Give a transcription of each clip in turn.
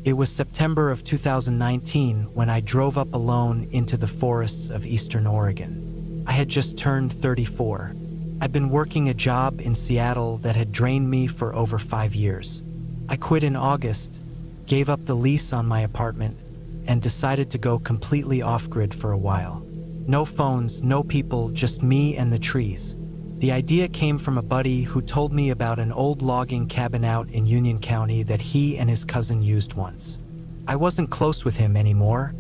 It was September of 2019 when I drove up alone into the forests of eastern Oregon. I had just turned 34. I'd been working a job in Seattle that had drained me for over 5 years. I quit in August, gave up the lease on my apartment, and decided to go completely off-grid for a while. No phones, no people, just me and the trees. The idea came from a buddy who told me about an old logging cabin out in Union County that he and his cousin used once. I wasn't close with him anymore,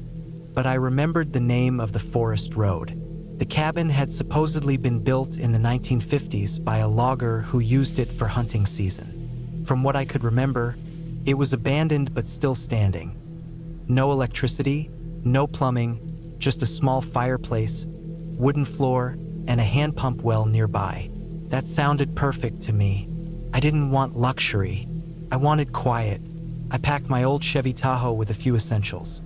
but I remembered the name of the forest road. The cabin had supposedly been built in the 1950s by a logger who used it for hunting season. From what I could remember, it was abandoned but still standing. No electricity, no plumbing, just a small fireplace, wooden floor, and a hand pump well nearby. That sounded perfect to me. I didn't want luxury. I wanted quiet. I packed my old Chevy Tahoe with a few essentials.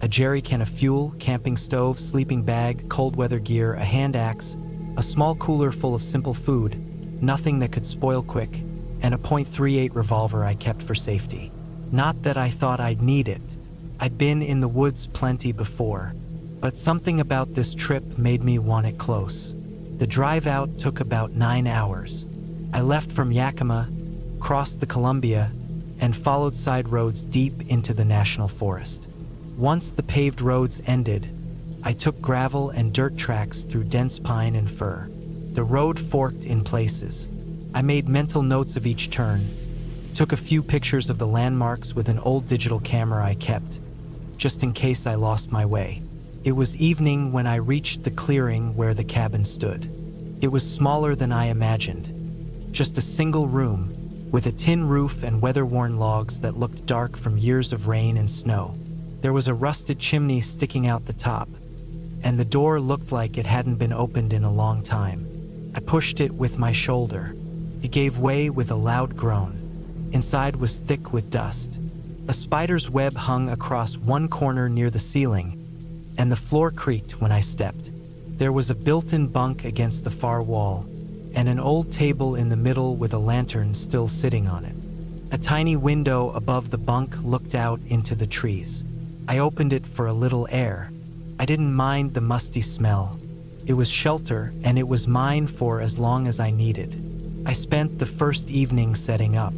A jerry can of fuel, camping stove, sleeping bag, cold weather gear, a hand axe, a small cooler full of simple food, nothing that could spoil quick, and a .38 revolver I kept for safety. Not that I thought I'd need it. I'd been in the woods plenty before, but something about this trip made me want it close. The drive out took about 9 hours. I left from Yakima, crossed the Columbia, and followed side roads deep into the national forest. Once the paved roads ended, I took gravel and dirt tracks through dense pine and fir. The road forked in places. I made mental notes of each turn, took a few pictures of the landmarks with an old digital camera I kept, just in case I lost my way. It was evening when I reached the clearing where the cabin stood. It was smaller than I imagined. Just a single room, with a tin roof and weather-worn logs that looked dark from years of rain and snow. There was a rusted chimney sticking out the top, and the door looked like it hadn't been opened in a long time. I pushed it with my shoulder. It gave way with a loud groan. Inside was thick with dust. A spider's web hung across one corner near the ceiling, and the floor creaked when I stepped. There was a built-in bunk against the far wall, and an old table in the middle with a lantern still sitting on it. A tiny window above the bunk looked out into the trees. I opened it for a little air. I didn't mind the musty smell. It was shelter, and it was mine for as long as I needed. I spent the first evening setting up.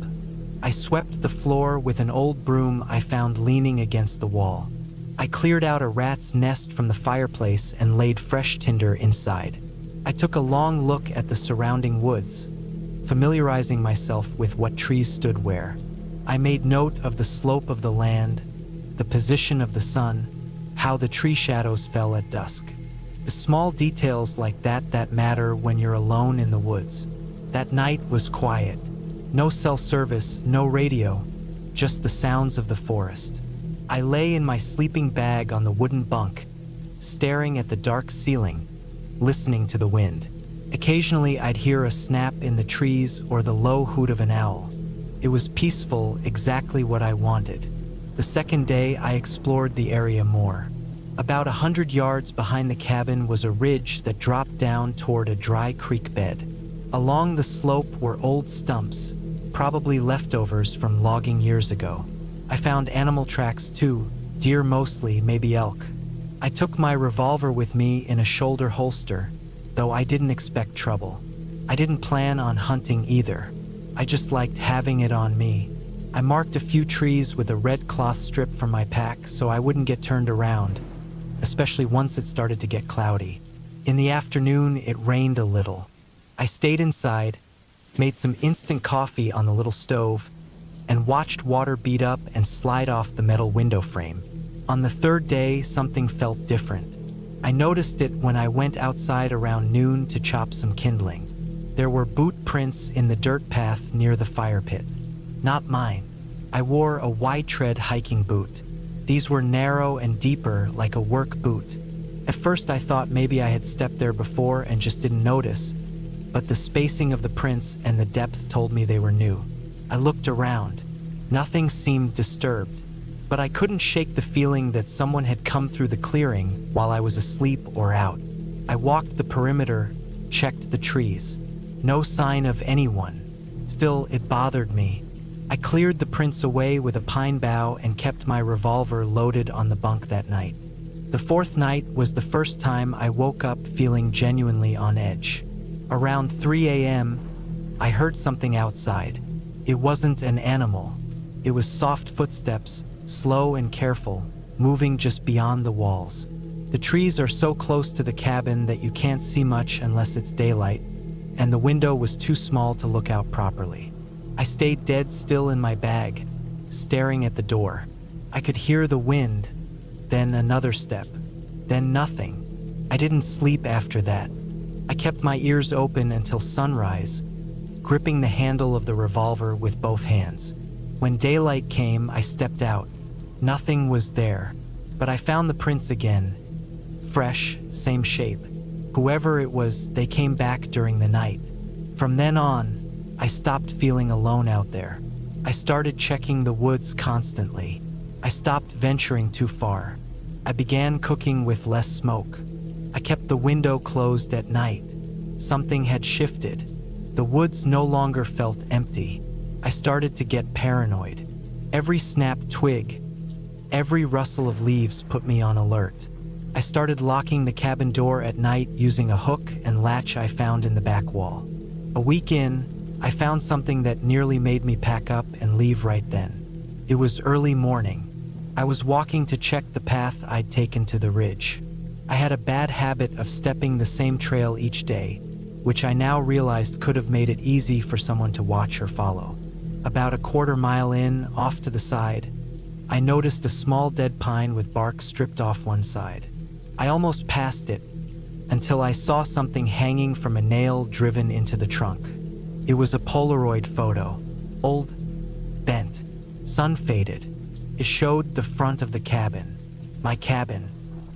I swept the floor with an old broom I found leaning against the wall. I cleared out a rat's nest from the fireplace and laid fresh tinder inside. I took a long look at the surrounding woods, familiarizing myself with what trees stood where. I made note of the slope of the land, the position of the sun, how the tree shadows fell at dusk. The small details like that matter when you're alone in the woods. That night was quiet. No cell service, no radio, just the sounds of the forest. I lay in my sleeping bag on the wooden bunk, staring at the dark ceiling, listening to the wind. Occasionally I'd hear a snap in the trees or the low hoot of an owl. It was peaceful, exactly what I wanted. The second day I explored the area more. About 100 yards behind the cabin was a ridge that dropped down toward a dry creek bed. Along the slope were old stumps, probably leftovers from logging years ago. I found animal tracks too, deer mostly, maybe elk. I took my revolver with me in a shoulder holster, though I didn't expect trouble. I didn't plan on hunting either. I just liked having it on me. I marked a few trees with a red cloth strip from my pack so I wouldn't get turned around, especially once it started to get cloudy. In the afternoon, it rained a little. I stayed inside, made some instant coffee on the little stove, and watched water beat up and slide off the metal window frame. On the third day, something felt different. I noticed it when I went outside around noon to chop some kindling. There were boot prints in the dirt path near the fire pit. Not mine. I wore a wide-tread hiking boot. These were narrow and deeper, like a work boot. At first I thought maybe I had stepped there before and just didn't notice, but the spacing of the prints and the depth told me they were new. I looked around. Nothing seemed disturbed, but I couldn't shake the feeling that someone had come through the clearing while I was asleep or out. I walked the perimeter, checked the trees. No sign of anyone. Still, it bothered me. I cleared the prints away with a pine bough and kept my revolver loaded on the bunk that night. The fourth night was the first time I woke up feeling genuinely on edge. Around 3 a.m., I heard something outside. It wasn't an animal. It was soft footsteps, slow and careful, moving just beyond the walls. The trees are so close to the cabin that you can't see much unless it's daylight, and the window was too small to look out properly. I stayed dead still in my bag, staring at the door. I could hear the wind, then another step, then nothing. I didn't sleep after that. I kept my ears open until sunrise, gripping the handle of the revolver with both hands. When daylight came, I stepped out. Nothing was there, but I found the prints again. Fresh, same shape. Whoever it was, they came back during the night. From then on, I stopped feeling alone out there. I started checking the woods constantly. I stopped venturing too far. I began cooking with less smoke. I kept the window closed at night. Something had shifted. The woods no longer felt empty. I started to get paranoid. Every snapped twig, every rustle of leaves put me on alert. I started locking the cabin door at night using a hook and latch I found in the back wall. A week in, I found something that nearly made me pack up and leave right then. It was early morning. I was walking to check the path I'd taken to the ridge. I had a bad habit of stepping the same trail each day, which I now realized could have made it easy for someone to watch or follow. About a quarter mile in, off to the side, I noticed a small dead pine with bark stripped off one side. I almost passed it until I saw something hanging from a nail driven into the trunk. It was a Polaroid photo, old, bent, sun-faded. It showed the front of the cabin, my cabin,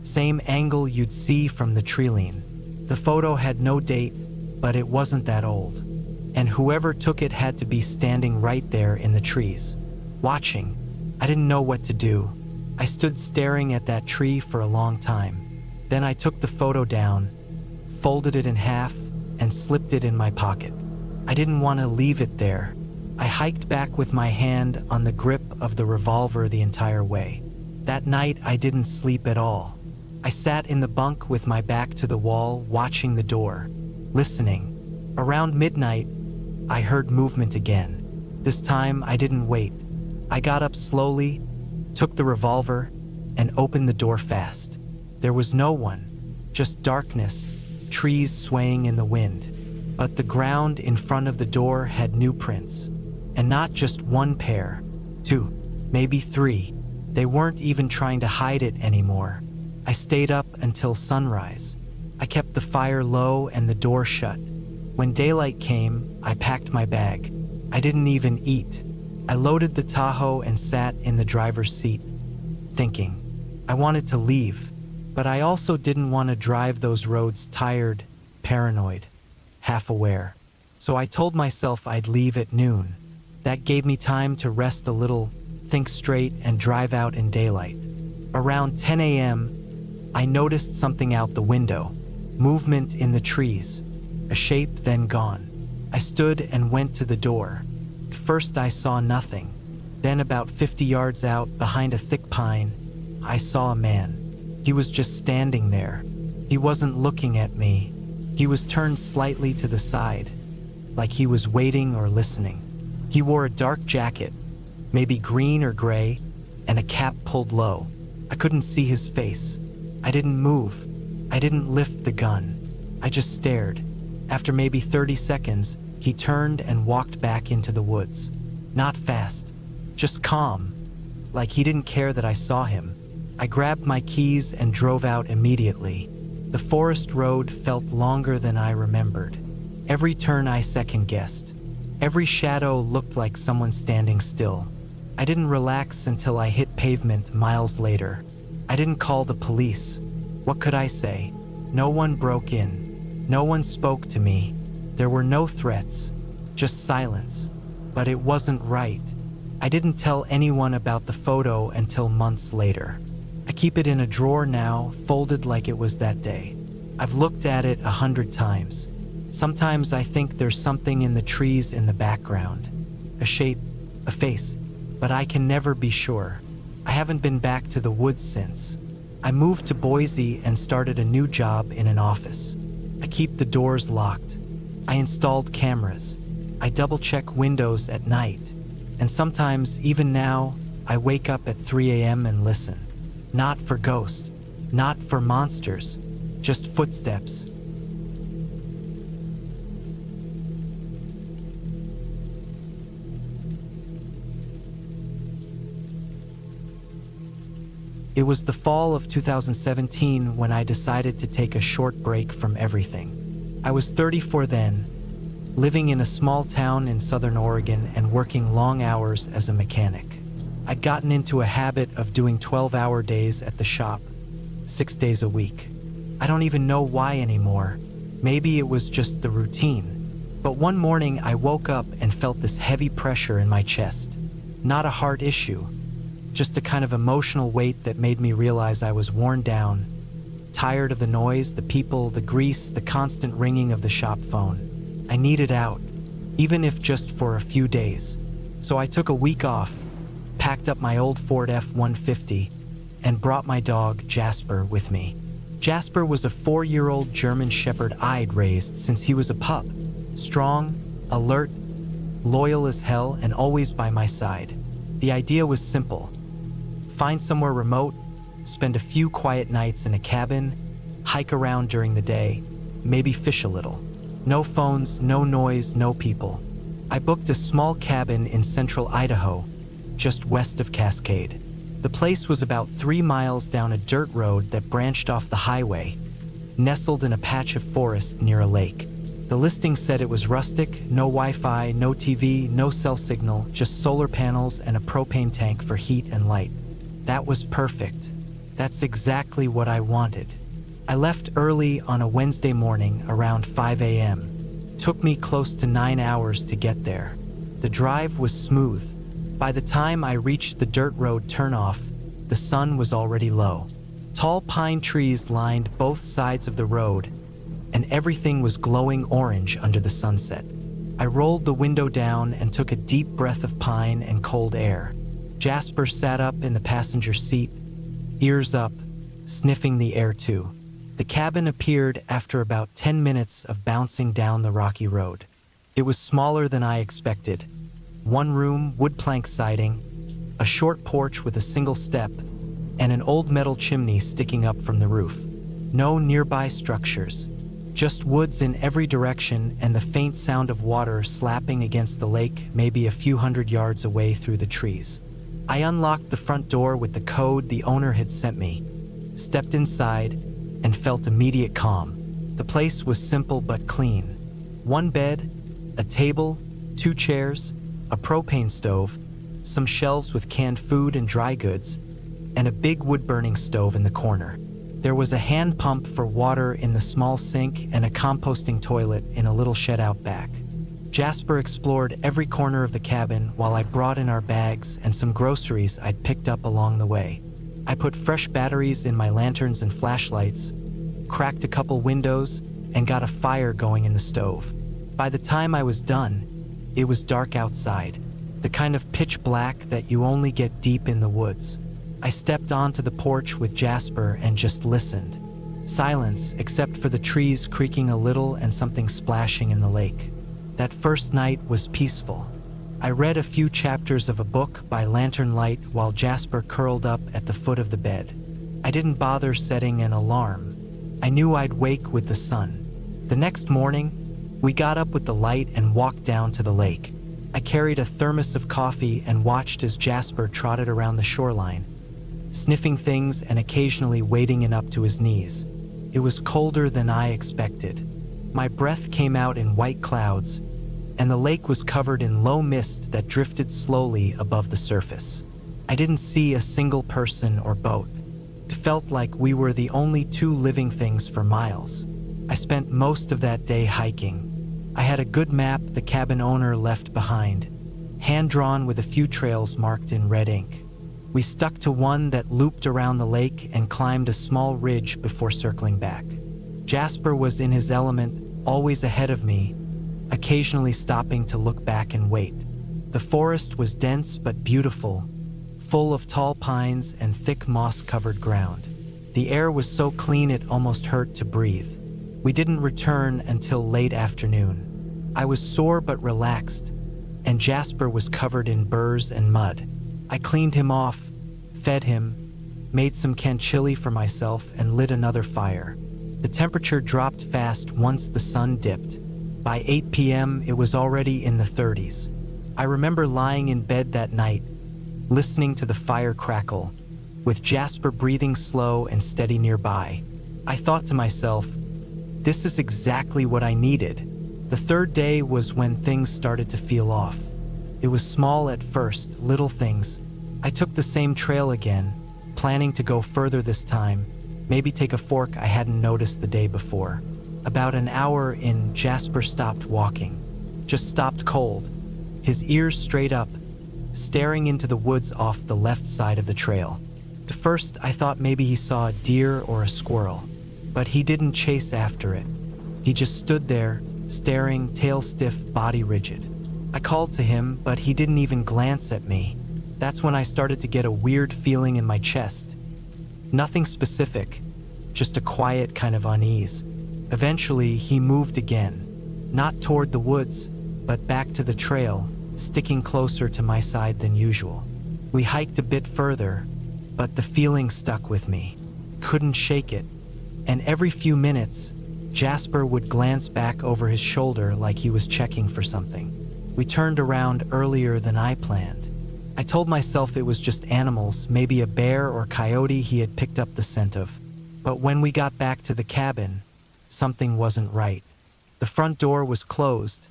same angle you'd see from the tree-line. The photo had no date, but it wasn't that old, and whoever took it had to be standing right there in the trees, watching. I didn't know what to do. I stood staring at that tree for a long time. Then I took the photo down, folded it in half, and slipped it in my pocket. I didn't want to leave it there. I hiked back with my hand on the grip of the revolver the entire way. That night, I didn't sleep at all. I sat in the bunk with my back to the wall, watching the door, listening. Around midnight, I heard movement again. This time, I didn't wait. I got up slowly, took the revolver, and opened the door fast. There was no one, just darkness, trees swaying in the wind. But the ground in front of the door had new prints. And not just one pair, two, maybe three. They weren't even trying to hide it anymore. I stayed up until sunrise. I kept the fire low and the door shut. When daylight came, I packed my bag. I didn't even eat. I loaded the Tahoe and sat in the driver's seat, thinking. I wanted to leave, but I also didn't want to drive those roads tired, paranoid, half aware. So I told myself I'd leave at noon. That gave me time to rest a little, think straight, and drive out in daylight. Around 10 a.m., I noticed something out the window, movement in the trees, a shape then gone. I stood and went to the door. At first I saw nothing. Then about 50 yards out, behind a thick pine, I saw a man. He was just standing there. He wasn't looking at me. He was turned slightly to the side, like he was waiting or listening. He wore a dark jacket, maybe green or gray, and a cap pulled low. I couldn't see his face. I didn't move. I didn't lift the gun. I just stared. After maybe 30 seconds, he turned and walked back into the woods. Not fast, just calm, like he didn't care that I saw him. I grabbed my keys and drove out immediately. The forest road felt longer than I remembered. Every turn I second-guessed. Every shadow looked like someone standing still. I didn't relax until I hit pavement miles later. I didn't call the police. What could I say? No one broke in. No one spoke to me. There were no threats, just silence. But it wasn't right. I didn't tell anyone about the photo until months later. I keep it in a drawer now, folded like it was that day. I've looked at it 100 times. Sometimes I think there's something in the trees in the background. A shape, a a face, but I can never be sure. I haven't been back to the woods since. I moved to Boise and started a new job in an office. I keep the doors locked. I installed cameras. I double-check windows at night. And sometimes, even now, I wake up at 3 a.m. and listen. Not for ghosts, not for monsters, just footsteps. It was the fall of 2017 when I decided to take a short break from everything. I was 34 then, living in a small town in southern Oregon and working long hours as a mechanic. I'd gotten into a habit of doing 12-hour days at the shop, 6 days a week. I don't even know why anymore. Maybe it was just the routine. But one morning I woke up and felt this heavy pressure in my chest. Not a heart issue, just a kind of emotional weight that made me realize I was worn down, tired of the noise, the people, the grease, the constant ringing of the shop phone. I needed out, even if just for a few days. So I took a week off, packed up my old Ford F-150, and brought my dog, Jasper, with me. Jasper was a 4-year-old German Shepherd I'd raised since he was a pup. Strong, alert, loyal as hell, and always by my side. The idea was simple. Find somewhere remote, spend a few quiet nights in a cabin, hike around during the day, maybe fish a little. No phones, no noise, no people. I booked a small cabin in central Idaho, just west of Cascade. The place was about 3 miles down a dirt road that branched off the highway, nestled in a patch of forest near a lake. The listing said it was rustic, no Wi-Fi, no TV, no cell signal, just solar panels and a propane tank for heat and light. That was perfect. That's exactly what I wanted. I left early on a Wednesday morning around 5 a.m. Took me close to 9 hours to get there. The drive was smooth. By the time I reached the dirt road turnoff, the sun was already low. Tall pine trees lined both sides of the road, and everything was glowing orange under the sunset. I rolled the window down and took a deep breath of pine and cold air. Jasper sat up in the passenger seat, ears up, sniffing the air too. The cabin appeared after about 10 minutes of bouncing down the rocky road. It was smaller than I expected. 1 room, wood plank siding, a short porch with a single step, and an old metal chimney sticking up from the roof. No nearby structures, just woods in every direction and the faint sound of water slapping against the lake maybe a few hundred yards away through the trees. I unlocked the front door with the code the owner had sent me, stepped inside, and felt immediate calm. The place was simple but clean. 1 bed, a table, 2 chairs, a propane stove, some shelves with canned food and dry goods, and a big wood-burning stove in the corner. There was a hand pump for water in the small sink and a composting toilet in a little shed out back. Jasper explored every corner of the cabin while I brought in our bags and some groceries I'd picked up along the way. I put fresh batteries in my lanterns and flashlights, cracked a couple windows, and got a fire going in the stove. By the time I was done, it was dark outside, the kind of pitch black that you only get deep in the woods. I stepped onto the porch with Jasper and just listened. Silence, except for the trees creaking a little and something splashing in the lake. That first night was peaceful. I read a few chapters of a book by lantern light while Jasper curled up at the foot of the bed. I didn't bother setting an alarm. I knew I'd wake with the sun. The next morning, we got up with the light and walked down to the lake. I carried a thermos of coffee and watched as Jasper trotted around the shoreline, sniffing things and occasionally wading in up to his knees. It was colder than I expected. My breath came out in white clouds, and the lake was covered in low mist that drifted slowly above the surface. I didn't see a single person or boat. It felt like we were the only 2 living things for miles. I spent most of that day hiking. I had a good map the cabin owner left behind, hand-drawn with a few trails marked in red ink. We stuck to one that looped around the lake and climbed a small ridge before circling back. Jasper was in his element, always ahead of me, occasionally stopping to look back and wait. The forest was dense but beautiful, full of tall pines and thick moss-covered ground. The air was so clean it almost hurt to breathe. We didn't return until late afternoon. I was sore but relaxed, and Jasper was covered in burrs and mud. I cleaned him off, fed him, made some canned chili for myself, and lit another fire. The temperature dropped fast once the sun dipped. By 8 p.m., it was already in the 30s. I remember lying in bed that night, listening to the fire crackle, with Jasper breathing slow and steady nearby. I thought to myself, this is exactly what I needed. The third day was when things started to feel off. It was small at first, little things. I took the same trail again, planning to go further this time, maybe take a fork I hadn't noticed the day before. About an hour in, Jasper stopped walking, just stopped cold, his ears straight up, staring into the woods off the left side of the trail. At first, I thought maybe he saw a deer or a squirrel, but he didn't chase after it. He just stood there, staring, tail stiff, body rigid. I called to him, but he didn't even glance at me. That's when I started to get a weird feeling in my chest. Nothing specific, just a quiet kind of unease. Eventually, he moved again, not toward the woods, but back to the trail, sticking closer to my side than usual. We hiked a bit further, but the feeling stuck with me. Couldn't shake it. And every few minutes, Jasper would glance back over his shoulder like he was checking for something. We turned around earlier than I planned. I told myself it was just animals, maybe a bear or coyote he had picked up the scent of. But when we got back to the cabin, something wasn't right. The front door was closed,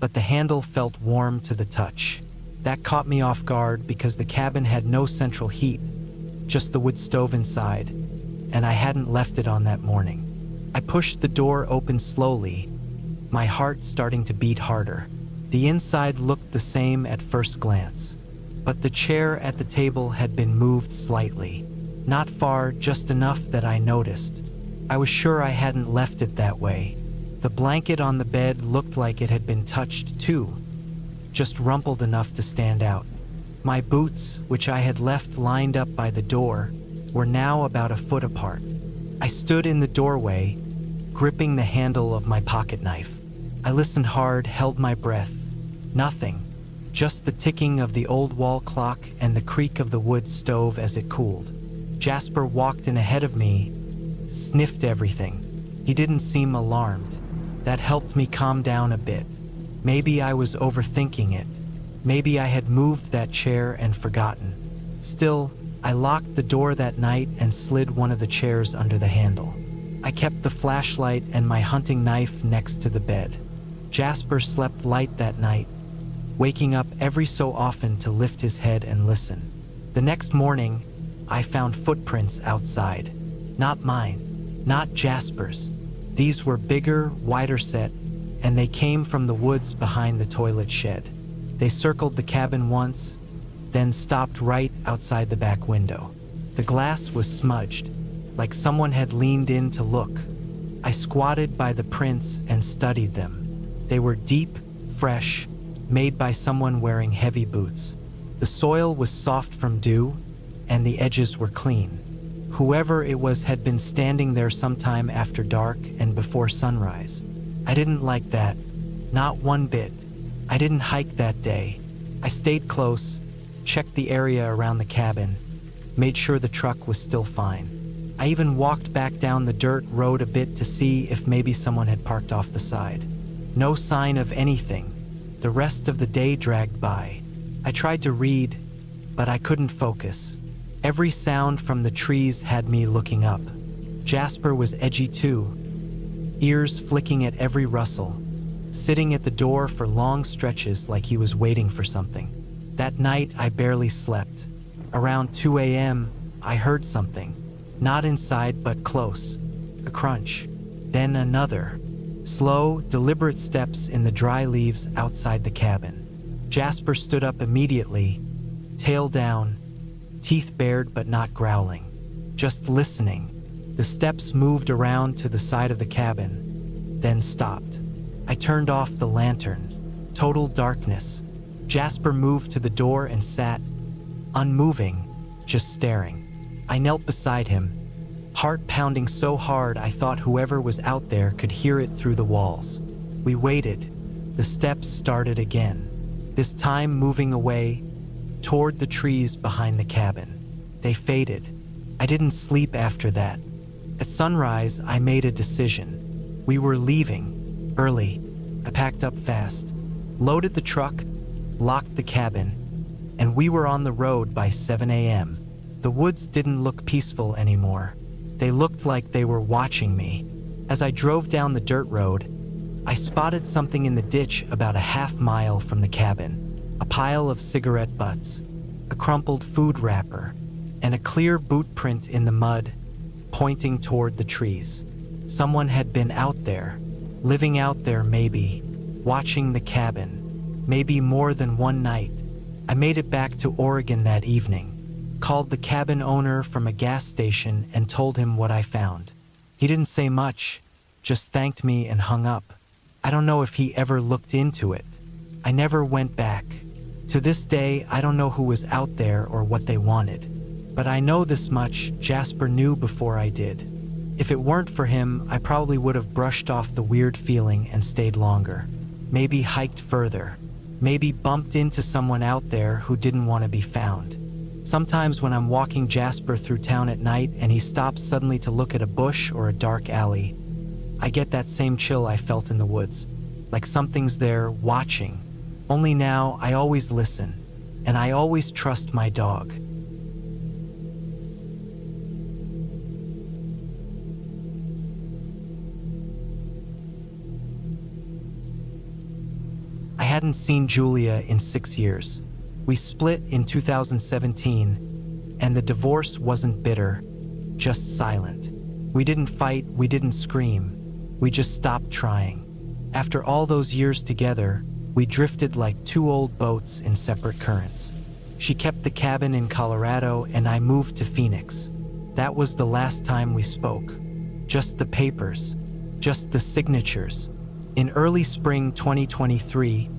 but the handle felt warm to the touch. That caught me off guard because the cabin had no central heat, just the wood stove inside, and I hadn't left it on that morning. I pushed the door open slowly, my heart starting to beat harder. The inside looked the same at first glance, but the chair at the table had been moved slightly. Not far, just enough that I noticed. I was sure I hadn't left it that way. The blanket on the bed looked like it had been touched too, just rumpled enough to stand out. My boots, which I had left lined up by the door, were now about a foot apart. I stood in the doorway, gripping the handle of my pocket knife. I listened hard, held my breath. Nothing, just the ticking of the old wall clock and the creak of the wood stove as it cooled. Jasper walked in ahead of me, sniffed everything. He didn't seem alarmed. That helped me calm down a bit. Maybe I was overthinking it. Maybe I had moved that chair and forgotten. Still, I locked the door that night and slid one of the chairs under the handle. I kept the flashlight and my hunting knife next to the bed. Jasper slept light that night, waking up every so often to lift his head and listen. The next morning, I found footprints outside. Not mine, not Jasper's. These were bigger, wider set, and they came from the woods behind the toilet shed. They circled the cabin once, then stopped right outside the back window. The glass was smudged, like someone had leaned in to look. I squatted by the prints and studied them. They were deep, fresh, made by someone wearing heavy boots. The soil was soft from dew, and the edges were clean. Whoever it was had been standing there sometime after dark and before sunrise. I didn't like that, not one bit. I didn't hike that day. I stayed close, checked the area around the cabin, made sure the truck was still fine. I even walked back down the dirt road a bit to see if maybe someone had parked off the side. No sign of anything. The rest of the day dragged by. I tried to read, but I couldn't focus. Every sound from the trees had me looking up. Jasper was edgy too, ears flicking at every rustle, sitting at the door for long stretches like he was waiting for something. That night, I barely slept. Around 2 a.m., I heard something. Not inside, but close. A crunch. Then another. Slow, deliberate steps in the dry leaves outside the cabin. Jasper stood up immediately, tail down, teeth bared but not growling. Just listening. The steps moved around to the side of the cabin, then stopped. I turned off the lantern. Total darkness. Jasper moved to the door and sat, unmoving, just staring. I knelt beside him, heart pounding so hard I thought whoever was out there could hear it through the walls. We waited. The steps started again, this time moving away toward the trees behind the cabin. They faded. I didn't sleep after that. At sunrise, I made a decision. We were leaving, early. I packed up fast, loaded the truck, locked the cabin, and we were on the road by 7 a.m. The woods didn't look peaceful anymore. They looked like they were watching me. As I drove down the dirt road, I spotted something in the ditch about a half-mile from the cabin. A pile of cigarette butts, a crumpled food wrapper, and a clear boot print in the mud, pointing toward the trees. Someone had been out there, living out there maybe, watching the cabin, maybe more than one night. I made it back to Oregon that evening, called the cabin owner from a gas station and told him what I found. He didn't say much, just thanked me and hung up. I don't know if he ever looked into it. I never went back. To this day, I don't know who was out there or what they wanted. But I know this much, Jasper knew before I did. If it weren't for him, I probably would have brushed off the weird feeling and stayed longer. Maybe hiked further. Maybe bumped into someone out there who didn't want to be found. Sometimes when I'm walking Jasper through town at night and he stops suddenly to look at a bush or a dark alley, I get that same chill I felt in the woods, like something's there watching. Only now I always listen, and I always trust my dog. I hadn't seen Julia in 6 years. We split in 2017, and the divorce wasn't bitter, just silent. We didn't fight, we didn't scream. We just stopped trying. After all those years together, we drifted like two old boats in separate currents. She kept the cabin in Colorado and I moved to Phoenix. That was the last time we spoke. Just the papers, just the signatures. In early spring 2023,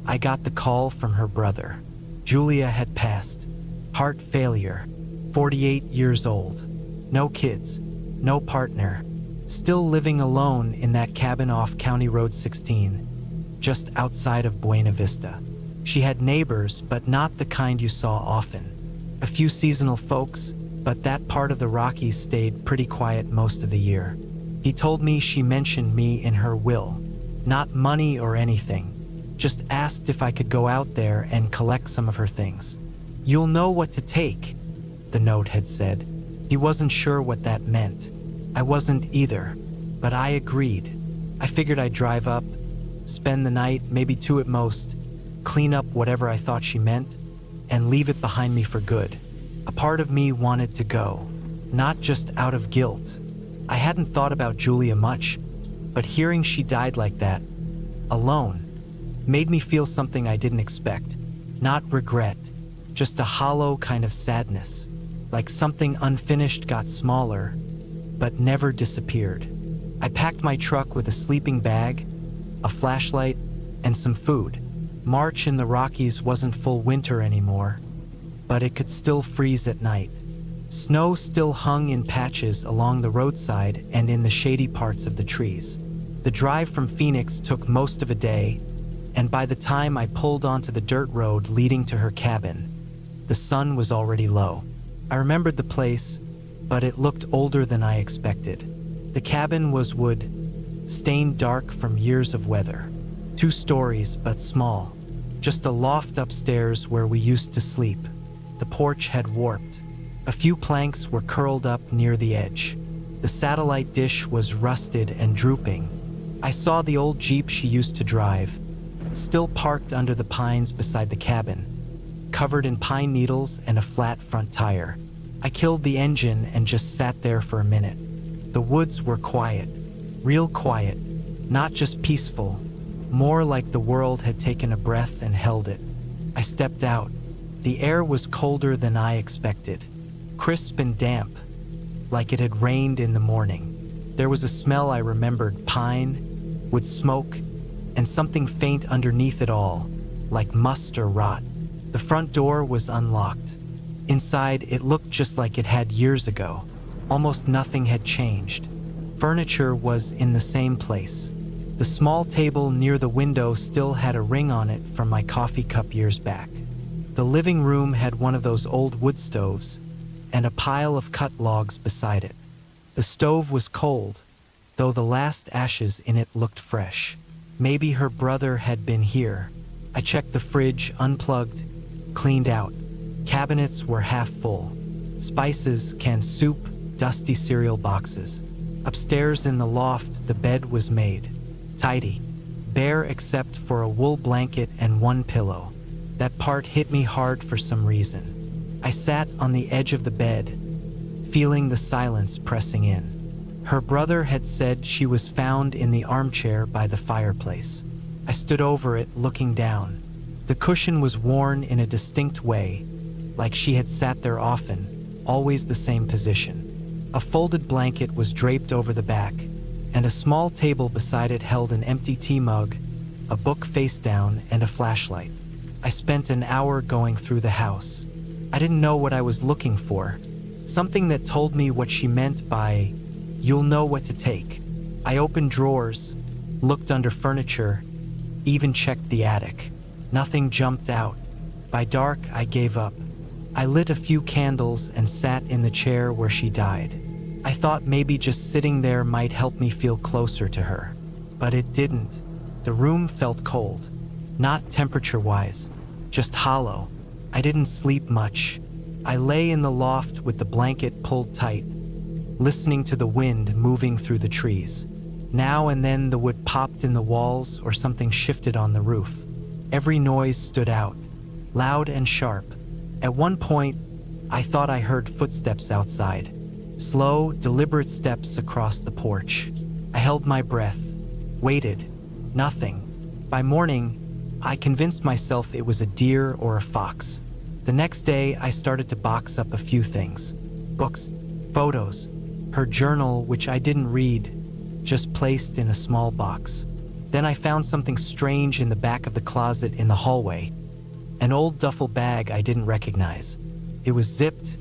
I got the call from her brother. Julia had passed. Heart failure, 48 years old. No kids, no partner. Still living alone in that cabin off County Road 16, just outside of Buena Vista. She had neighbors, but not the kind you saw often. A few seasonal folks, but that part of the Rockies stayed pretty quiet most of the year. He told me she mentioned me in her will. Not money or anything, just asked if I could go out there and collect some of her things. "You'll know what to take," the note had said. He wasn't sure what that meant. I wasn't either, but I agreed. I figured I'd drive up, spend the night, maybe two at most, clean up whatever I thought she meant, and leave it behind me for good. A part of me wanted to go, not just out of guilt. I hadn't thought about Julia much, but hearing she died like that, alone, made me feel something I didn't expect. Not regret, just a hollow kind of sadness, like something unfinished got smaller, but never disappeared. I packed my truck with a sleeping bag, a flashlight, and some food. March in the Rockies wasn't full winter anymore, but it could still freeze at night. Snow still hung in patches along the roadside and in the shady parts of the trees. The drive from Phoenix took most of a day, and by the time I pulled onto the dirt road leading to her cabin, the sun was already low. I remembered the place, but it looked older than I expected. The cabin was wood, stained dark from years of weather. 2 stories, but small. Just a loft upstairs where we used to sleep. The porch had warped. A few planks were curled up near the edge. The satellite dish was rusted and drooping. I saw the old Jeep she used to drive, still parked under the pines beside the cabin, covered in pine needles and a flat front tire. I killed the engine and just sat there for a minute. The woods were quiet, real quiet, not just peaceful, more like the world had taken a breath and held it. I stepped out. The air was colder than I expected, crisp and damp, like it had rained in the morning. There was a smell I remembered, pine, wood smoke, and something faint underneath it all, like must or rot. The front door was unlocked. Inside, it looked just like it had years ago. Almost nothing had changed. Furniture was in the same place. The small table near the window still had a ring on it from my coffee cup years back. The living room had one of those old wood stoves and a pile of cut logs beside it. The stove was cold, though the last ashes in it looked fresh. Maybe her brother had been here. I checked the fridge, unplugged, cleaned out. Cabinets were half full. Spices, canned soup, dusty cereal boxes. Upstairs in the loft, the bed was made. Tidy. Bare except for a wool blanket and one pillow. That part hit me hard for some reason. I sat on the edge of the bed, feeling the silence pressing in. Her brother had said she was found in the armchair by the fireplace. I stood over it, looking down. The cushion was worn in a distinct way, like she had sat there often, always the same position. A folded blanket was draped over the back, and a small table beside it held an empty tea mug, a book face down, and a flashlight. I spent an hour going through the house. I didn't know what I was looking for, something that told me what she meant by, "You'll know what to take." I opened drawers, looked under furniture, even checked the attic. Nothing jumped out. By dark, I gave up. I lit a few candles and sat in the chair where she died. I thought maybe just sitting there might help me feel closer to her. But it didn't. The room felt cold. Not temperature-wise, just hollow. I didn't sleep much. I lay in the loft with the blanket pulled tight, listening to the wind moving through the trees. Now and then the wood popped in the walls or something shifted on the roof. Every noise stood out, loud and sharp. At one point, I thought I heard footsteps outside. Slow, deliberate steps across the porch. I held my breath, waited. Nothing. By morning, I convinced myself it was a deer or a fox. The next day, I started to box up a few things. Books, photos, her journal, which I didn't read, just placed in a small box. Then I found something strange in the back of the closet in the hallway. An old duffel bag I didn't recognize. It was zipped,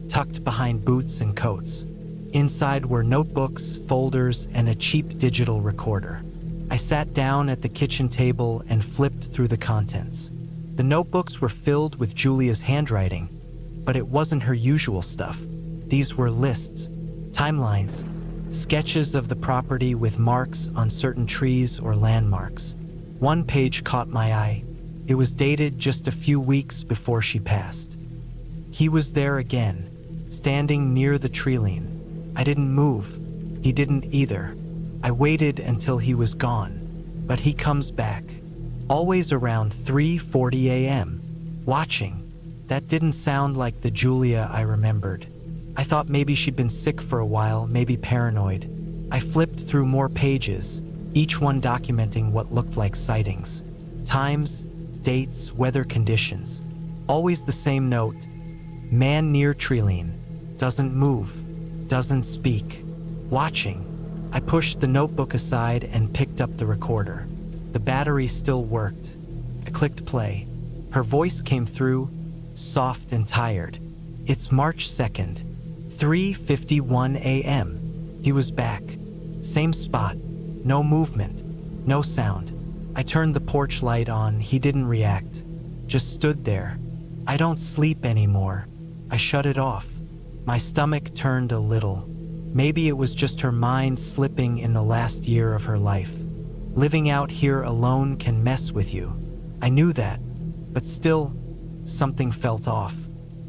tucked behind boots and coats. Inside were notebooks, folders, and a cheap digital recorder. I sat down at the kitchen table and flipped through the contents. The notebooks were filled with Julia's handwriting, but it wasn't her usual stuff. These were lists, timelines, sketches of the property with marks on certain trees or landmarks. One page caught my eye. It was dated just a few weeks before she passed. He was there again, standing near the tree-line. I didn't move. He didn't either. I waited until he was gone, but he comes back. Always around 3:40 a.m. Watching. That didn't sound like the Julia I remembered. I thought maybe she'd been sick for a while, maybe paranoid. I flipped through more pages, each one documenting what looked like sightings. Times, dates, weather conditions. Always the same note. Man near tree-line. Doesn't move. Doesn't speak. Watching. I pushed the notebook aside and picked up the recorder. The battery still worked. I clicked play. Her voice came through, soft and tired. It's March 2nd, 3:51 a.m. He was back. Same spot. No movement. No sound. I turned the porch light on. He didn't react. Just stood there. I don't sleep anymore. I shut it off. My stomach turned a little. Maybe it was just her mind slipping in the last year of her life. Living out here alone can mess with you. I knew that, but still, something felt off.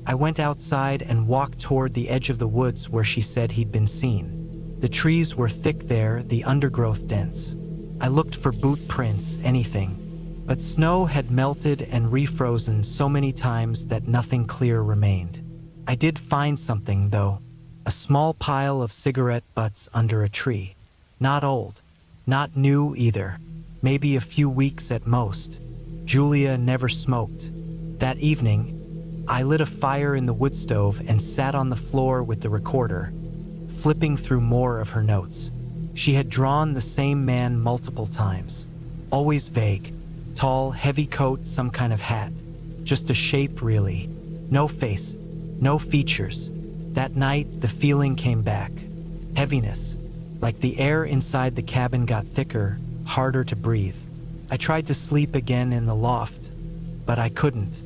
I went outside and walked toward the edge of the woods where she said he'd been seen. The trees were thick there, the undergrowth dense. I looked for boot prints, anything, but snow had melted and refrozen so many times that nothing clear remained. I did find something, though. A small pile of cigarette butts under a tree. Not old. Not new either. Maybe a few weeks at most. Julia never smoked. That evening, I lit a fire in the wood stove and sat on the floor with the recorder, flipping through more of her notes. She had drawn the same man multiple times. Always vague. Tall, heavy coat, some kind of hat. Just a shape, really. No face, no features. That night, the feeling came back. Heaviness. Like the air inside the cabin got thicker, harder to breathe. I tried to sleep again in the loft, but I couldn't.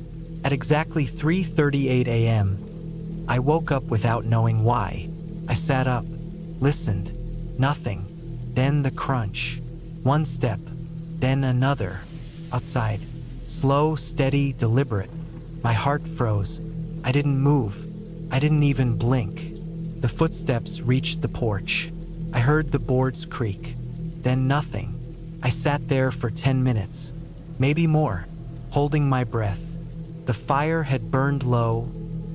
At exactly 3:38 a.m., I woke up without knowing why. I sat up, listened. Nothing. Then the crunch. One step, then another. Outside. Slow, steady, deliberate. My heart froze. I didn't move. I didn't even blink. The footsteps reached the porch. I heard the boards creak. Then nothing. I sat there for 10 minutes, maybe more, holding my breath. The fire had burned low,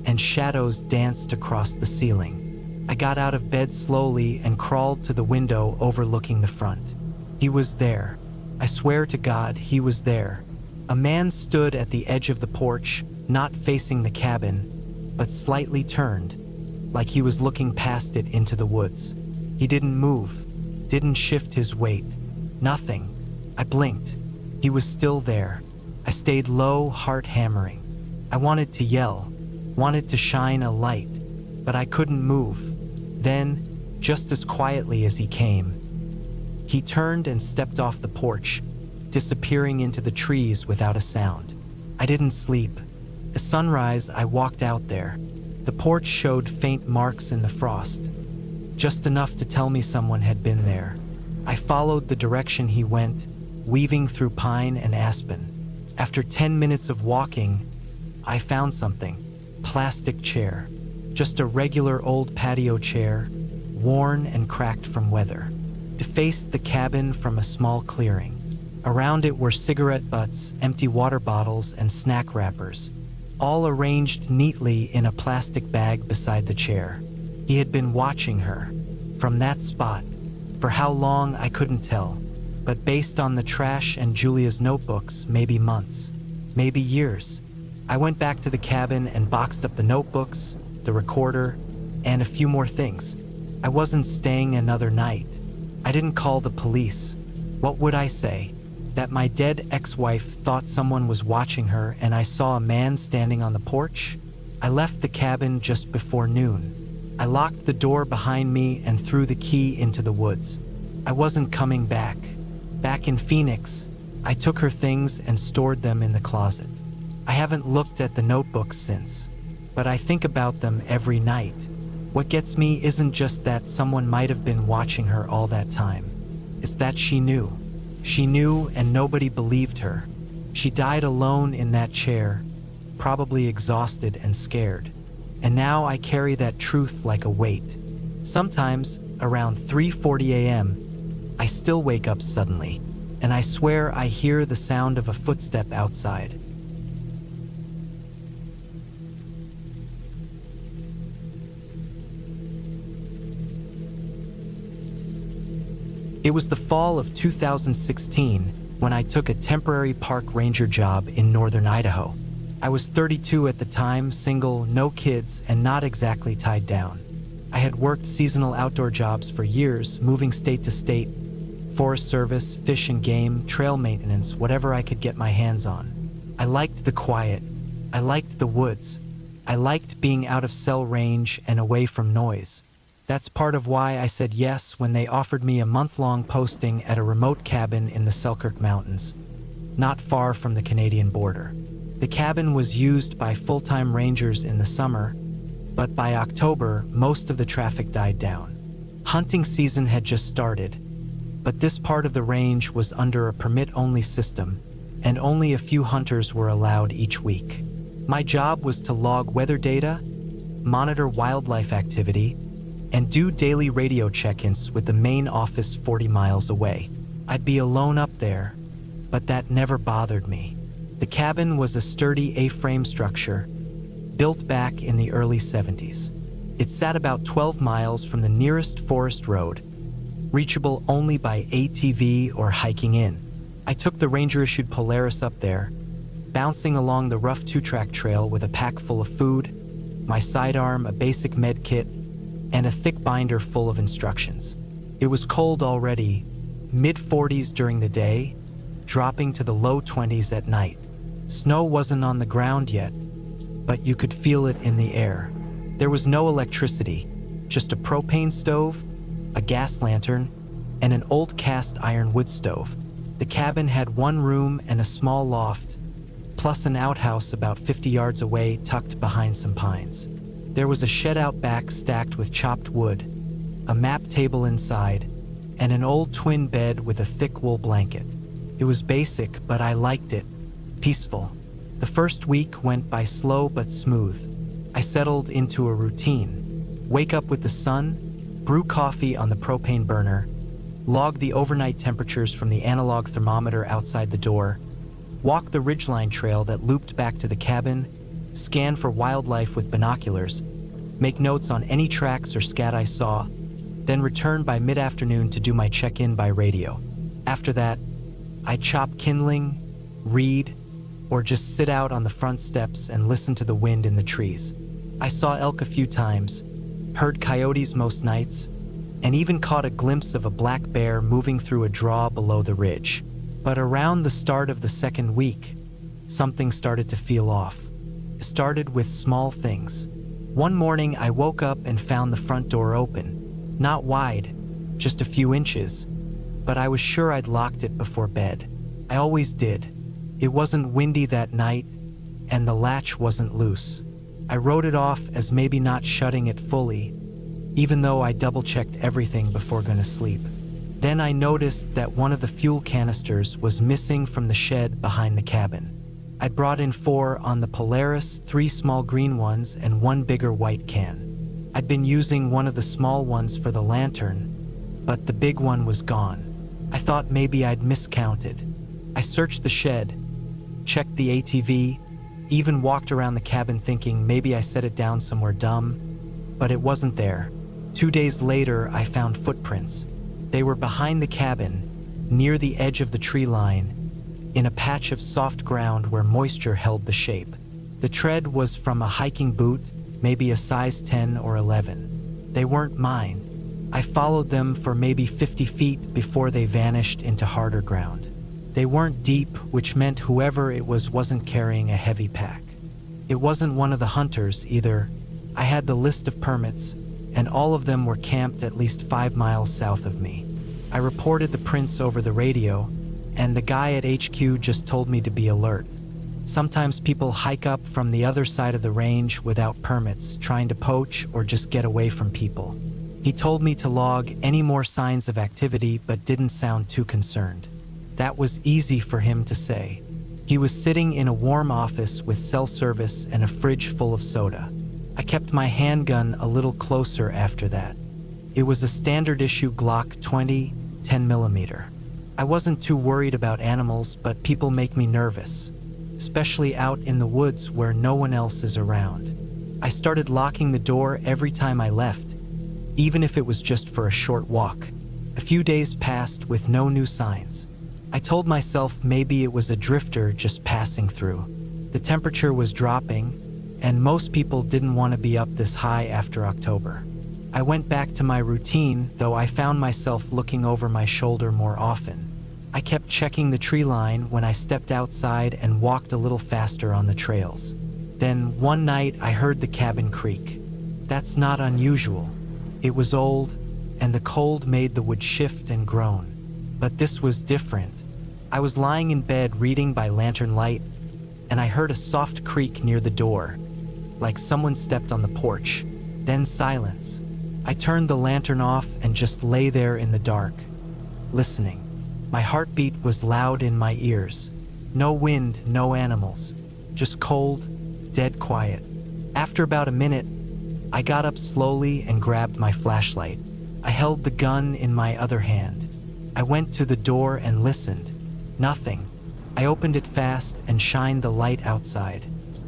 and shadows danced across the ceiling. I got out of bed slowly and crawled to the window overlooking the front. He was there. I swear to God, he was there. A man stood at the edge of the porch, not facing the cabin, but slightly turned, like he was looking past it into the woods. He didn't move, didn't shift his weight. Nothing. I blinked. He was still there. I stayed low, heart hammering. I wanted to yell, wanted to shine a light, but I couldn't move. Then, just as quietly as he came, he turned and stepped off the porch, disappearing into the trees without a sound. I didn't sleep. At sunrise, I walked out there. The porch showed faint marks in the frost, just enough to tell me someone had been there. I followed the direction he went, weaving through pine and aspen. After 10 minutes of walking, I found something. Plastic chair. Just a regular old patio chair, worn and cracked from weather. It faced the cabin from a small clearing. Around it were cigarette butts, empty water bottles, and snack wrappers, all arranged neatly in a plastic bag beside the chair. He had been watching her, from that spot. For how long, I couldn't tell, but based on the trash and Julia's notebooks, maybe months, maybe years. I went back to the cabin and boxed up the notebooks, the recorder, and a few more things. I wasn't staying another night. I didn't call the police. What would I say? That my dead ex-wife thought someone was watching her and I saw a man standing on the porch? I left the cabin just before noon. I locked the door behind me and threw the key into the woods. I wasn't coming back. Back in Phoenix, I took her things and stored them in the closet. I haven't looked at the notebooks since, but I think about them every night. What gets me isn't just that someone might have been watching her all that time. It's that she knew. She knew and nobody believed her. She died alone in that chair, probably exhausted and scared. And now I carry that truth like a weight. Sometimes, around 3:40 a.m., I still wake up suddenly, and I swear I hear the sound of a footstep outside. It was the fall of 2016 when I took a temporary park ranger job in northern Idaho. I was 32 at the time, single, no kids, and not exactly tied down. I had worked seasonal outdoor jobs for years, moving state to state, Forest Service, fish and game, trail maintenance, whatever I could get my hands on. I liked the quiet. I liked the woods. I liked being out of cell range and away from noise. That's part of why I said yes when they offered me a month-long posting at a remote cabin in the Selkirk Mountains, not far from the Canadian border. The cabin was used by full-time rangers in the summer, but by October, most of the traffic died down. Hunting season had just started, but this part of the range was under a permit-only system, and only a few hunters were allowed each week. My job was to log weather data, monitor wildlife activity, and do daily radio check-ins with the main office 40 miles away. I'd be alone up there, but that never bothered me. The cabin was a sturdy A-frame structure, built back in the early 70s. It sat about 12 miles from the nearest forest road, reachable only by ATV or hiking in. I took the ranger-issued Polaris up there, bouncing along the rough 2-track trail with a pack full of food, my sidearm, a basic med kit, and a thick binder full of instructions. It was cold already, mid-40s during the day, dropping to the low 20s at night. Snow wasn't on the ground yet, but you could feel it in the air. There was no electricity, just a propane stove, a gas lantern, and an old cast iron wood stove. The cabin had one room and a small loft, plus an outhouse about 50 yards away tucked behind some pines. There was a shed out back stacked with chopped wood, a map table inside, and an old twin bed with a thick wool blanket. It was basic, but I liked it. Peaceful. The first week went by slow but smooth. I settled into a routine. Wake up with the sun, brew coffee on the propane burner, log the overnight temperatures from the analog thermometer outside the door, walk the ridgeline trail that looped back to the cabin, scan for wildlife with binoculars, make notes on any tracks or scat I saw, then return by mid-afternoon to do my check-in by radio. After that, I'd chop kindling, read, or just sit out on the front steps and listen to the wind in the trees. I saw elk a few times, heard coyotes most nights, and even caught a glimpse of a black bear moving through a draw below the ridge. But around the start of the second week, something started to feel off. It started with small things. One morning, I woke up and found the front door open. Not wide, just a few inches, but I was sure I'd locked it before bed. I always did. It wasn't windy that night, and the latch wasn't loose. I wrote it off as maybe not shutting it fully, even though I double-checked everything before going to sleep. Then I noticed that one of the fuel canisters was missing from the shed behind the cabin. I'd brought in 4 on the Polaris, 3 small green ones, and 1 bigger white can. I'd been using one of the small ones for the lantern, but the big one was gone. I thought maybe I'd miscounted. I searched the shed, checked the ATV, even walked around the cabin thinking maybe I set it down somewhere dumb, but it wasn't there. 2 days later, I found footprints. They were behind the cabin, near the edge of the tree line, in a patch of soft ground where moisture held the shape. The tread was from a hiking boot, maybe a size 10 or 11. They weren't mine. I followed them for maybe 50 feet before they vanished into harder ground. They weren't deep, which meant whoever it was wasn't carrying a heavy pack. It wasn't one of the hunters either. I had the list of permits, and all of them were camped at least 5 miles south of me. I reported the prints over the radio, and the guy at HQ just told me to be alert. Sometimes people hike up from the other side of the range without permits, trying to poach or just get away from people. He told me to log any more signs of activity, but didn't sound too concerned. That was easy for him to say. He was sitting in a warm office with cell service and a fridge full of soda. I kept my handgun a little closer after that. It was a standard issue Glock 20, 10mm. I wasn't too worried about animals, but people make me nervous, especially out in the woods where no one else is around. I started locking the door every time I left, even if it was just for a short walk. A few days passed with no new signs. I told myself maybe it was a drifter just passing through. The temperature was dropping, and most people didn't want to be up this high after October. I went back to my routine, though I found myself looking over my shoulder more often. I kept checking the tree line when I stepped outside and walked a little faster on the trails. Then one night I heard the cabin creak. That's not unusual. It was old, and the cold made the wood shift and groan. But this was different. I was lying in bed reading by lantern light, and I heard a soft creak near the door, like someone stepped on the porch. Then silence. I turned the lantern off and just lay there in the dark, listening. My heartbeat was loud in my ears. No wind, no animals, just cold, dead quiet. After about a minute, I got up slowly and grabbed my flashlight. I held the gun in my other hand. I went to the door and listened. Nothing. I opened it fast and shined the light outside.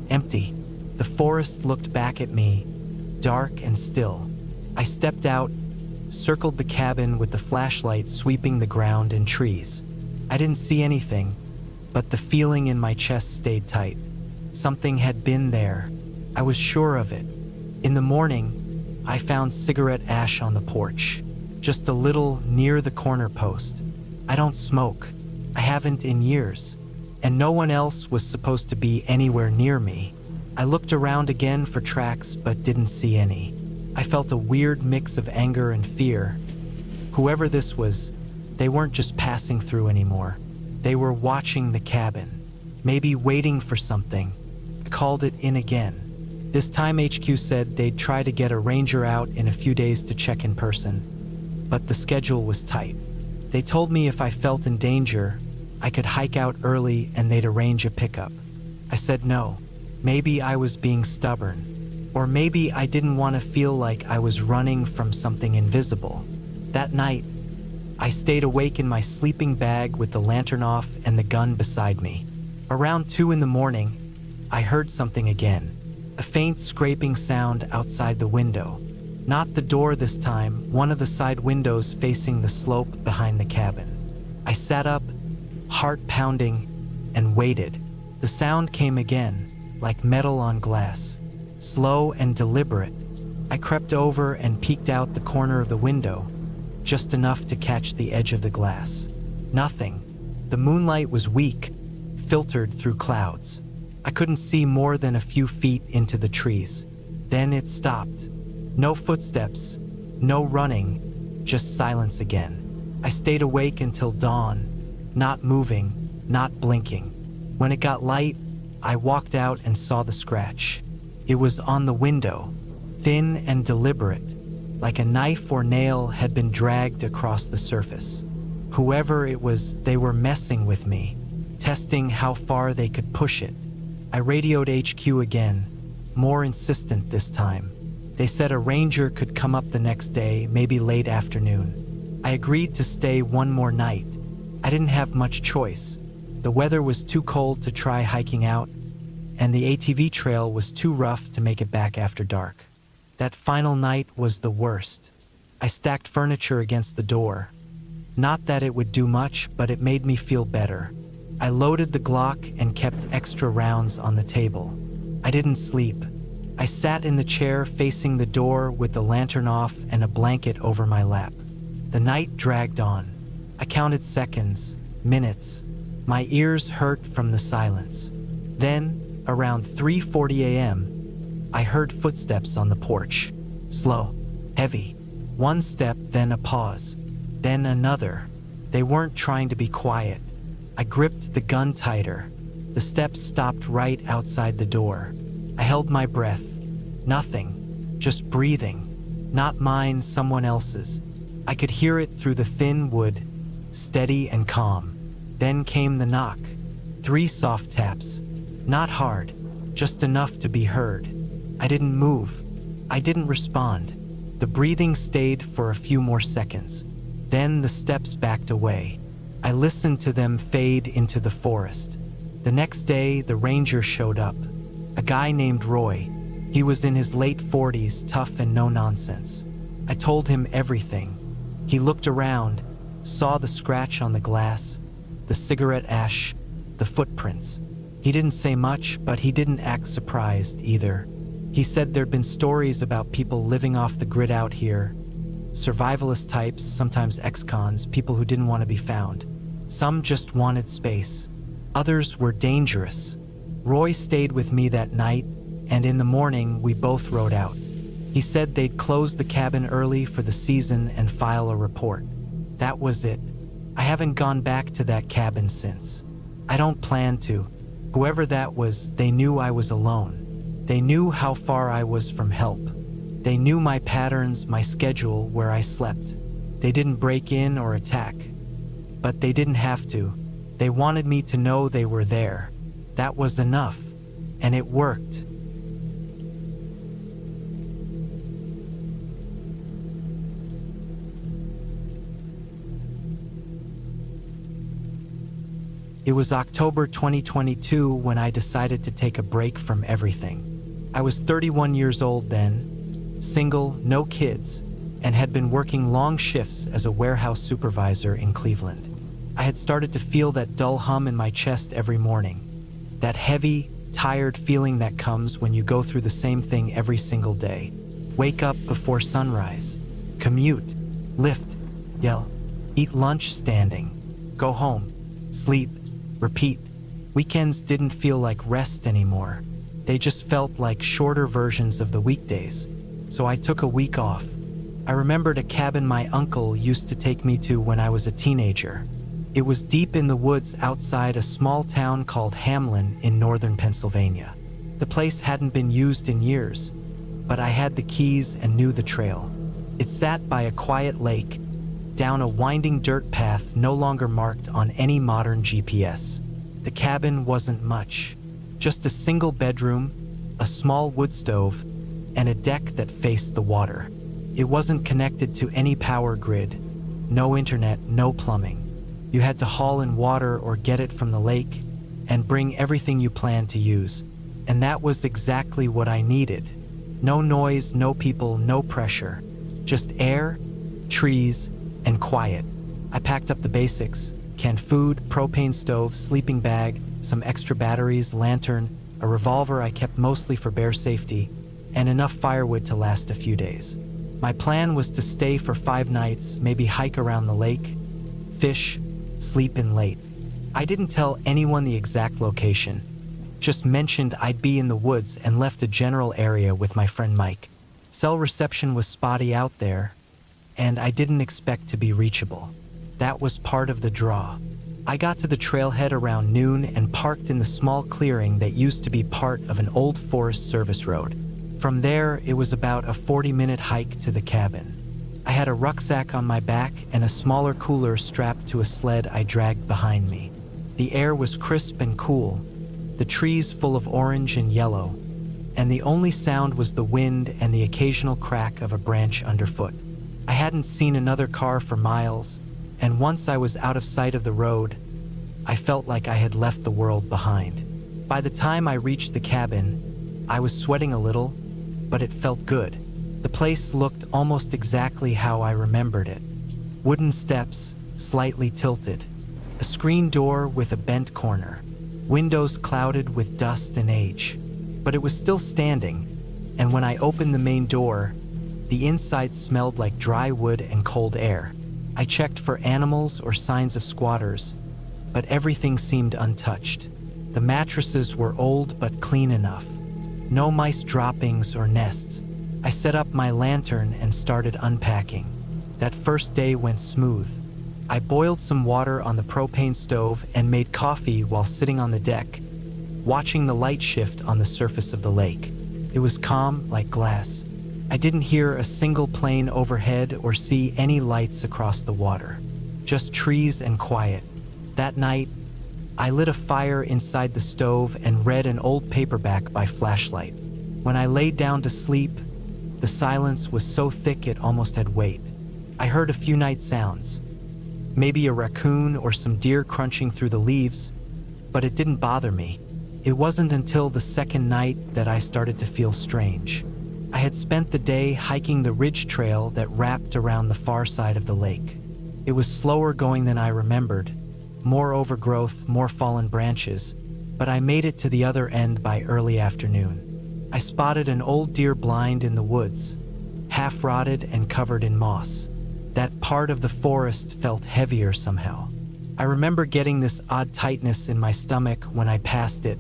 Empty. The forest looked back at me, dark and still. I stepped out, circled the cabin with the flashlight sweeping the ground and trees. I didn't see anything, but the feeling in my chest stayed tight. Something had been there. I was sure of it. In the morning, I found cigarette ash on the porch, just a little near the corner post. I don't smoke, I haven't in years, and no one else was supposed to be anywhere near me. I looked around again for tracks but didn't see any. I felt a weird mix of anger and fear. Whoever this was, they weren't just passing through anymore. They were watching the cabin, maybe waiting for something. I called it in again. This time HQ said they'd try to get a ranger out in a few days to check in person, but the schedule was tight. They told me if I felt in danger, I could hike out early and they'd arrange a pickup. I said no. Maybe I was being stubborn, or maybe I didn't want to feel like I was running from something invisible. That night, I stayed awake in my sleeping bag with the lantern off and the gun beside me. Around 2 a.m, I heard something again, a faint scraping sound outside the window. Not the door this time, one of the side windows facing the slope behind the cabin. I sat up, heart pounding, and waited. The sound came again, like metal on glass, slow and deliberate. I crept over and peeked out the corner of the window, just enough to catch the edge of the glass. Nothing. The moonlight was weak, filtered through clouds. I couldn't see more than a few feet into the trees. Then it stopped. No footsteps, no running, just silence again. I stayed awake until dawn, not moving, not blinking. When it got light, I walked out and saw the scratch. It was on the window, thin and deliberate, like a knife or nail had been dragged across the surface. Whoever it was, they were messing with me, testing how far they could push it. I radioed HQ again, more insistent this time. They said a ranger could come up the next day, maybe late afternoon. I agreed to stay one more night. I didn't have much choice. The weather was too cold to try hiking out, and the ATV trail was too rough to make it back after dark. That final night was the worst. I stacked furniture against the door. Not that it would do much, but it made me feel better. I loaded the Glock and kept extra rounds on the table. I didn't sleep. I sat in the chair facing the door with the lantern off and a blanket over my lap. The night dragged on. I counted seconds, minutes. My ears hurt from the silence. Then, around 3:40 a.m., I heard footsteps on the porch. Slow, heavy. One step, then a pause, then another. They weren't trying to be quiet. I gripped the gun tighter. The steps stopped right outside the door. I held my breath. Nothing, just breathing. Not mine, someone else's. I could hear it through the thin wood, steady and calm. Then came the knock. 3 soft taps. Not hard, just enough to be heard. I didn't move. I didn't respond. The breathing stayed for a few more seconds. Then the steps backed away. I listened to them fade into the forest. The next day, the ranger showed up. A guy named Roy. He was in his late 40s, tough and no nonsense. I told him everything. He looked around, saw the scratch on the glass, the cigarette ash, the footprints. He didn't say much, but he didn't act surprised either. He said there'd been stories about people living off the grid out here. Survivalist types, sometimes ex-cons, people who didn't want to be found. Some just wanted space. Others were dangerous. Roy stayed with me that night, and in the morning we both rode out. He said they'd close the cabin early for the season and file a report. That was it. I haven't gone back to that cabin since. I don't plan to. Whoever that was, they knew I was alone. They knew how far I was from help. They knew my patterns, my schedule, where I slept. They didn't break in or attack. But they didn't have to. They wanted me to know they were there. That was enough. And it worked. It was October 2022 when I decided to take a break from everything. I was 31 years old then, single, no kids, and had been working long shifts as a warehouse supervisor in Cleveland. I had started to feel that dull hum in my chest every morning, that heavy, tired feeling that comes when you go through the same thing every single day. Wake up before sunrise, commute, lift, yell, eat lunch standing, go home, sleep, repeat. Weekends didn't feel like rest anymore. They just felt like shorter versions of the weekdays. So I took a week off. I remembered a cabin my uncle used to take me to when I was a teenager. It was deep in the woods outside a small town called Hamlin in northern Pennsylvania. The place hadn't been used in years, but I had the keys and knew the trail. It sat by a quiet lake, down a winding dirt path no longer marked on any modern GPS. The cabin wasn't much, just a single bedroom, a small wood stove, and a deck that faced the water. It wasn't connected to any power grid, no internet, no plumbing. You had to haul in water or get it from the lake and bring everything you planned to use. And that was exactly what I needed. No noise, no people, no pressure. Just air, trees, and quiet. I packed up the basics: canned food, propane stove, sleeping bag, some extra batteries, lantern, a revolver I kept mostly for bear safety, and enough firewood to last a few days. My plan was to stay for 5 nights, maybe hike around the lake, fish, sleep in late. I didn't tell anyone the exact location, just mentioned I'd be in the woods and left a general area with my friend Mike. Cell reception was spotty out there, and I didn't expect to be reachable. That was part of the draw. I got to the trailhead around noon and parked in the small clearing that used to be part of an old Forest Service road. From there, it was about a 40-minute hike to the cabin. I had a rucksack on my back and a smaller cooler strapped to a sled I dragged behind me. The air was crisp and cool, the trees full of orange and yellow, and the only sound was the wind and the occasional crack of a branch underfoot. I hadn't seen another car for miles, and once I was out of sight of the road, I felt like I had left the world behind. By the time I reached the cabin, I was sweating a little, but it felt good. The place looked almost exactly how I remembered it. Wooden steps, slightly tilted. A screen door with a bent corner. Windows clouded with dust and age. But it was still standing, and when I opened the main door, the inside smelled like dry wood and cold air. I checked for animals or signs of squatters, but everything seemed untouched. The mattresses were old but clean enough. No mice droppings or nests. I set up my lantern and started unpacking. That first day went smooth. I boiled some water on the propane stove and made coffee while sitting on the deck, watching the light shift on the surface of the lake. It was calm like glass. I didn't hear a single plane overhead or see any lights across the water. Just trees and quiet. That night, I lit a fire inside the stove and read an old paperback by flashlight. When I laid down to sleep, the silence was so thick it almost had weight. I heard a few night sounds, maybe a raccoon or some deer crunching through the leaves, but it didn't bother me. It wasn't until the second night that I started to feel strange. I had spent the day hiking the ridge trail that wrapped around the far side of the lake. It was slower going than I remembered, more overgrowth, more fallen branches, but I made it to the other end by early afternoon. I spotted an old deer blind in the woods, half rotted and covered in moss. That part of the forest felt heavier somehow. I remember getting this odd tightness in my stomach when I passed it,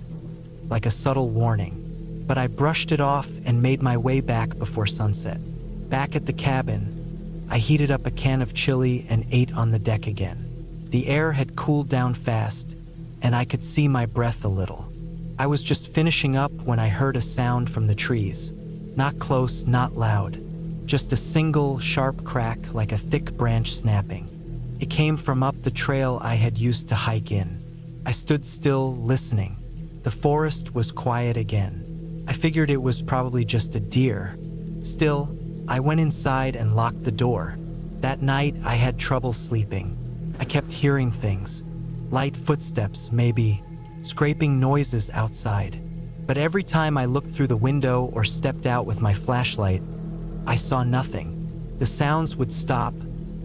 like a subtle warning. But I brushed it off and made my way back before sunset. Back at the cabin, I heated up a can of chili and ate on the deck again. The air had cooled down fast, and I could see my breath a little. I was just finishing up when I heard a sound from the trees. Not close, not loud. Just a single, sharp crack like a thick branch snapping. It came from up the trail I had used to hike in. I stood still, listening. The forest was quiet again. I figured it was probably just a deer. Still, I went inside and locked the door. That night, I had trouble sleeping. I kept hearing things. Light footsteps, maybe. Scraping noises outside. But every time I looked through the window or stepped out with my flashlight, I saw nothing. The sounds would stop,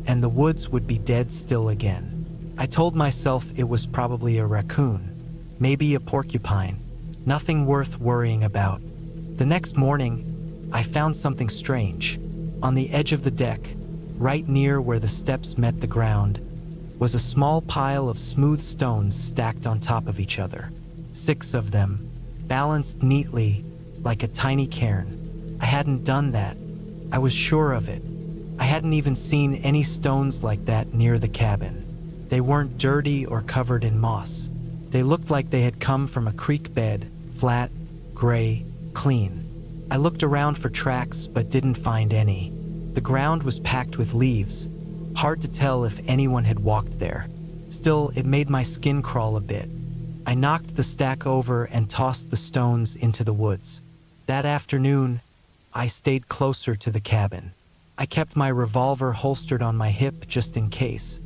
and the woods would be dead still again. I told myself it was probably a raccoon, maybe a porcupine. Nothing worth worrying about. The next morning, I found something strange. On the edge of the deck, right near where the steps met the ground, was a small pile of smooth stones stacked on top of each other. 6 of them, balanced neatly like a tiny cairn. I hadn't done that. I was sure of it. I hadn't even seen any stones like that near the cabin. They weren't dirty or covered in moss. They looked like they had come from a creek bed, flat, gray, clean. I looked around for tracks but didn't find any. The ground was packed with leaves. Hard to tell if anyone had walked there. Still, it made my skin crawl a bit. I knocked the stack over and tossed the stones into the woods. That afternoon, I stayed closer to the cabin. I kept my revolver holstered on my hip just in case,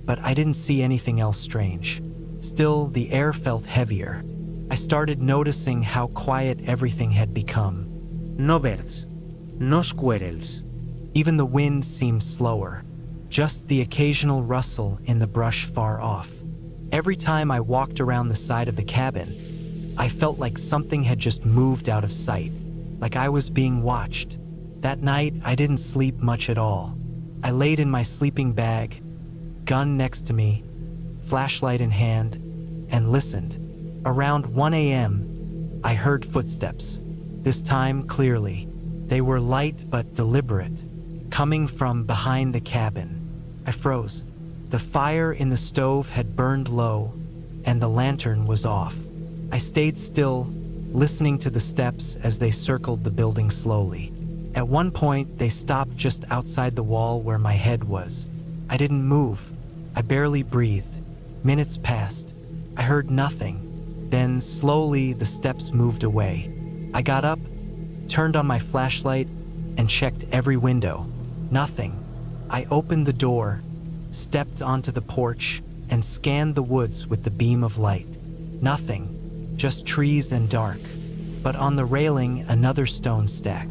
but I didn't see anything else strange. Still, the air felt heavier. I started noticing how quiet everything had become. No birds, no squirrels. Even the wind seemed slower, just the occasional rustle in the brush far off. Every time I walked around the side of the cabin, I felt like something had just moved out of sight, like I was being watched. That night, I didn't sleep much at all. I laid in my sleeping bag, gun next to me, flashlight in hand, and listened. Around 1 a.m., I heard footsteps, this time clearly. They were light but deliberate, coming from behind the cabin. I froze. The fire in the stove had burned low, and the lantern was off. I stayed still, listening to the steps as they circled the building slowly. At one point, they stopped just outside the wall where my head was. I didn't move. I barely breathed. Minutes passed. I heard nothing. Then, slowly, the steps moved away. I got up, turned on my flashlight, and checked every window. Nothing. I opened the door, stepped onto the porch, and scanned the woods with the beam of light. Nothing. Just trees and dark. But on the railing, another stone stack.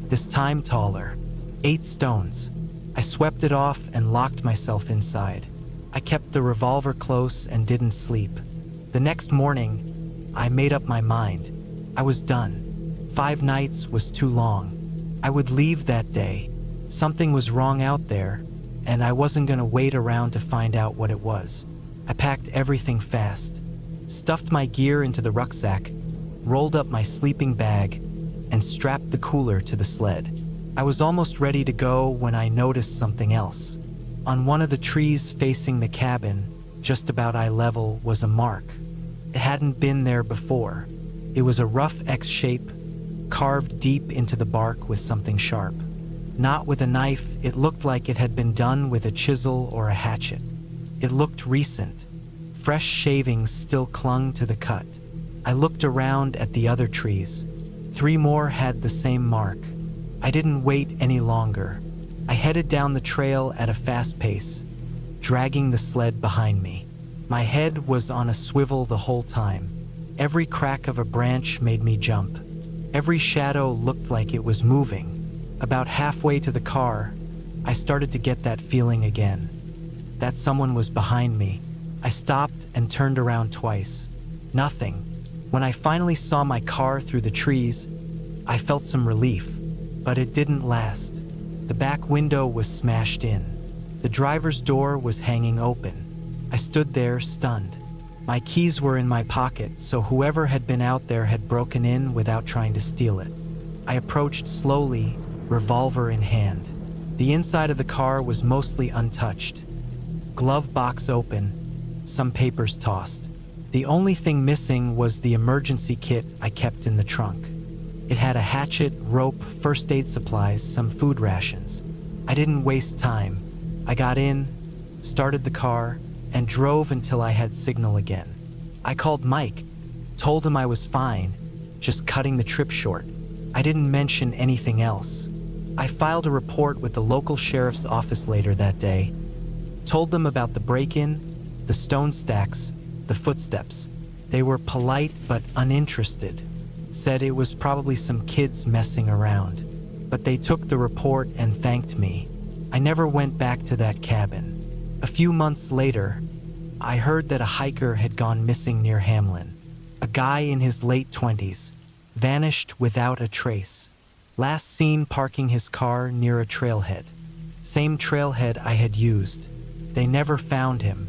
This time taller. 8 stones. I swept it off and locked myself inside. I kept the revolver close and didn't sleep. The next morning, I made up my mind. I was done. 5 nights was too long. I would leave that day. Something was wrong out there, and I wasn't going to wait around to find out what it was. I packed everything fast, stuffed my gear into the rucksack, rolled up my sleeping bag, and strapped the cooler to the sled. I was almost ready to go when I noticed something else. On one of the trees facing the cabin, just about eye level, was a mark. It hadn't been there before. It was a rough X shape, carved deep into the bark with something sharp. Not with a knife, it looked like it had been done with a chisel or a hatchet. It looked recent. Fresh shavings still clung to the cut. I looked around at the other trees. 3 more had the same mark. I didn't wait any longer. I headed down the trail at a fast pace, dragging the sled behind me. My head was on a swivel the whole time. Every crack of a branch made me jump. Every shadow looked like it was moving. About halfway to the car, I started to get that feeling again, that someone was behind me. I stopped and turned around twice. Nothing. When I finally saw my car through the trees, I felt some relief, but it didn't last. The back window was smashed in. The driver's door was hanging open. I stood there, stunned. My keys were in my pocket, so whoever had been out there had broken in without trying to steal it. I approached slowly, revolver in hand. The inside of the car was mostly untouched. Glove box open, some papers tossed. The only thing missing was the emergency kit I kept in the trunk. It had a hatchet, rope, first aid supplies, some food rations. I didn't waste time. I got in, started the car, and drove until I had signal again. I called Mike, told him I was fine, just cutting the trip short. I didn't mention anything else. I filed a report with the local sheriff's office later that day, told them about the break-in, the stone stacks, the footsteps. They were polite but uninterested, said it was probably some kids messing around. But they took the report and thanked me. I never went back to that cabin. A few months later, I heard that a hiker had gone missing near Hamlin. A guy in his late 20s, vanished without a trace. Last seen parking his car near a trailhead. Same trailhead I had used. They never found him.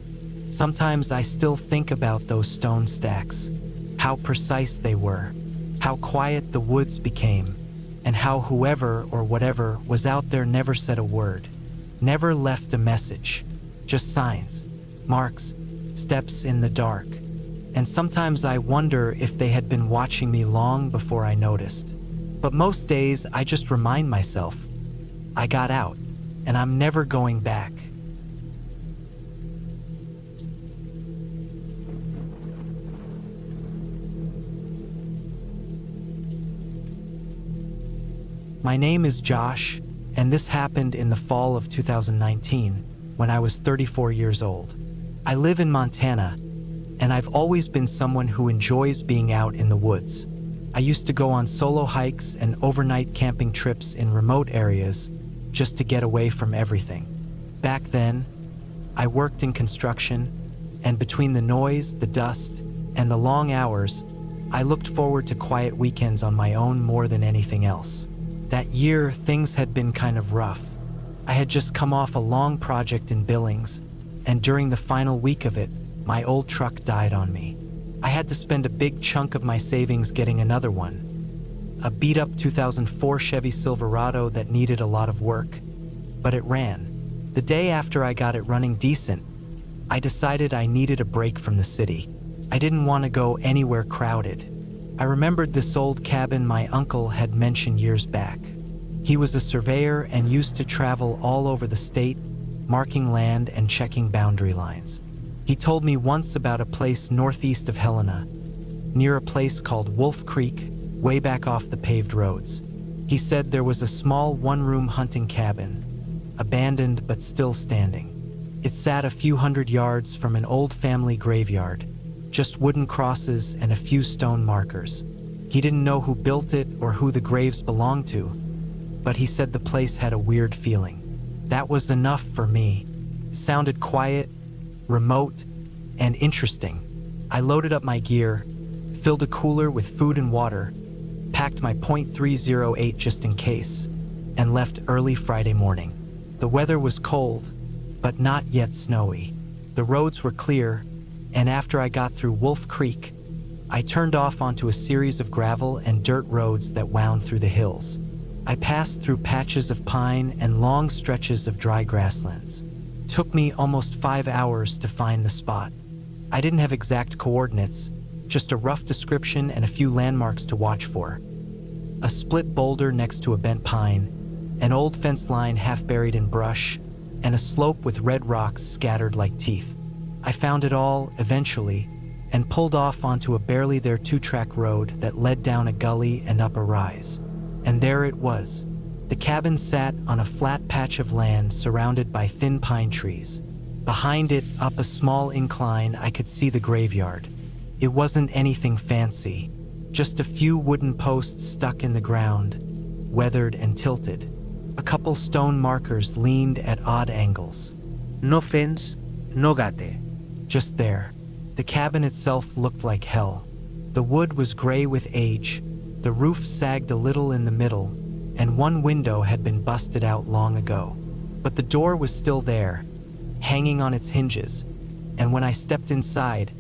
Sometimes I still think about those stone stacks, how precise they were, how quiet the woods became, and how whoever or whatever was out there never said a word, never left a message, just signs, marks, steps in the dark. And sometimes I wonder if they had been watching me long before I noticed. But most days I just remind myself, I got out, and I'm never going back. My name is Josh, and this happened in the fall of 2019 when I was 34 years old. I live in Montana, and I've always been someone who enjoys being out in the woods. I used to go on solo hikes and overnight camping trips in remote areas just to get away from everything. Back then, I worked in construction, and between the noise, the dust, and the long hours, I looked forward to quiet weekends on my own more than anything else. That year, things had been kind of rough. I had just come off a long project in Billings, and during the final week of it, my old truck died on me. I had to spend a big chunk of my savings getting another one. A beat-up 2004 Chevy Silverado that needed a lot of work, but it ran. The day after I got it running decent, I decided I needed a break from the city. I didn't want to go anywhere crowded. I remembered this old cabin my uncle had mentioned years back. He was a surveyor and used to travel all over the state, marking land and checking boundary lines. He told me once about a place northeast of Helena, near a place called Wolf Creek, way back off the paved roads. He said there was a small one-room hunting cabin, abandoned but still standing. It sat a few hundred yards from an old family graveyard, just wooden crosses and a few stone markers. He didn't know who built it or who the graves belonged to, but he said the place had a weird feeling. That was enough for me. It sounded quiet, remote, and interesting. I loaded up my gear, filled a cooler with food and water, packed my .308 just in case, and left early Friday morning. The weather was cold, but not yet snowy. The roads were clear, and after I got through Wolf Creek, I turned off onto a series of gravel and dirt roads that wound through the hills. I passed through patches of pine and long stretches of dry grasslands. It took me almost 5 hours to find the spot. I didn't have exact coordinates, just a rough description and a few landmarks to watch for. A split boulder next to a bent pine, an old fence line half buried in brush, and a slope with red rocks scattered like teeth. I found it all, eventually, and pulled off onto a barely there 2-track road that led down a gully and up a rise. And there it was. The cabin sat on a flat patch of land surrounded by thin pine trees. Behind it, up a small incline, I could see the graveyard. It wasn't anything fancy, just a few wooden posts stuck in the ground, weathered and tilted. A couple stone markers leaned at odd angles. No fence, no gate. Just there. The cabin itself looked like hell. The wood was gray with age, the roof sagged a little in the middle, and one window had been busted out long ago. But the door was still there, hanging on its hinges, and when I stepped inside,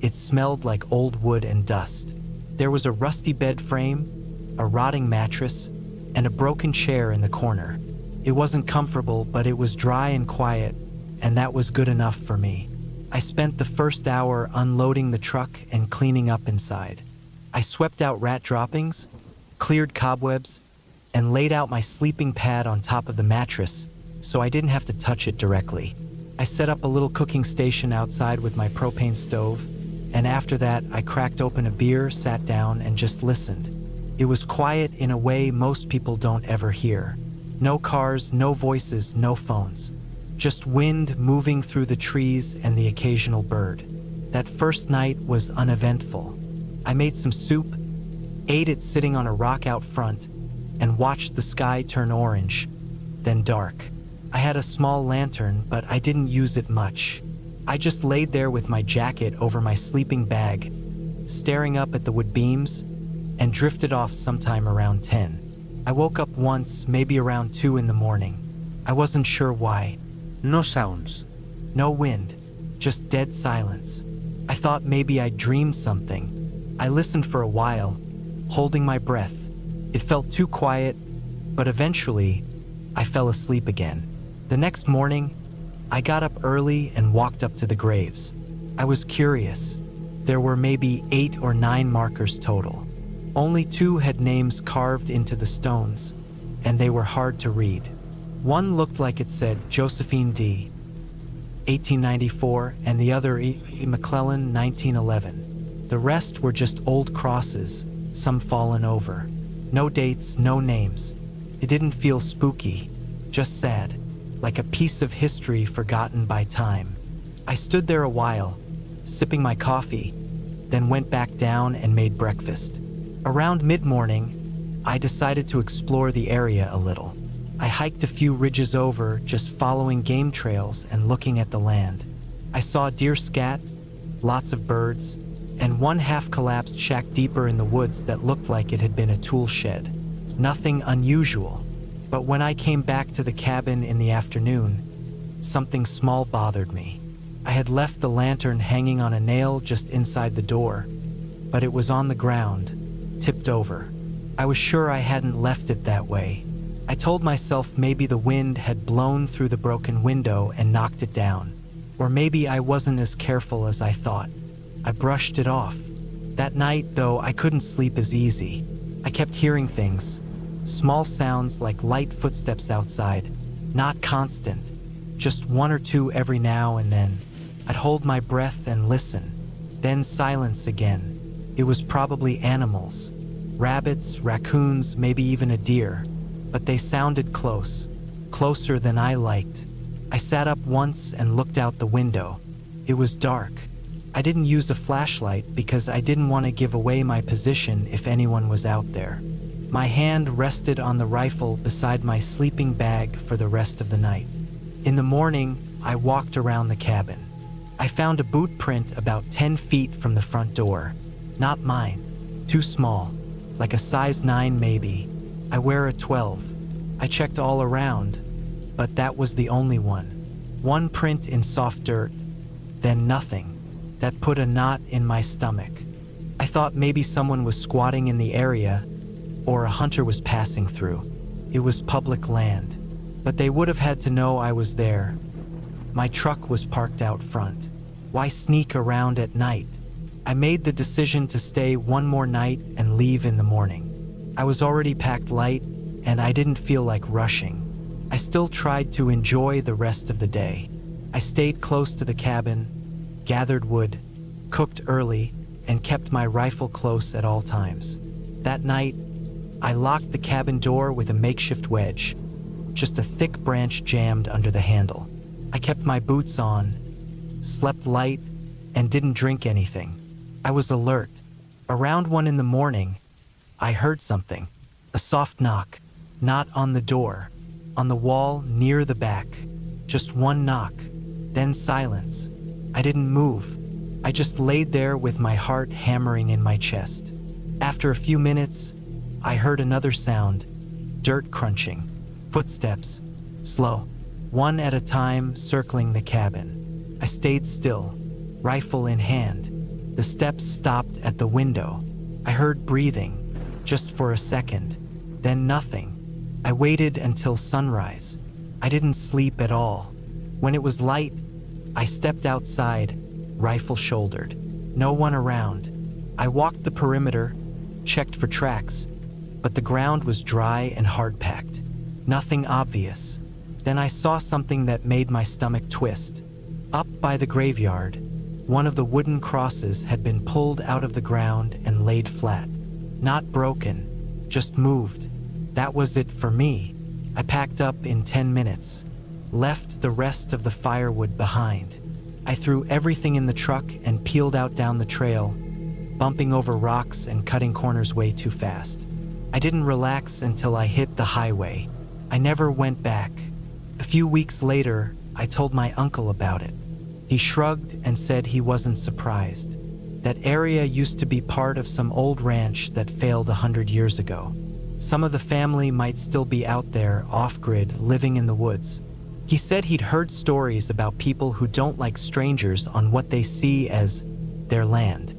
it smelled like old wood and dust. There was a rusty bed frame, a rotting mattress, and a broken chair in the corner. It wasn't comfortable, but it was dry and quiet, and that was good enough for me. I spent the first hour unloading the truck and cleaning up inside. I swept out rat droppings, cleared cobwebs, and laid out my sleeping pad on top of the mattress so I didn't have to touch it directly. I set up a little cooking station outside with my propane stove, and after that I cracked open a beer, sat down, and just listened. It was quiet in a way most people don't ever hear. No cars, no voices, no phones. Just wind moving through the trees and the occasional bird. That first night was uneventful. I made some soup, ate it sitting on a rock out front, and watched the sky turn orange, then dark. I had a small lantern, but I didn't use it much. I just laid there with my jacket over my sleeping bag, staring up at the wood beams, and drifted off sometime around 10. I woke up once, maybe around 2 in the morning. I wasn't sure why. No sounds. No wind, just dead silence. I thought maybe I'd dreamed something. I listened for a while, holding my breath. It felt too quiet, but eventually, I fell asleep again. The next morning, I got up early and walked up to the graves. I was curious. There were maybe 8 or 9 markers total. Only 2 had names carved into the stones, and they were hard to read. One looked like it said Josephine D. 1894, and the other E. McClellan, 1911. The rest were just old crosses, some fallen over. No dates, no names. It didn't feel spooky, just sad, like a piece of history forgotten by time. I stood there a while, sipping my coffee, then went back down and made breakfast. Around mid-morning, I decided to explore the area a little. I hiked a few ridges over, just following game trails and looking at the land. I saw deer scat, lots of birds, and one half-collapsed shack deeper in the woods that looked like it had been a tool shed. Nothing unusual, but when I came back to the cabin in the afternoon, something small bothered me. I had left the lantern hanging on a nail just inside the door, but it was on the ground, tipped over. I was sure I hadn't left it that way. I told myself maybe the wind had blown through the broken window and knocked it down, or maybe I wasn't as careful as I thought. I brushed it off. That night, though, I couldn't sleep as easy. I kept hearing things, small sounds like light footsteps outside, not constant, just 1 or 2 every now and then. I'd hold my breath and listen, then silence again. It was probably animals, rabbits, raccoons, maybe even a deer, but they sounded close, closer than I liked. I sat up once and looked out the window. It was dark. I didn't use a flashlight because I didn't want to give away my position if anyone was out there. My hand rested on the rifle beside my sleeping bag for the rest of the night. In the morning, I walked around the cabin. I found a boot print about 10 feet from the front door. Not mine. Too small. Like a size 9 maybe. I wear a 12. I checked all around, but that was the only one. One print in soft dirt, then nothing. That put a knot in my stomach. I thought maybe someone was squatting in the area, or a hunter was passing through. It was public land, but they would have had to know I was there. My truck was parked out front. Why sneak around at night? I made the decision to stay one more night and leave in the morning. I was already packed light, and I didn't feel like rushing. I still tried to enjoy the rest of the day. I stayed close to the cabin, gathered wood, cooked early, and kept my rifle close at all times. That night, I locked the cabin door with a makeshift wedge, just a thick branch jammed under the handle. I kept my boots on, slept light, and didn't drink anything. I was alert. Around 1 in the morning, I heard something, a soft knock, not on the door, on the wall near the back. Just one knock, then silence. I didn't move. I just laid there with my heart hammering in my chest. After a few minutes, I heard another sound, dirt crunching, footsteps, slow, one at a time circling the cabin. I stayed still, rifle in hand. The steps stopped at the window. I heard breathing, just for a second, then nothing. I waited until sunrise. I didn't sleep at all. When it was light, I stepped outside, rifle shouldered. No one around. I walked the perimeter, checked for tracks, but the ground was dry and hard-packed. Nothing obvious. Then I saw something that made my stomach twist. Up by the graveyard, one of the wooden crosses had been pulled out of the ground and laid flat. Not broken, just moved. That was it for me. I packed up in 10 minutes, left the rest of the firewood behind. I threw everything in the truck and peeled out down the trail, bumping over rocks and cutting corners way too fast. I didn't relax until I hit the highway. I never went back. A few weeks later, I told my uncle about it. He shrugged and said he wasn't surprised. That area used to be part of some old ranch that failed 100 years ago. Some of the family might still be out there, off-grid, living in the woods. He said he'd heard stories about people who don't like strangers on what they see as their land.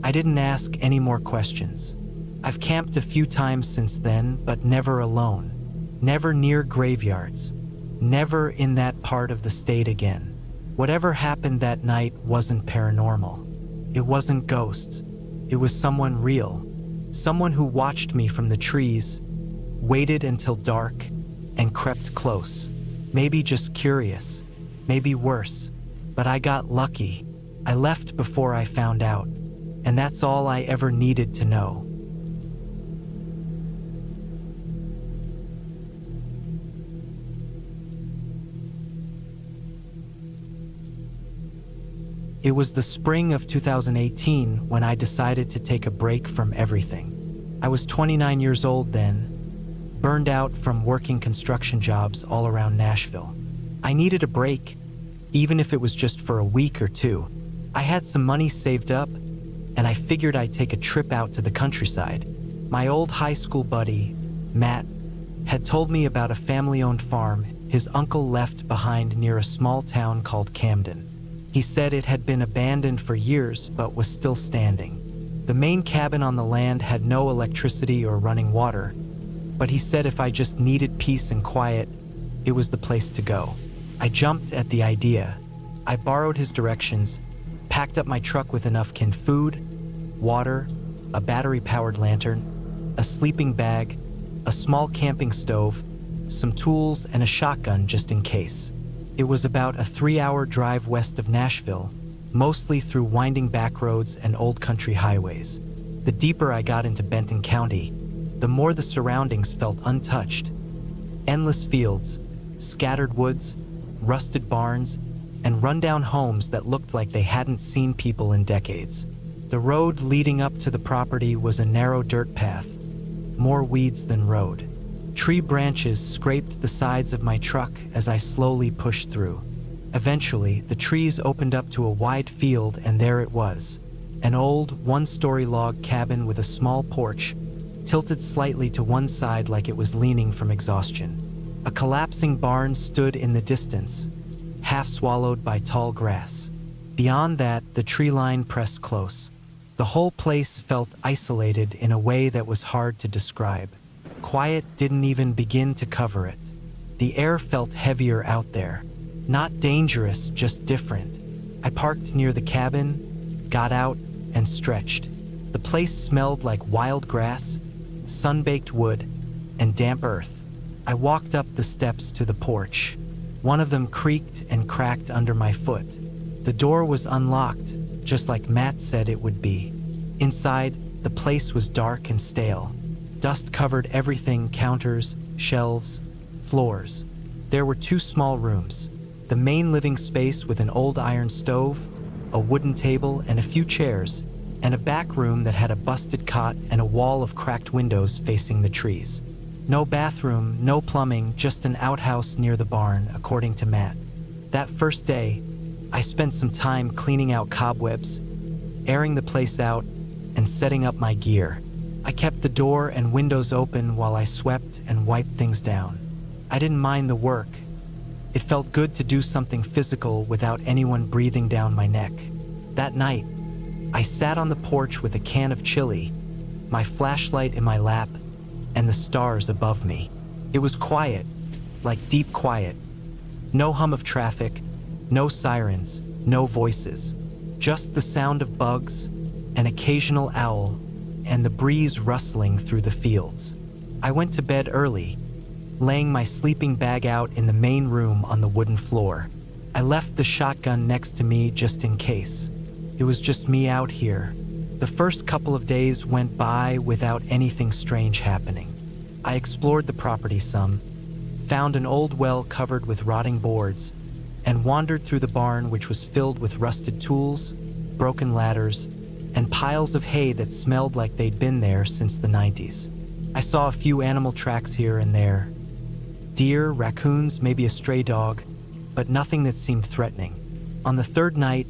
I didn't ask any more questions. I've camped a few times since then, but never alone. Never near graveyards. Never in that part of the state again. Whatever happened that night wasn't paranormal. It wasn't ghosts. It was someone real. Someone who watched me from the trees, waited until dark, and crept close. Maybe just curious. Maybe worse. But I got lucky. I left before I found out. And that's all I ever needed to know. It was the spring of 2018 when I decided to take a break from everything. I was 29 years old then, burned out from working construction jobs all around Nashville. I needed a break, even if it was just for a week or two. I had some money saved up, and I figured I'd take a trip out to the countryside. My old high school buddy, Matt, had told me about a family-owned farm his uncle left behind near a small town called Camden. He said it had been abandoned for years but was still standing. The main cabin on the land had no electricity or running water, but he said if I just needed peace and quiet, it was the place to go. I jumped at the idea. I borrowed his directions, packed up my truck with enough canned food, water, a battery-powered lantern, a sleeping bag, a small camping stove, some tools, and a shotgun just in case. It was about a 3-hour drive west of Nashville, mostly through winding back roads and old country highways. The deeper I got into Benton County, the more the surroundings felt untouched. Endless fields, scattered woods, rusted barns, and rundown homes that looked like they hadn't seen people in decades. The road leading up to the property was a narrow dirt path, more weeds than road. Tree branches scraped the sides of my truck as I slowly pushed through. Eventually, the trees opened up to a wide field, and there it was. An old, one-story log cabin with a small porch, tilted slightly to one side like it was leaning from exhaustion. A collapsing barn stood in the distance, half swallowed by tall grass. Beyond that, the tree line pressed close. The whole place felt isolated in a way that was hard to describe. Quiet didn't even begin to cover it. The air felt heavier out there. Not dangerous, just different. I parked near the cabin, got out, and stretched. The place smelled like wild grass, sun-baked wood, and damp earth. I walked up the steps to the porch. One of them creaked and cracked under my foot. The door was unlocked, just like Matt said it would be. Inside, the place was dark and stale. Dust covered everything: counters, shelves, floors. There were 2 small rooms. The main living space with an old iron stove, a wooden table, and a few chairs, and a back room that had a busted cot and a wall of cracked windows facing the trees. No bathroom, no plumbing, just an outhouse near the barn, according to Matt. That first day, I spent some time cleaning out cobwebs, airing the place out, and setting up my gear. I kept the door and windows open while I swept and wiped things down. I didn't mind the work. It felt good to do something physical without anyone breathing down my neck. That night, I sat on the porch with a can of chili, my flashlight in my lap, and the stars above me. It was quiet, like deep quiet. No hum of traffic, no sirens, no voices. Just the sound of bugs, an occasional owl, and the breeze rustling through the fields. I went to bed early, laying my sleeping bag out in the main room on the wooden floor. I left the shotgun next to me just in case. It was just me out here. The first couple of days went by without anything strange happening. I explored the property some, found an old well covered with rotting boards, and wandered through the barn, which was filled with rusted tools, broken ladders, and piles of hay that smelled like they'd been there since the 90s. I saw a few animal tracks here and there. Deer, raccoons, maybe a stray dog, but nothing that seemed threatening. On the 3rd night,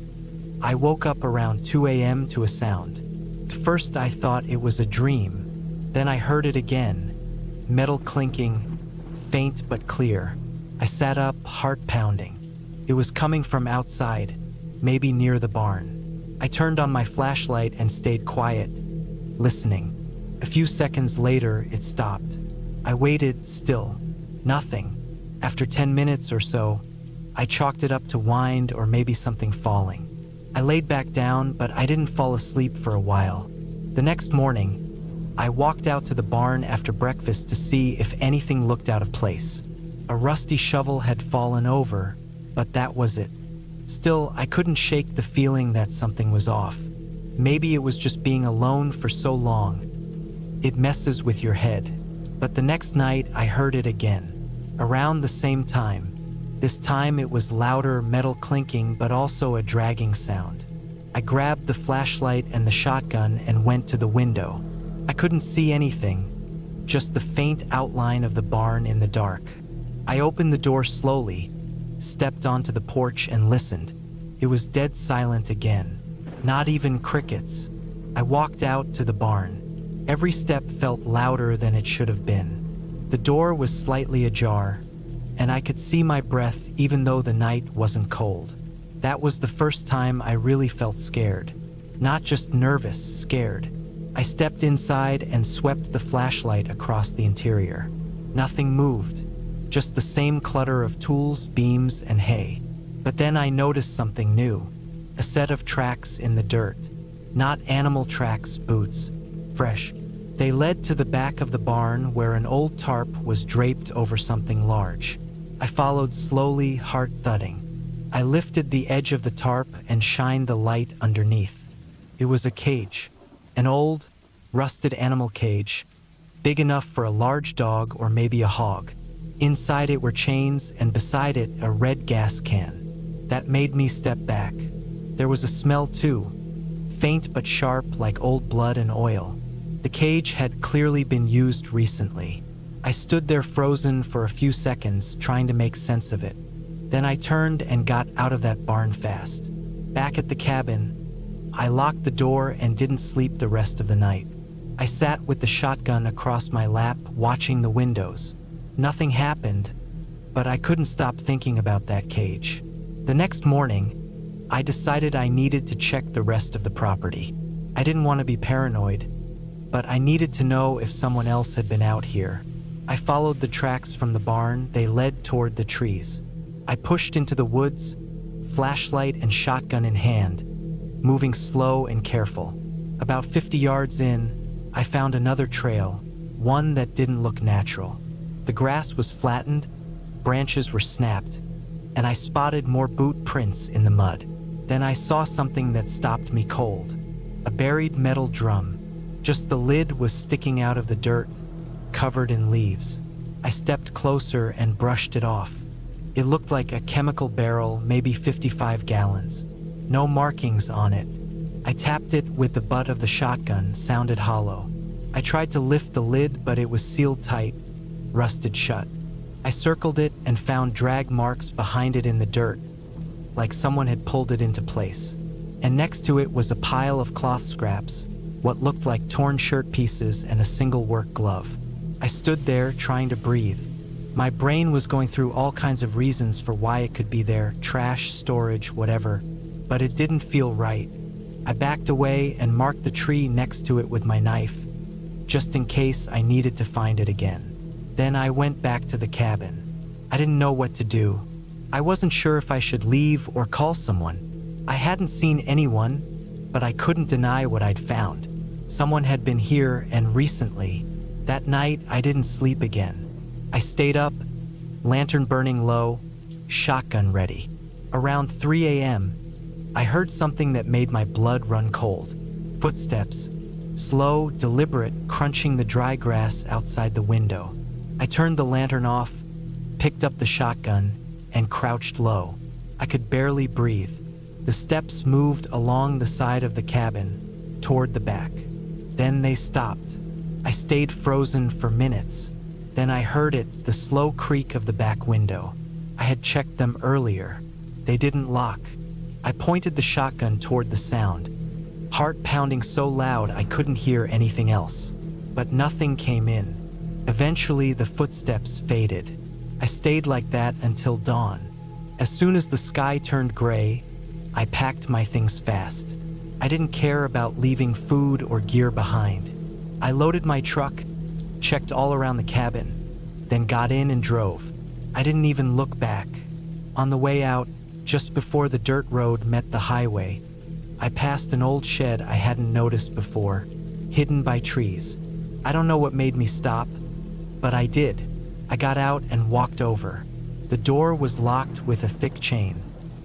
I woke up around 2 a.m. to a sound. At first I thought it was a dream. Then I heard it again, metal clinking, faint but clear. I sat up, heart pounding. It was coming from outside, maybe near the barn. I turned on my flashlight and stayed quiet, listening. A few seconds later, it stopped. I waited still. Nothing. After 10 minutes or so, I chalked it up to wind or maybe something falling. I laid back down, but I didn't fall asleep for a while. The next morning, I walked out to the barn after breakfast to see if anything looked out of place. A rusty shovel had fallen over, but that was it. Still, I couldn't shake the feeling that something was off. Maybe it was just being alone for so long. It messes with your head. But the next night, I heard it again, around the same time. This time it was louder, metal clinking, but also a dragging sound. I grabbed the flashlight and the shotgun and went to the window. I couldn't see anything, just the faint outline of the barn in the dark. I opened the door slowly, stepped onto the porch and listened. It was dead silent again, not even crickets. I walked out to the barn. Every step felt louder than it should have been. The door was slightly ajar, and I could see my breath even though the night wasn't cold. That was the first time I really felt scared. Not just nervous, scared. I stepped inside and swept the flashlight across the interior. Nothing moved, just the same clutter of tools, beams, and hay. But then I noticed something new. A set of tracks in the dirt. Not animal tracks, boots. Fresh. They led to the back of the barn where an old tarp was draped over something large. I followed slowly, heart thudding. I lifted the edge of the tarp and shined the light underneath. It was a cage. An old, rusted animal cage, big enough for a large dog or maybe a hog. Inside it were chains and beside it a red gas can. That made me step back. There was a smell too, faint but sharp like old blood and oil. The cage had clearly been used recently. I stood there frozen for a few seconds, trying to make sense of it. Then I turned and got out of that barn fast. Back at the cabin, I locked the door and didn't sleep the rest of the night. I sat with the shotgun across my lap, watching the windows. Nothing happened, but I couldn't stop thinking about that cage. The next morning, I decided I needed to check the rest of the property. I didn't want to be paranoid, but I needed to know if someone else had been out here. I followed the tracks from the barn. They led toward the trees. I pushed into the woods, flashlight and shotgun in hand, moving slow and careful. About 50 yards in, I found another trail, one that didn't look natural. The grass was flattened, branches were snapped, and I spotted more boot prints in the mud. Then I saw something that stopped me cold. A buried metal drum. Just the lid was sticking out of the dirt, covered in leaves. I stepped closer and brushed it off. It looked like a chemical barrel, maybe 55 gallons. No markings on it. I tapped it with the butt of the shotgun, sounded hollow. I tried to lift the lid, but it was sealed tight, rusted shut. I circled it and found drag marks behind it in the dirt, like someone had pulled it into place. And next to it was a pile of cloth scraps, what looked like torn shirt pieces and a single work glove. I stood there trying to breathe. My brain was going through all kinds of reasons for why it could be there, trash, storage, whatever, but it didn't feel right. I backed away and marked the tree next to it with my knife, just in case I needed to find it again. Then I went back to the cabin. I didn't know what to do. I wasn't sure if I should leave or call someone. I hadn't seen anyone, but I couldn't deny what I'd found. Someone had been here, and recently. That night, I didn't sleep again. I stayed up, lantern burning low, shotgun ready. Around 3 a.m., I heard something that made my blood run cold. Footsteps, slow, deliberate, crunching the dry grass outside the window. I turned the lantern off, picked up the shotgun, and crouched low. I could barely breathe. The steps moved along the side of the cabin, toward the back. Then they stopped. I stayed frozen for minutes. Then I heard it, the slow creak of the back window. I had checked them earlier. They didn't lock. I pointed the shotgun toward the sound, heart pounding so loud I couldn't hear anything else. But nothing came in. Eventually, the footsteps faded. I stayed like that until dawn. As soon as the sky turned gray, I packed my things fast. I didn't care about leaving food or gear behind. I loaded my truck, checked all around the cabin, then got in and drove. I didn't even look back. On the way out, just before the dirt road met the highway, I passed an old shed I hadn't noticed before, hidden by trees. I don't know what made me stop, but I did. I got out and walked over. The door was locked with a thick chain.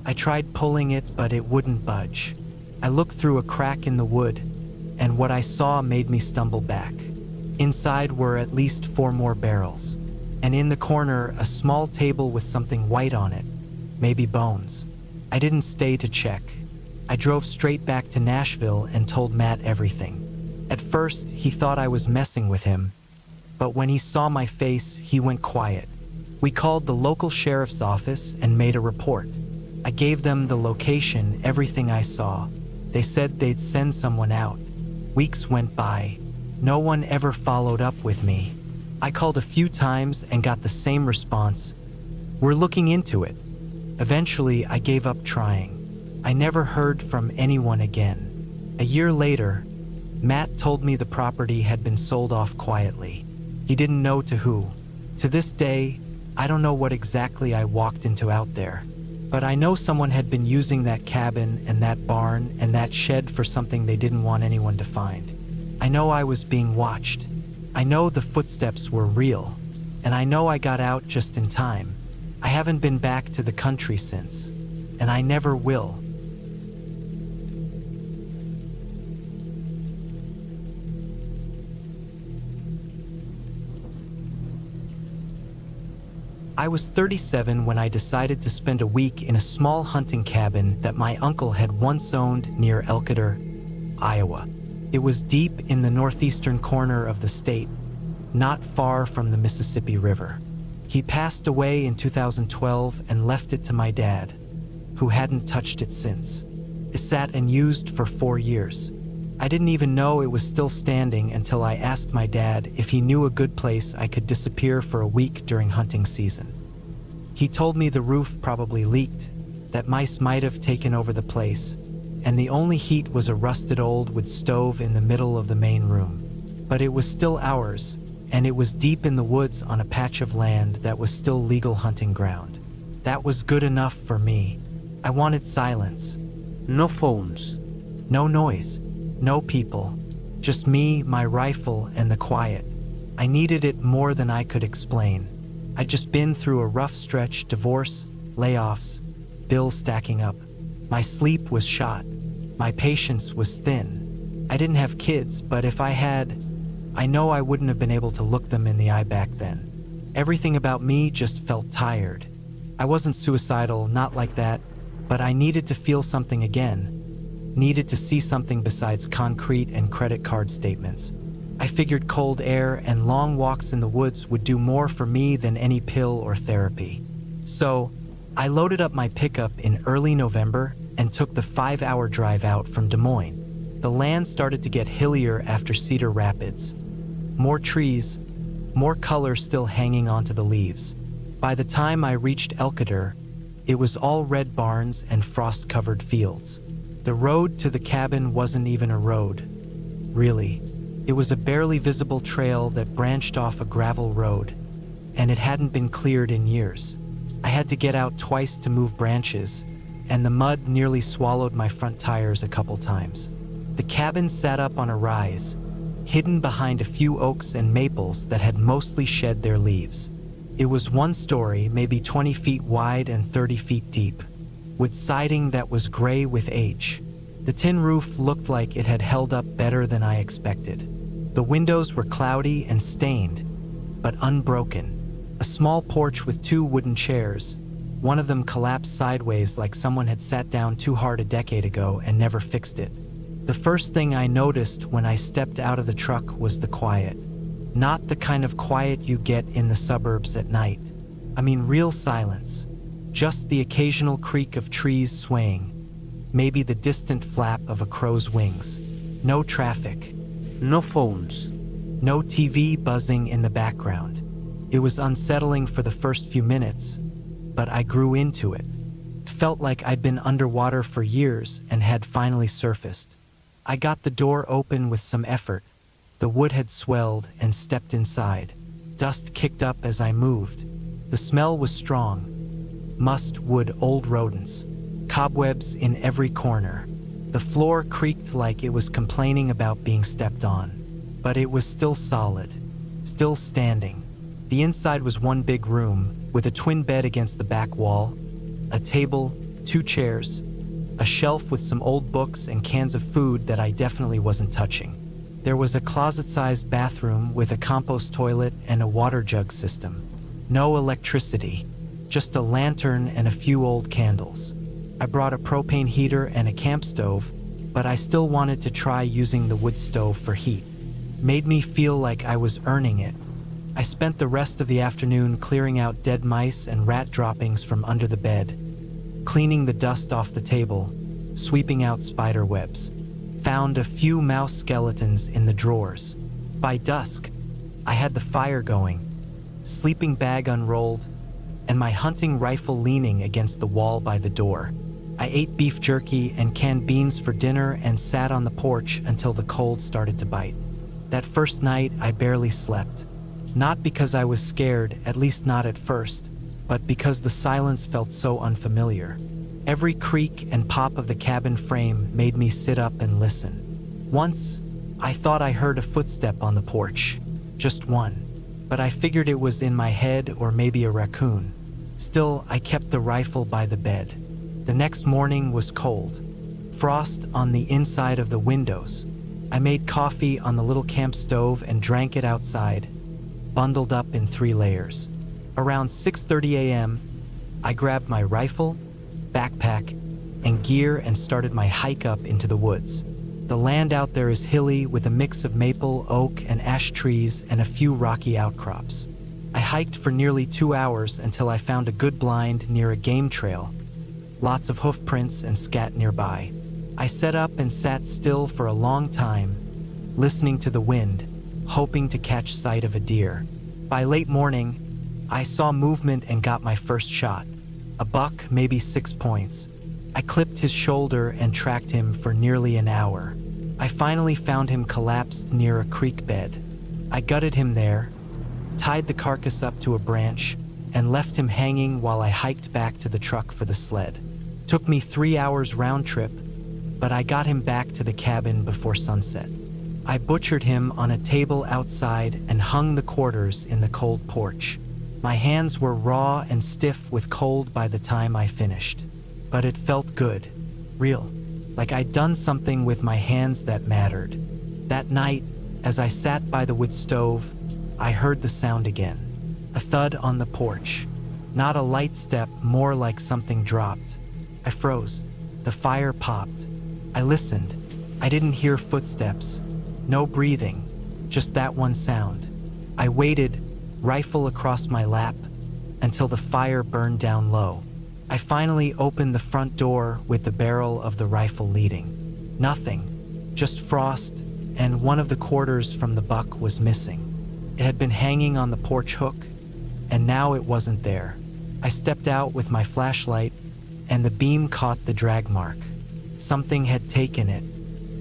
I tried pulling it, but it wouldn't budge. I looked through a crack in the wood, and what I saw made me stumble back. Inside were at least 4 more barrels, and in the corner, a small table with something white on it, maybe bones. I didn't stay to check. I drove straight back to Nashville and told Matt everything. At first, he thought I was messing with him, but when he saw my face, he went quiet. We called the local sheriff's office and made a report. I gave them the location, everything I saw. They said they'd send someone out. Weeks went by. No one ever followed up with me. I called a few times and got the same response. We're looking into it. Eventually, I gave up trying. I never heard from anyone again. A year later, Matt told me the property had been sold off quietly. He didn't know to who. To this day, I don't know what exactly I walked into out there. But I know someone had been using that cabin and that barn and that shed for something they didn't want anyone to find. I know I was being watched. I know the footsteps were real. And I know I got out just in time. I haven't been back to the country since. And I never will. I was 37 when I decided to spend a week in a small hunting cabin that my uncle had once owned near Elkader, Iowa. It was deep in the northeastern corner of the state, not far from the Mississippi River. He passed away in 2012 and left it to my dad, who hadn't touched it since. It sat unused for 4 years. I didn't even know it was still standing until I asked my dad if he knew a good place I could disappear for a week during hunting season. He told me the roof probably leaked, that mice might have taken over the place, and the only heat was a rusted old wood stove in the middle of the main room. But it was still ours, and it was deep in the woods on a patch of land that was still legal hunting ground. That was good enough for me. I wanted silence. No phones. No noise. No people, just me, my rifle, and the quiet. I needed it more than I could explain. I'd just been through a rough stretch, divorce, layoffs, bills stacking up. My sleep was shot. My patience was thin. I didn't have kids, but if I had, I know I wouldn't have been able to look them in the eye back then. Everything about me just felt tired. I wasn't suicidal, not like that, but I needed to feel something again. Needed to see something besides concrete and credit card statements. I figured cold air and long walks in the woods would do more for me than any pill or therapy. So, I loaded up my pickup in early November and took the 5-hour drive out from Des Moines. The land started to get hillier after Cedar Rapids. More trees, more color still hanging onto the leaves. By the time I reached Elkader, it was all red barns and frost-covered fields. The road to the cabin wasn't even a road, really. It was a barely visible trail that branched off a gravel road, and it hadn't been cleared in years. I had to get out twice to move branches, and the mud nearly swallowed my front tires a couple times. The cabin sat up on a rise, hidden behind a few oaks and maples that had mostly shed their leaves. It was one story, maybe 20 feet wide and 30 feet deep, with siding that was gray with age. The tin roof looked like it had held up better than I expected. The windows were cloudy and stained, but unbroken. A small porch with 2 wooden chairs. One of them collapsed sideways like someone had sat down too hard a decade ago and never fixed it. The first thing I noticed when I stepped out of the truck was the quiet. Not the kind of quiet you get in the suburbs at night. I mean real silence. Just the occasional creak of trees swaying. Maybe the distant flap of a crow's wings. No traffic. No phones. No TV buzzing in the background. It was unsettling for the first few minutes, but I grew into it. It felt like I'd been underwater for years and had finally surfaced. I got the door open with some effort. The wood had swelled and stepped inside. Dust kicked up as I moved. The smell was strong. Musk wood, old rodents, cobwebs in every corner. The floor creaked like it was complaining about being stepped on, but it was still solid, still standing. The inside was one big room with a twin bed against the back wall, a table, 2 chairs, a shelf with some old books and cans of food that I definitely wasn't touching. There was a closet-sized bathroom with a compost toilet and a water jug system. No electricity, just a lantern and a few old candles. I brought a propane heater and a camp stove, but I still wanted to try using the wood stove for heat. Made me feel like I was earning it. I spent the rest of the afternoon clearing out dead mice and rat droppings from under the bed, cleaning the dust off the table, sweeping out spider webs. Found a few mouse skeletons in the drawers. By dusk, I had the fire going, sleeping bag unrolled, and my hunting rifle leaning against the wall by the door. I ate beef jerky and canned beans for dinner and sat on the porch until the cold started to bite. That first night, I barely slept. Not because I was scared, at least not at first, but because the silence felt so unfamiliar. Every creak and pop of the cabin frame made me sit up and listen. Once, I thought I heard a footstep on the porch. Just one. But I figured it was in my head or maybe a raccoon. Still, I kept the rifle by the bed. The next morning was cold. Frost on the inside of the windows. I made coffee on the little camp stove and drank it outside, bundled up in 3 layers. Around 6:30 a.m., I grabbed my rifle, backpack, and gear and started my hike up into the woods. The land out there is hilly with a mix of maple, oak, and ash trees and a few rocky outcrops. I hiked for nearly 2 hours until I found a good blind near a game trail. Lots of hoof prints and scat nearby. I set up and sat still for a long time, listening to the wind, hoping to catch sight of a deer. By late morning, I saw movement and got my first shot. A buck, maybe 6 points. I clipped his shoulder and tracked him for nearly an hour. I finally found him collapsed near a creek bed. I gutted him there, tied the carcass up to a branch, and left him hanging while I hiked back to the truck for the sled. Took me 3 hours round trip, but I got him back to the cabin before sunset. I butchered him on a table outside and hung the quarters in the cold porch. My hands were raw and stiff with cold by the time I finished. But it felt good, real, like I'd done something with my hands that mattered. That night, as I sat by the wood stove, I heard the sound again. A thud on the porch. Not a light step, more like something dropped. I froze. The fire popped. I listened. I didn't hear footsteps. No breathing. Just that one sound. I waited, rifle across my lap, until the fire burned down low. I finally opened the front door with the barrel of the rifle leading. Nothing. Just frost, and one of the quarters from the buck was missing. It had been hanging on the porch hook, and now it wasn't there. I stepped out with my flashlight, and the beam caught the drag mark. Something had taken it.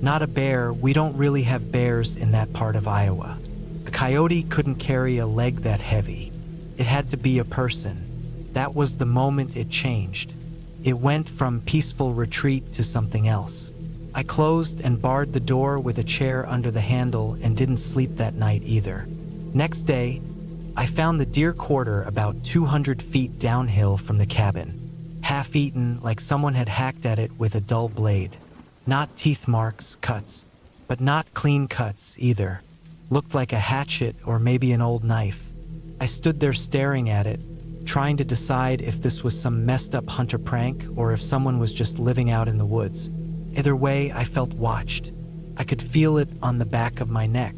Not a bear, we don't really have bears in that part of Iowa. A coyote couldn't carry a leg that heavy. It had to be a person. That was the moment it changed. It went from peaceful retreat to something else. I closed and barred the door with a chair under the handle and didn't sleep that night either. Next day, I found the deer quarter about 200 feet downhill from the cabin. Half-eaten, like someone had hacked at it with a dull blade. Not teeth marks, cuts, but not clean cuts either. Looked like a hatchet or maybe an old knife. I stood there staring at it, trying to decide if this was some messed up hunter prank or if someone was just living out in the woods. Either way, I felt watched. I could feel it on the back of my neck.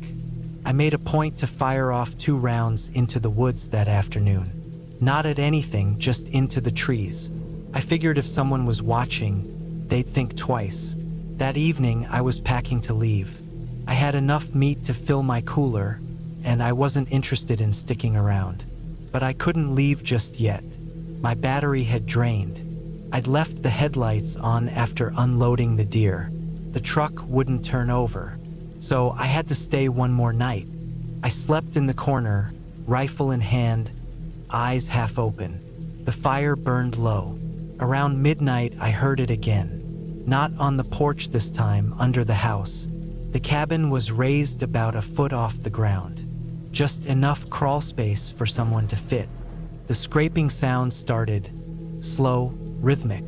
I made a point to fire off 2 rounds into the woods that afternoon. Not at anything, just into the trees. I figured if someone was watching, they'd think twice. That evening, I was packing to leave. I had enough meat to fill my cooler, and I wasn't interested in sticking around. But I couldn't leave just yet. My battery had drained. I'd left the headlights on after unloading the deer. The truck wouldn't turn over, so I had to stay one more night. I slept in the corner, rifle in hand, eyes half open. The fire burned low. Around midnight, I heard it again. Not on the porch this time, under the house. The cabin was raised about a foot off the ground. Just enough crawl space for someone to fit. The scraping sound started, slow, rhythmic,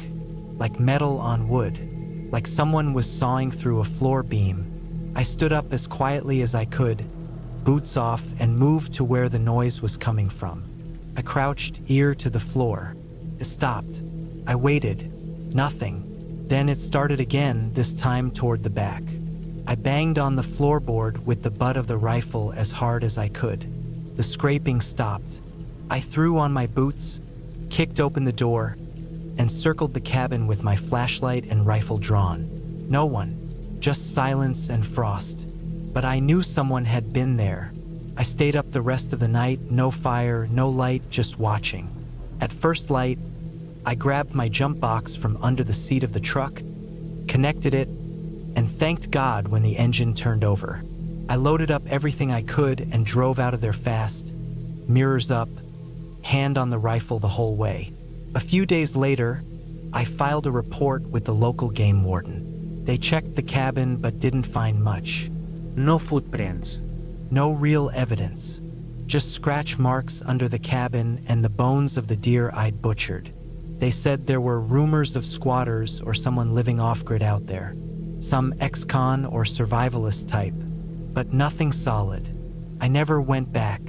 like metal on wood, like someone was sawing through a floor beam. I stood up as quietly as I could, boots off, and moved to where the noise was coming from. I crouched, ear to the floor. It stopped. I waited. Nothing. Then it started again, this time toward the back. I banged on the floorboard with the butt of the rifle as hard as I could. The scraping stopped. I threw on my boots, kicked open the door, and circled the cabin with my flashlight and rifle drawn. No one, just silence and frost. But I knew someone had been there. I stayed up the rest of the night, no fire, no light, just watching. At first light, I grabbed my jump box from under the seat of the truck, connected it, and thanked God when the engine turned over. I loaded up everything I could and drove out of there fast, mirrors up, hand on the rifle the whole way. A few days later, I filed a report with the local game warden. They checked the cabin but didn't find much. No footprints. No real evidence. Just scratch marks under the cabin and the bones of the deer I'd butchered. They said there were rumors of squatters or someone living off-grid out there. Some ex-con or survivalist type, but nothing solid. I never went back.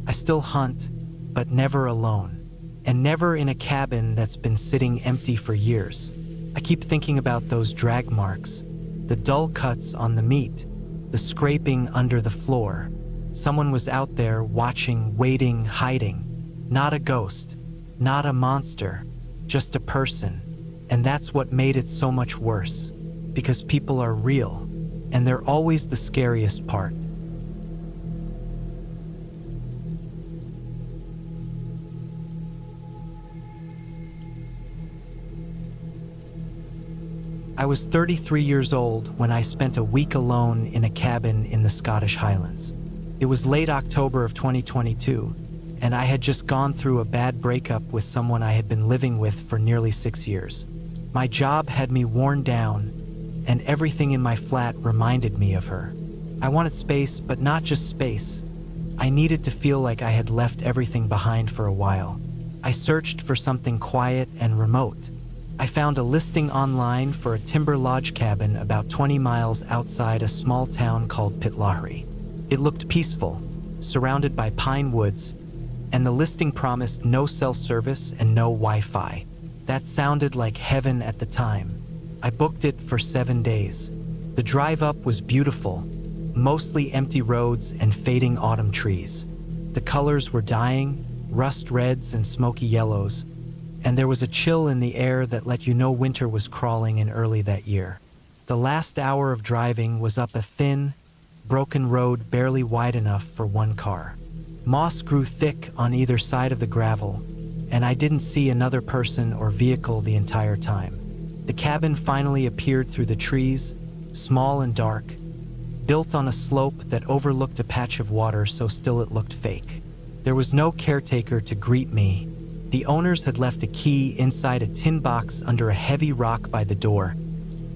I still hunt, but never alone. And never in a cabin that's been sitting empty for years. I keep thinking about those drag marks, the dull cuts on the meat, the scraping under the floor. Someone was out there watching, waiting, hiding. Not a ghost, not a monster, just a person. And that's what made it so much worse. Because people are real, and they're always the scariest part. I was 33 years old when I spent a week alone in a cabin in the Scottish Highlands. It was late October of 2022, and I had just gone through a bad breakup with someone I had been living with for nearly 6 years. My job had me worn down, and everything in my flat reminded me of her. I wanted space, but not just space. I needed to feel like I had left everything behind for a while. I searched for something quiet and remote. I found a listing online for a timber lodge cabin about 20 miles outside a small town called Pitlochry. It looked peaceful, surrounded by pine woods, and the listing promised no cell service and no Wi-Fi. That sounded like heaven at the time. I booked it for 7 days. The drive up was beautiful, mostly empty roads and fading autumn trees. The colors were dying, rust reds and smoky yellows, and there was a chill in the air that let you know winter was crawling in early that year. The last hour of driving was up a thin, broken road barely wide enough for one car. Moss grew thick on either side of the gravel, and I didn't see another person or vehicle the entire time. The cabin finally appeared through the trees, small and dark, built on a slope that overlooked a patch of water so still it looked fake. There was no caretaker to greet me. The owners had left a key inside a tin box under a heavy rock by the door,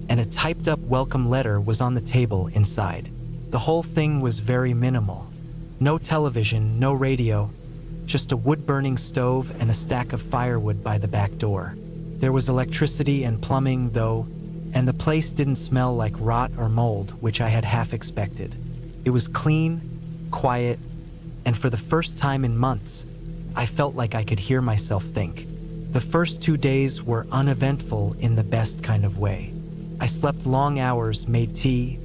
and a typed-up welcome letter was on the table inside. The whole thing was very minimal. No television, no radio, just a wood-burning stove and a stack of firewood by the back door. There was electricity and plumbing, though, and the place didn't smell like rot or mold, which I had half expected. It was clean, quiet, and for the first time in months, I felt like I could hear myself think. The first 2 days were uneventful in the best kind of way. I slept long hours, made tea,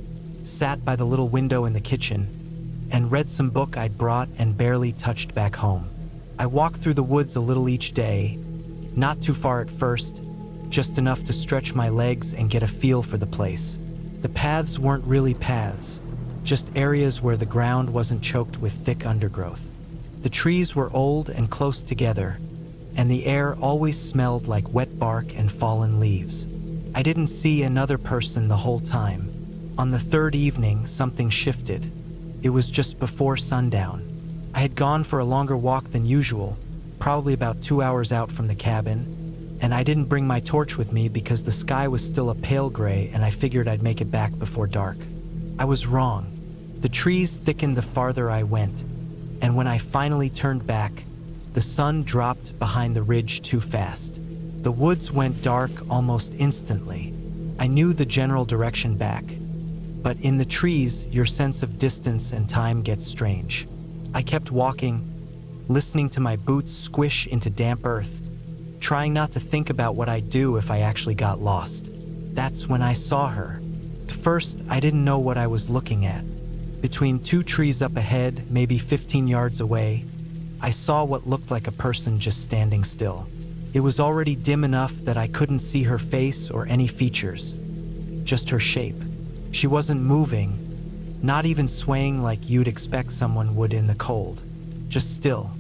sat by the little window in the kitchen, and read some book I'd brought and barely touched back home. I walked through the woods a little each day, not too far at first, just enough to stretch my legs and get a feel for the place. The paths weren't really paths, just areas where the ground wasn't choked with thick undergrowth. The trees were old and close together, and the air always smelled like wet bark and fallen leaves. I didn't see another person the whole time. On the third evening, something shifted. It was just before sundown. I had gone for a longer walk than usual, probably about 2 hours out from the cabin, and I didn't bring my torch with me because the sky was still a pale gray and I figured I'd make it back before dark. I was wrong. The trees thickened the farther I went, and when I finally turned back, the sun dropped behind the ridge too fast. The woods went dark almost instantly. I knew the general direction back, but in the trees, your sense of distance and time gets strange. I kept walking, listening to my boots squish into damp earth, trying not to think about what I'd do if I actually got lost. That's when I saw her. At first, I didn't know what I was looking at. Between two trees up ahead, maybe 15 yards away, I saw what looked like a person just standing still. It was already dim enough that I couldn't see her face or any features, just her shape. She wasn't moving, not even swaying like you'd expect someone would in the cold. Just still,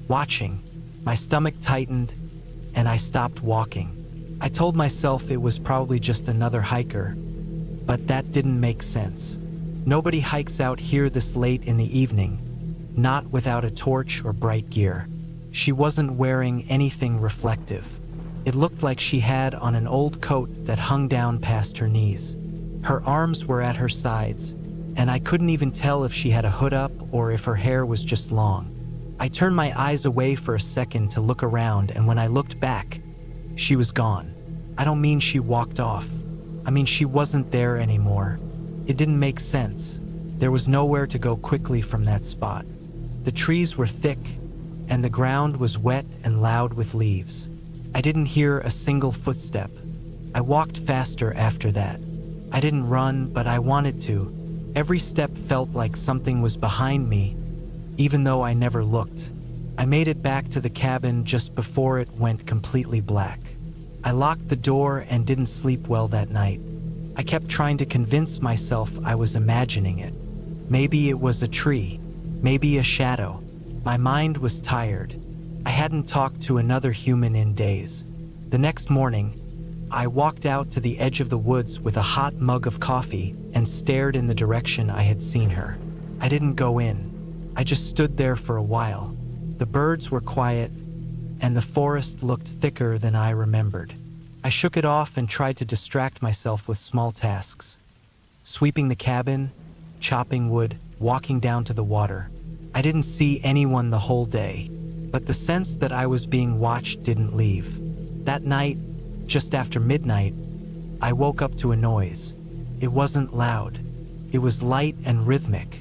watching. My stomach tightened, and I stopped walking. I told myself it was probably just another hiker, but that didn't make sense. Nobody hikes out here this late in the evening, not without a torch or bright gear. She wasn't wearing anything reflective. It looked like she had on an old coat that hung down past her knees. Her arms were at her sides, and I couldn't even tell if she had a hood up or if her hair was just long. I turned my eyes away for a second to look around, and when I looked back, she was gone. I don't mean she walked off. I mean she wasn't there anymore. It didn't make sense. There was nowhere to go quickly from that spot. The trees were thick, and the ground was wet and loud with leaves. I didn't hear a single footstep. I walked faster after that. I didn't run, but I wanted to. Every step felt like something was behind me, even though I never looked. I made it back to the cabin just before it went completely black. I locked the door and didn't sleep well that night. I kept trying to convince myself I was imagining it. Maybe it was a tree, maybe a shadow. My mind was tired. I hadn't talked to another human in days. The next morning, I walked out to the edge of the woods with a hot mug of coffee and stared in the direction I had seen her. I didn't go in. I just stood there for a while. The birds were quiet, and the forest looked thicker than I remembered. I shook it off and tried to distract myself with small tasks. Sweeping the cabin, chopping wood, walking down to the water. I didn't see anyone the whole day, but the sense that I was being watched didn't leave. That night, just after midnight, I woke up to a noise. It wasn't loud. It was light and rhythmic,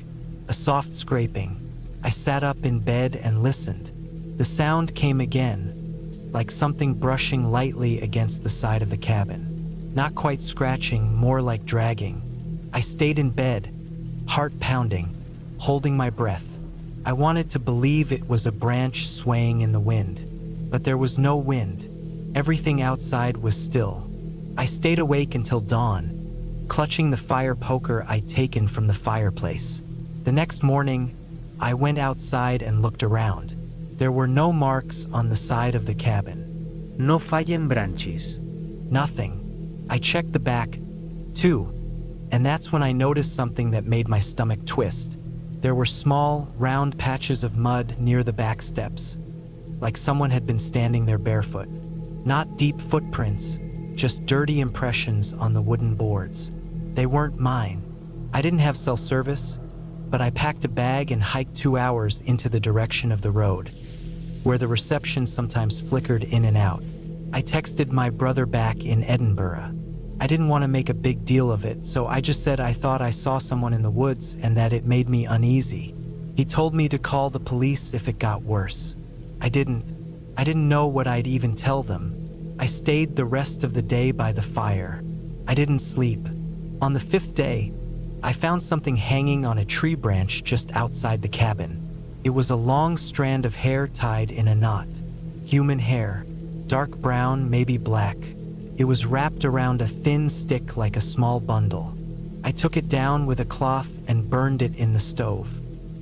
a soft scraping. I sat up in bed and listened. The sound came again, like something brushing lightly against the side of the cabin. Not quite scratching, more like dragging. I stayed in bed, heart pounding, holding my breath. I wanted to believe it was a branch swaying in the wind, but there was no wind. Everything outside was still. I stayed awake until dawn, clutching the fire poker I'd taken from the fireplace. The next morning, I went outside and looked around. There were no marks on the side of the cabin. No fallen branches. Nothing. I checked the back, too, and that's when I noticed something that made my stomach twist. There were small, round patches of mud near the back steps, like someone had been standing there barefoot. Not deep footprints, just dirty impressions on the wooden boards. They weren't mine. I didn't have cell service, but I packed a bag and hiked 2 hours into the direction of the road, where the reception sometimes flickered in and out. I texted my brother back in Edinburgh. I didn't want to make a big deal of it, so I just said I thought I saw someone in the woods and that it made me uneasy. He told me to call the police if it got worse. I didn't know what I'd even tell them. I stayed the rest of the day by the fire. I didn't sleep. On the 5th day, I found something hanging on a tree branch just outside the cabin. It was a long strand of hair tied in a knot. Human hair, dark brown, maybe black. It was wrapped around a thin stick like a small bundle. I took it down with a cloth and burned it in the stove.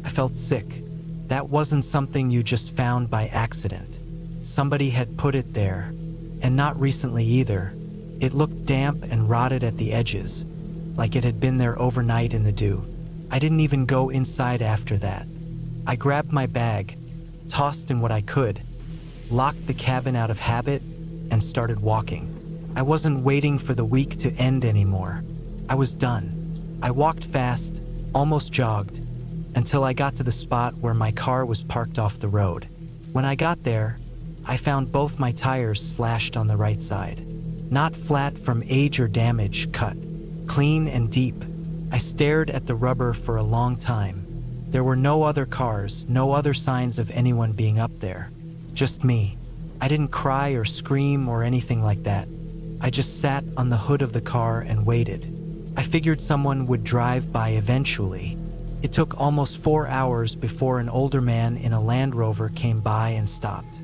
I felt sick. That wasn't something you just found by accident. Somebody had put it there, and not recently either. It looked damp and rotted at the edges, like it had been there overnight in the dew. I didn't even go inside after that. I grabbed my bag, tossed in what I could, locked the cabin out of habit, and started walking. I wasn't waiting for the week to end anymore. I was done. I walked fast, almost jogged, until I got to the spot where my car was parked off the road. When I got there, I found both my tires slashed on the right side. Not flat from age or damage, cut, clean and deep. I stared at the rubber for a long time. There were no other cars, no other signs of anyone being up there. Just me. I didn't cry or scream or anything like that. I just sat on the hood of the car and waited. I figured someone would drive by eventually. It took almost 4 hours before an older man in a Land Rover came by and stopped.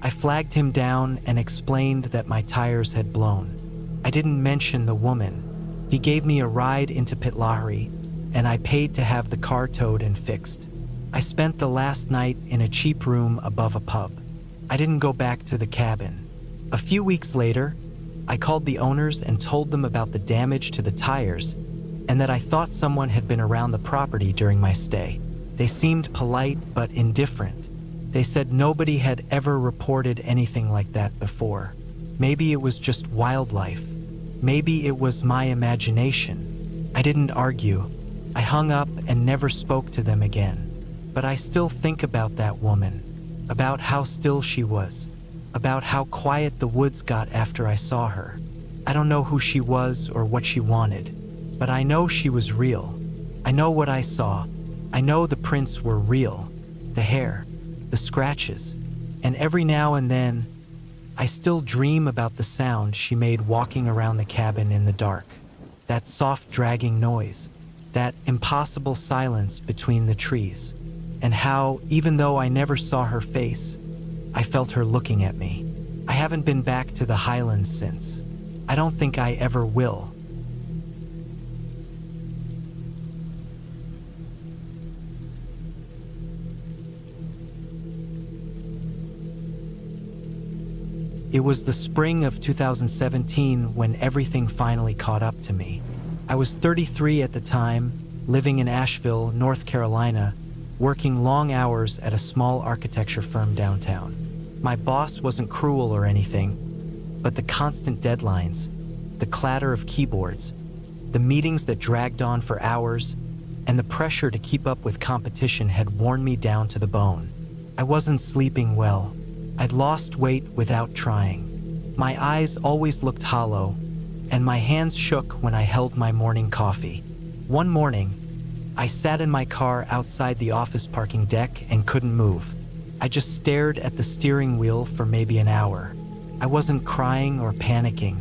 I flagged him down and explained that my tires had blown. I didn't mention the woman. He gave me a ride into Pitlahry, and I paid to have the car towed and fixed. I spent the last night in a cheap room above a pub. I didn't go back to the cabin. A few weeks later, I called the owners and told them about the damage to the tires and that I thought someone had been around the property during my stay. They seemed polite but indifferent. They said nobody had ever reported anything like that before. Maybe it was just wildlife. Maybe it was my imagination. I didn't argue. I hung up and never spoke to them again. But I still think about that woman, about how still she was, about how quiet the woods got after I saw her. I don't know who she was or what she wanted, but I know she was real. I know what I saw. I know the prints were real, the hair, the scratches, and every now and then, I still dream about the sound she made walking around the cabin in the dark. That soft dragging noise, that impossible silence between the trees, and how, even though I never saw her face, I felt her looking at me. I haven't been back to the Highlands since. I don't think I ever will. It was the spring of 2017 when everything finally caught up to me. I was 33 at the time, living in Asheville, North Carolina, working long hours at a small architecture firm downtown. My boss wasn't cruel or anything, but the constant deadlines, the clatter of keyboards, the meetings that dragged on for hours, and the pressure to keep up with competition had worn me down to the bone. I wasn't sleeping well. I'd lost weight without trying. My eyes always looked hollow, and my hands shook when I held my morning coffee. One morning, I sat in my car outside the office parking deck and couldn't move. I just stared at the steering wheel for maybe an hour. I wasn't crying or panicking.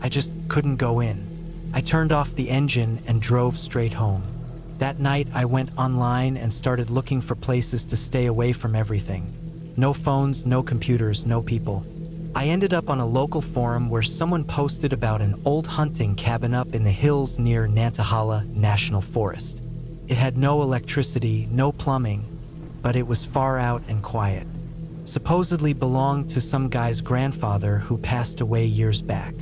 I just couldn't go in. I turned off the engine and drove straight home. That night, I went online and started looking for places to stay away from everything. No phones, no computers, no people. I ended up on a local forum where someone posted about an old hunting cabin up in the hills near Nantahala National Forest. It had no electricity, no plumbing, but it was far out and quiet. Supposedly belonged to some guy's grandfather who passed away years back.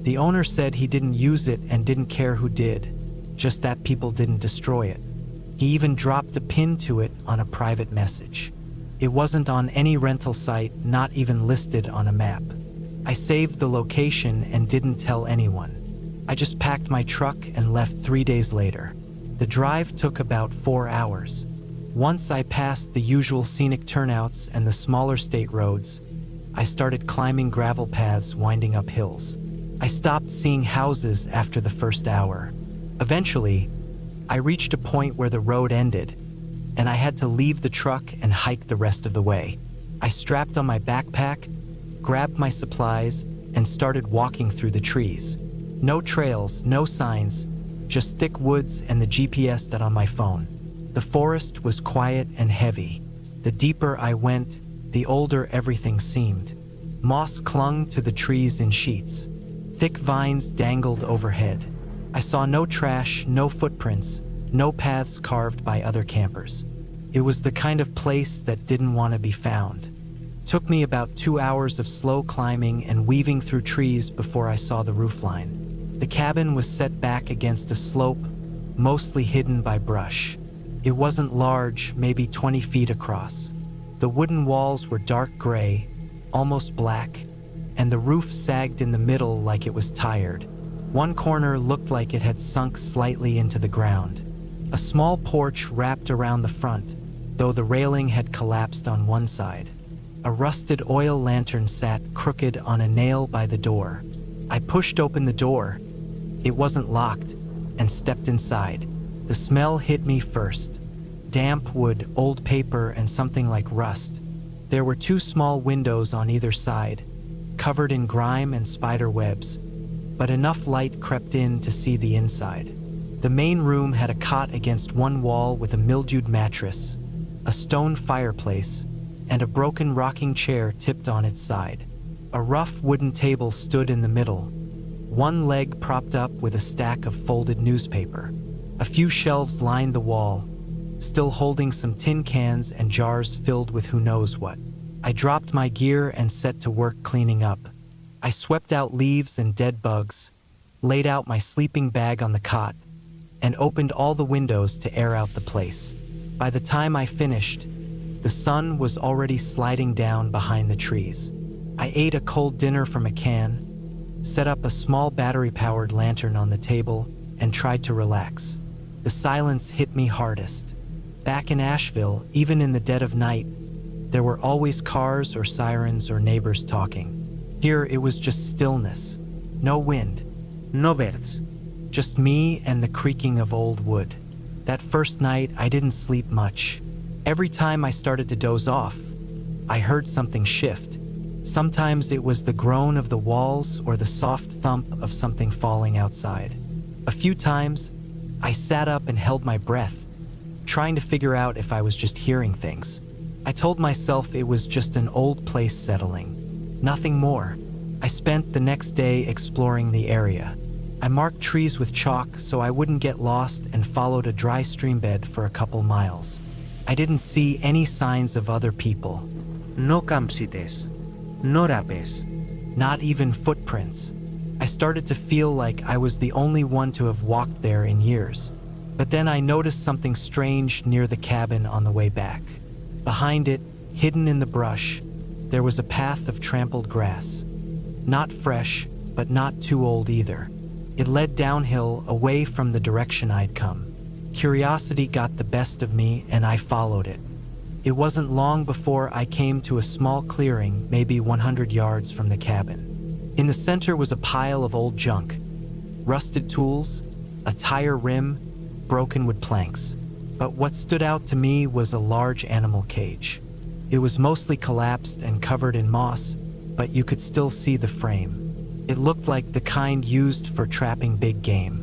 The owner said he didn't use it and didn't care who did, just that people didn't destroy it. He even dropped a pin to it on a private message. It wasn't on any rental site, not even listed on a map. I saved the location and didn't tell anyone. I just packed my truck and left 3 days later. The drive took about 4 hours. Once I passed the usual scenic turnouts and the smaller state roads, I started climbing gravel paths winding up hills. I stopped seeing houses after the first hour. Eventually, I reached a point where the road ended, and I had to leave the truck and hike the rest of the way. I strapped on my backpack, grabbed my supplies, and started walking through the trees. No trails, no signs, just thick woods and the GPS that on my phone. The forest was quiet and heavy. The deeper I went, the older everything seemed. Moss clung to the trees in sheets. Thick vines dangled overhead. I saw no trash, no footprints, no paths carved by other campers. It was the kind of place that didn't want to be found. Took me about 2 hours of slow climbing and weaving through trees before I saw the roofline. The cabin was set back against a slope, mostly hidden by brush. It wasn't large, maybe 20 feet across. The wooden walls were dark gray, almost black, and the roof sagged in the middle like it was tired. One corner looked like it had sunk slightly into the ground. A small porch wrapped around the front, though the railing had collapsed on one side. A rusted oil lantern sat crooked on a nail by the door. I pushed open the door. It wasn't locked, and stepped inside. The smell hit me first. Damp wood, old paper, and something like rust. There were 2 small windows on either side, covered in grime and spider webs, but enough light crept in to see the inside. The main room had a cot against one wall with a mildewed mattress, a stone fireplace, and a broken rocking chair tipped on its side. A rough wooden table stood in the middle, one leg propped up with a stack of folded newspaper. A few shelves lined the wall, still holding some tin cans and jars filled with who knows what. I dropped my gear and set to work cleaning up. I swept out leaves and dead bugs, laid out my sleeping bag on the cot, and opened all the windows to air out the place. By the time I finished, the sun was already sliding down behind the trees. I ate a cold dinner from a can, set up a small battery-powered lantern on the table, and tried to relax. The silence hit me hardest. Back in Asheville, even in the dead of night, there were always cars or sirens or neighbors talking. Here it was just stillness. No wind. No birds. Just me and the creaking of old wood. That first night, I didn't sleep much. Every time I started to doze off, I heard something shift. Sometimes it was the groan of the walls or the soft thump of something falling outside. A few times, I sat up and held my breath, trying to figure out if I was just hearing things. I told myself it was just an old place settling. Nothing more. I spent the next day exploring the area. I marked trees with chalk so I wouldn't get lost and followed a dry stream bed for a couple miles. I didn't see any signs of other people. No campsites. No rapes. Not even footprints. I started to feel like I was the only one to have walked there in years. But then I noticed something strange near the cabin on the way back. Behind it, hidden in the brush, there was a path of trampled grass. Not fresh, but not too old either. It led downhill away from the direction I'd come. Curiosity got the best of me and I followed it. It wasn't long before I came to a small clearing, maybe 100 yards from the cabin. In the center was a pile of old junk. Rusted tools, a tire rim, broken wood planks. But what stood out to me was a large animal cage. It was mostly collapsed and covered in moss, but you could still see the frame. It looked like the kind used for trapping big game.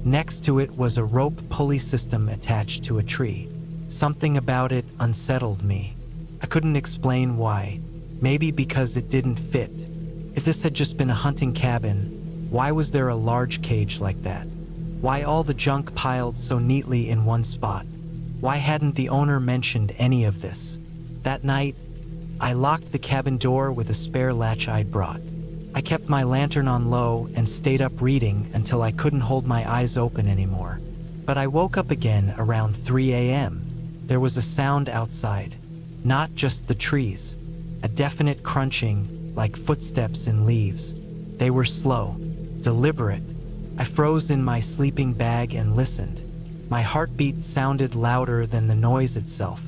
Next to it was a rope pulley system attached to a tree. Something about it unsettled me. I couldn't explain why. Maybe because it didn't fit. If this had just been a hunting cabin, why was there a large cage like that? Why all the junk piled so neatly in one spot? Why hadn't the owner mentioned any of this? That night, I locked the cabin door with a spare latch I'd brought. I kept my lantern on low and stayed up reading until I couldn't hold my eyes open anymore. But I woke up again around 3 a.m. There was a sound outside, not just the trees, a definite crunching like footsteps in leaves. They were slow, deliberate. I froze in my sleeping bag and listened. My heartbeat sounded louder than the noise itself.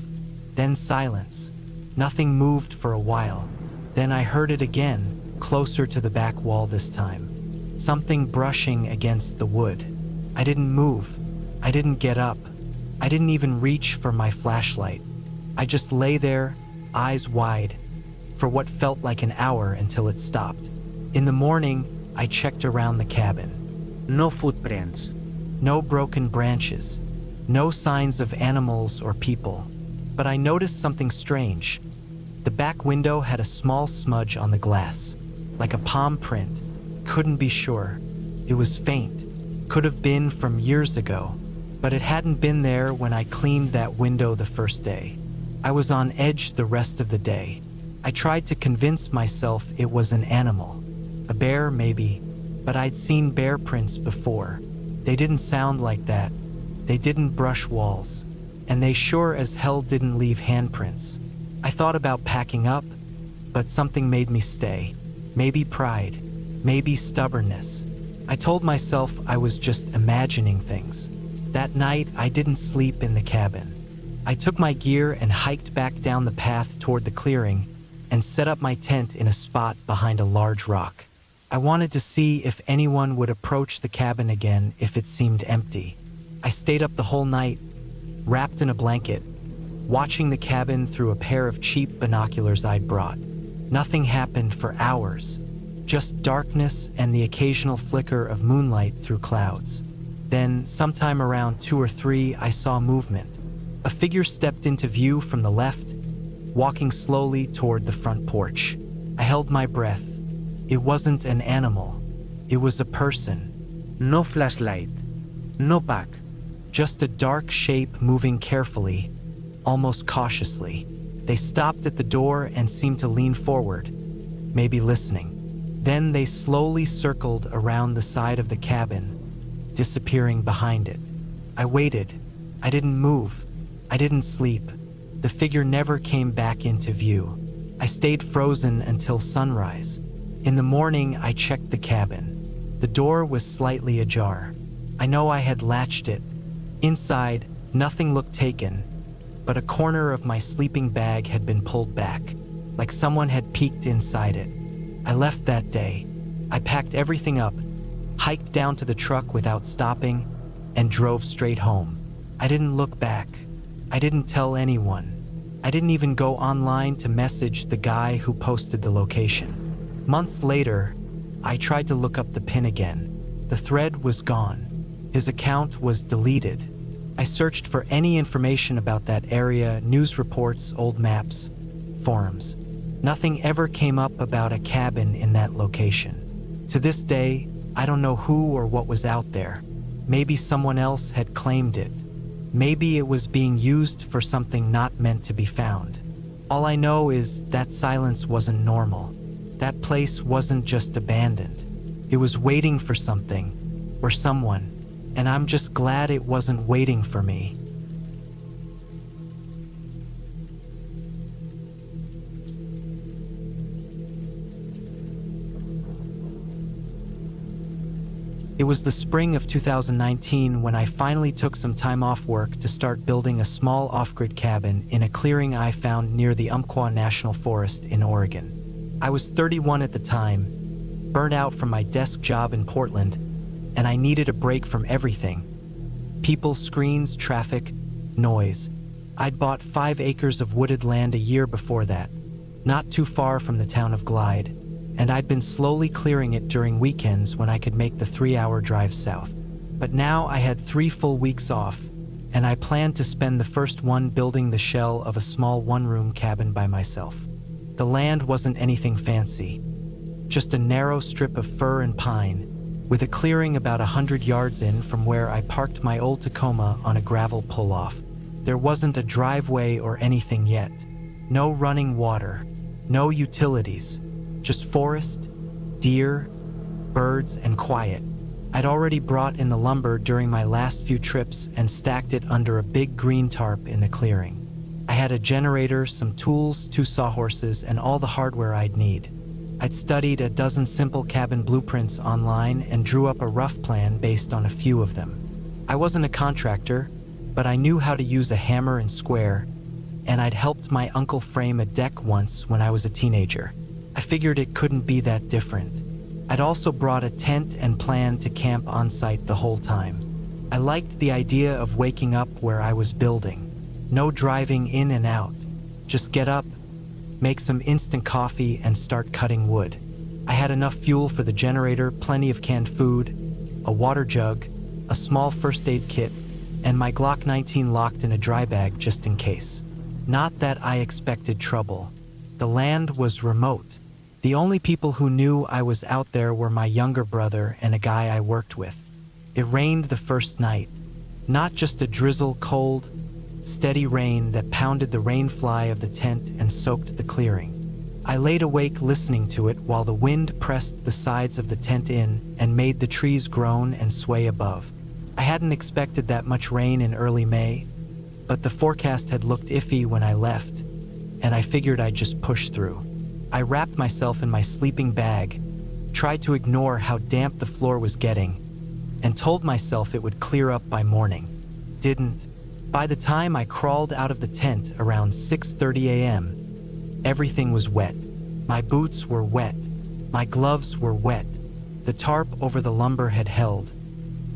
Then silence. Nothing moved for a while. Then I heard it again, closer to the back wall this time. Something brushing against the wood. I didn't move. I didn't get up. I didn't even reach for my flashlight. I just lay there, eyes wide, for what felt like an hour until it stopped. In the morning, I checked around the cabin. No footprints. No broken branches. No signs of animals or people. But I noticed something strange. The back window had a small smudge on the glass, like a palm print. Couldn't be sure. It was faint. Could have been from years ago. but it hadn't been there when I cleaned that window the first day. I was on edge the rest of the day. I tried to convince myself it was an animal. A bear, maybe, but I'd seen bear prints before. They didn't sound like that. They didn't brush walls. And they sure as hell didn't leave handprints. I thought about packing up, but something made me stay. Maybe pride, maybe stubbornness. I told myself I was just imagining things. That night, I didn't sleep in the cabin. I took my gear and hiked back down the path toward the clearing and set up my tent in a spot behind a large rock. I wanted to see if anyone would approach the cabin again if it seemed empty. I stayed up the whole night, wrapped in a blanket, watching the cabin through a pair of cheap binoculars I'd brought. Nothing happened for hours, just darkness and the occasional flicker of moonlight through clouds. Then, sometime around 2 or 3, I saw movement. A figure stepped into view from the left, walking slowly toward the front porch. I held my breath. It wasn't an animal. It was a person. No flashlight. No pack. Just a dark shape moving carefully, almost cautiously. They stopped at the door and seemed to lean forward, maybe listening. Then they slowly circled around the side of the cabin, disappearing behind it. I waited. I didn't move. I didn't sleep. The figure never came back into view. I stayed frozen until sunrise. In the morning, I checked the cabin. The door was slightly ajar. I know I had latched it. Inside, nothing looked taken, but a corner of my sleeping bag had been pulled back, like someone had peeked inside it. I left that day. I packed everything up, hiked down to the truck without stopping, and drove straight home. I didn't look back. I didn't tell anyone. I didn't even go online to message the guy who posted the location. Months later, I tried to look up the pin again. The thread was gone. His account was deleted. I searched for any information about that area, news reports, old maps, forums. Nothing ever came up about a cabin in that location. To this day, I don't know who or what was out there. Maybe someone else had claimed it. Maybe it was being used for something not meant to be found. All I know is that silence wasn't normal. That place wasn't just abandoned. It was waiting for something, or someone, and I'm just glad it wasn't waiting for me. It was the spring of 2019 when I finally took some time off work to start building a small off-grid cabin in a clearing I found near the Umpqua National Forest in Oregon. I was 31 at the time, burnt out from my desk job in Portland, and I needed a break from everything. People, screens, traffic, noise. I'd bought 5 acres of wooded land a year before that, not too far from the town of Glide, and I'd been slowly clearing it during weekends when I could make the 3-hour drive south. But now I had 3 full weeks off, and I planned to spend the first one building the shell of a small one-room cabin by myself. The land wasn't anything fancy, just a narrow strip of fir and pine, with a clearing about 100 yards in from where I parked my old Tacoma on a gravel pull-off. There wasn't a driveway or anything yet. No running water, no utilities, just forest, deer, birds, and quiet. I'd already brought in the lumber during my last few trips and stacked it under a big green tarp in the clearing. I had a generator, some tools, 2 sawhorses, and all the hardware I'd need. I'd studied a dozen simple cabin blueprints online and drew up a rough plan based on a few of them. I wasn't a contractor, but I knew how to use a hammer and square, and I'd helped my uncle frame a deck once when I was a teenager. I figured it couldn't be that different. I'd also brought a tent and planned to camp on site the whole time. I liked the idea of waking up where I was building. No driving in and out. Just get up, make some instant coffee, and start cutting wood. I had enough fuel for the generator, plenty of canned food, a water jug, a small first aid kit, and my Glock 19 locked in a dry bag just in case. Not that I expected trouble. The land was remote. The only people who knew I was out there were my younger brother and a guy I worked with. It rained the first night. Not just a drizzle, cold, steady rain that pounded the rainfly of the tent and soaked the clearing. I laid awake listening to it while the wind pressed the sides of the tent in and made the trees groan and sway above. I hadn't expected that much rain in early May, but the forecast had looked iffy when I left, and I figured I'd just push through. I wrapped myself in my sleeping bag, tried to ignore how damp the floor was getting, and told myself it would clear up by morning. Didn't. By the time I crawled out of the tent around 6:30 a.m., everything was wet. My boots were wet. My gloves were wet. The tarp over the lumber had held,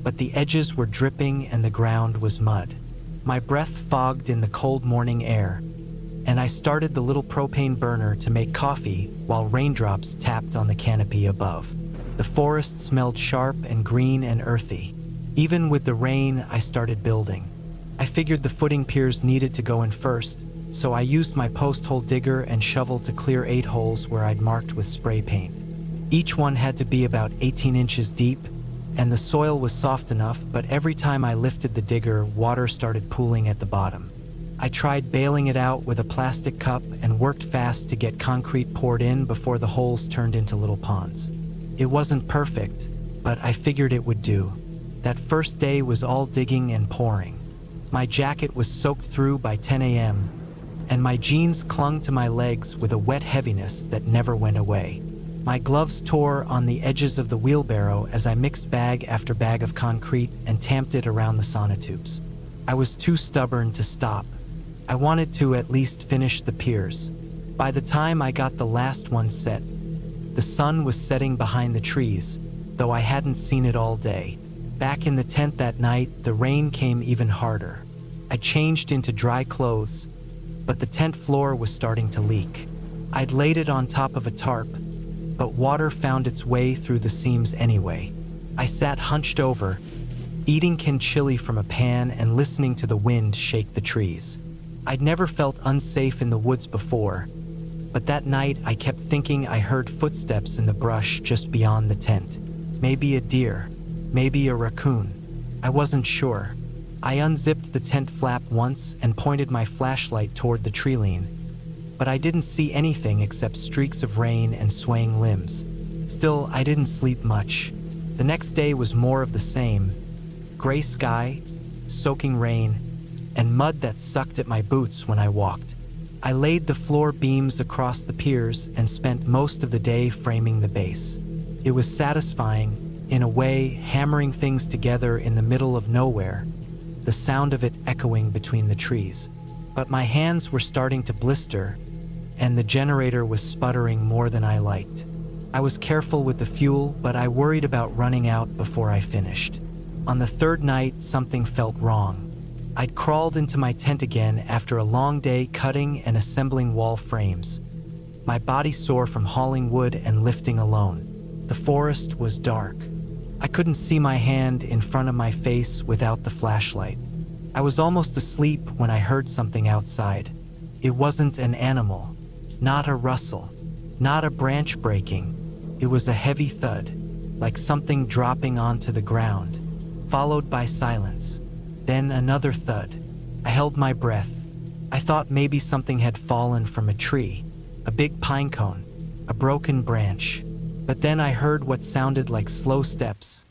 but the edges were dripping and the ground was mud. My breath fogged in the cold morning air, and I started the little propane burner to make coffee while raindrops tapped on the canopy above. The forest smelled sharp and green and earthy. Even with the rain, I started building. I figured the footing piers needed to go in first, so I used my post-hole digger and shovel to clear 8 holes where I'd marked with spray paint. Each one had to be about 18 inches deep, and the soil was soft enough, but every time I lifted the digger, water started pooling at the bottom. I tried bailing it out with a plastic cup and worked fast to get concrete poured in before the holes turned into little ponds. It wasn't perfect, but I figured it would do. That first day was all digging and pouring. My jacket was soaked through by 10 a.m., and my jeans clung to my legs with a wet heaviness that never went away. My gloves tore on the edges of the wheelbarrow as I mixed bag after bag of concrete and tamped it around the sonotubes. I was too stubborn to stop. I wanted to at least finish the piers. By the time I got the last one set, the sun was setting behind the trees, though I hadn't seen it all day. Back in the tent that night, the rain came even harder. I changed into dry clothes, but the tent floor was starting to leak. I'd laid it on top of a tarp, but water found its way through the seams anyway. I sat hunched over, eating canned chili from a pan and listening to the wind shake the trees. I'd never felt unsafe in the woods before, but that night I kept thinking I heard footsteps in the brush just beyond the tent. Maybe a deer, maybe a raccoon. I wasn't sure. I unzipped the tent flap once and pointed my flashlight toward the tree line, but I didn't see anything except streaks of rain and swaying limbs. Still, I didn't sleep much. The next day was more of the same. Gray sky, soaking rain, and mud that sucked at my boots when I walked. I laid the floor beams across the piers and spent most of the day framing the base. It was satisfying, in a way, hammering things together in the middle of nowhere, the sound of it echoing between the trees. But my hands were starting to blister, and the generator was sputtering more than I liked. I was careful with the fuel, but I worried about running out before I finished. On the third night, something felt wrong. I'd crawled into my tent again after a long day cutting and assembling wall frames, my body sore from hauling wood and lifting alone. The forest was dark. I couldn't see my hand in front of my face without the flashlight. I was almost asleep when I heard something outside. It wasn't an animal, not a rustle, not a branch breaking. It was a heavy thud, like something dropping onto the ground, followed by silence. Then another thud. I held my breath. I thought maybe something had fallen from a tree, a big pine cone, a broken branch. But then I heard what sounded like slow steps,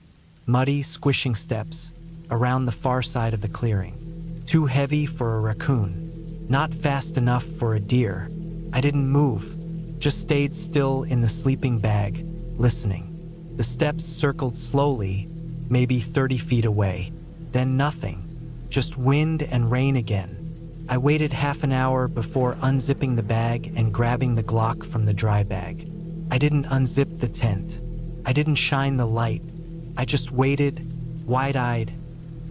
muddy, squishing steps, around the far side of the clearing. Too heavy for a raccoon, not fast enough for a deer. I didn't move, just stayed still in the sleeping bag, listening. The steps circled slowly, maybe 30 feet away. Then nothing, just wind and rain again. I waited half an hour before unzipping the bag and grabbing the Glock from the dry bag. I didn't unzip the tent. I didn't shine the light. I just waited, wide-eyed,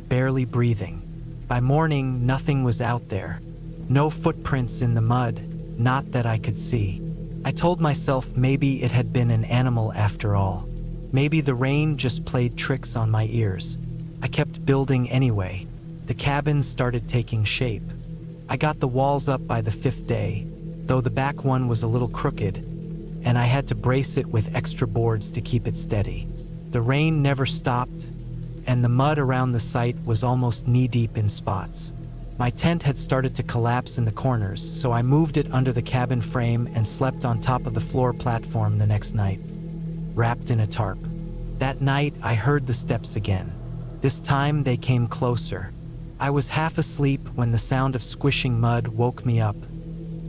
barely breathing. By morning, nothing was out there. No footprints in the mud, not that I could see. I told myself maybe it had been an animal after all. Maybe the rain just played tricks on my ears. I kept building anyway. The cabin started taking shape. I got the walls up by the 5th day, though the back one was a little crooked, and I had to brace it with extra boards to keep it steady. The rain never stopped, and the mud around the site was almost knee-deep in spots. My tent had started to collapse in the corners, so I moved it under the cabin frame and slept on top of the floor platform the next night, wrapped in a tarp. That night, I heard the steps again. This time, they came closer. I was half asleep when the sound of squishing mud woke me up,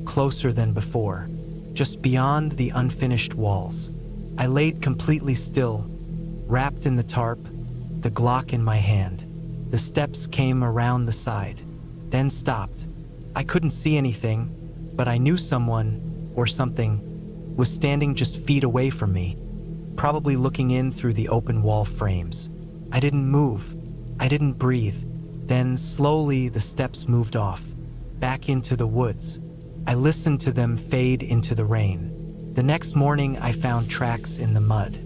closer than before, just beyond the unfinished walls. I laid completely still, wrapped in the tarp, the Glock in my hand. The steps came around the side, then stopped. I couldn't see anything, but I knew someone, or something, was standing just feet away from me, probably looking in through the open wall frames. I didn't move. I didn't breathe. Then, slowly, the steps moved off, back into the woods. I listened to them fade into the rain. The next morning, I found tracks in the mud.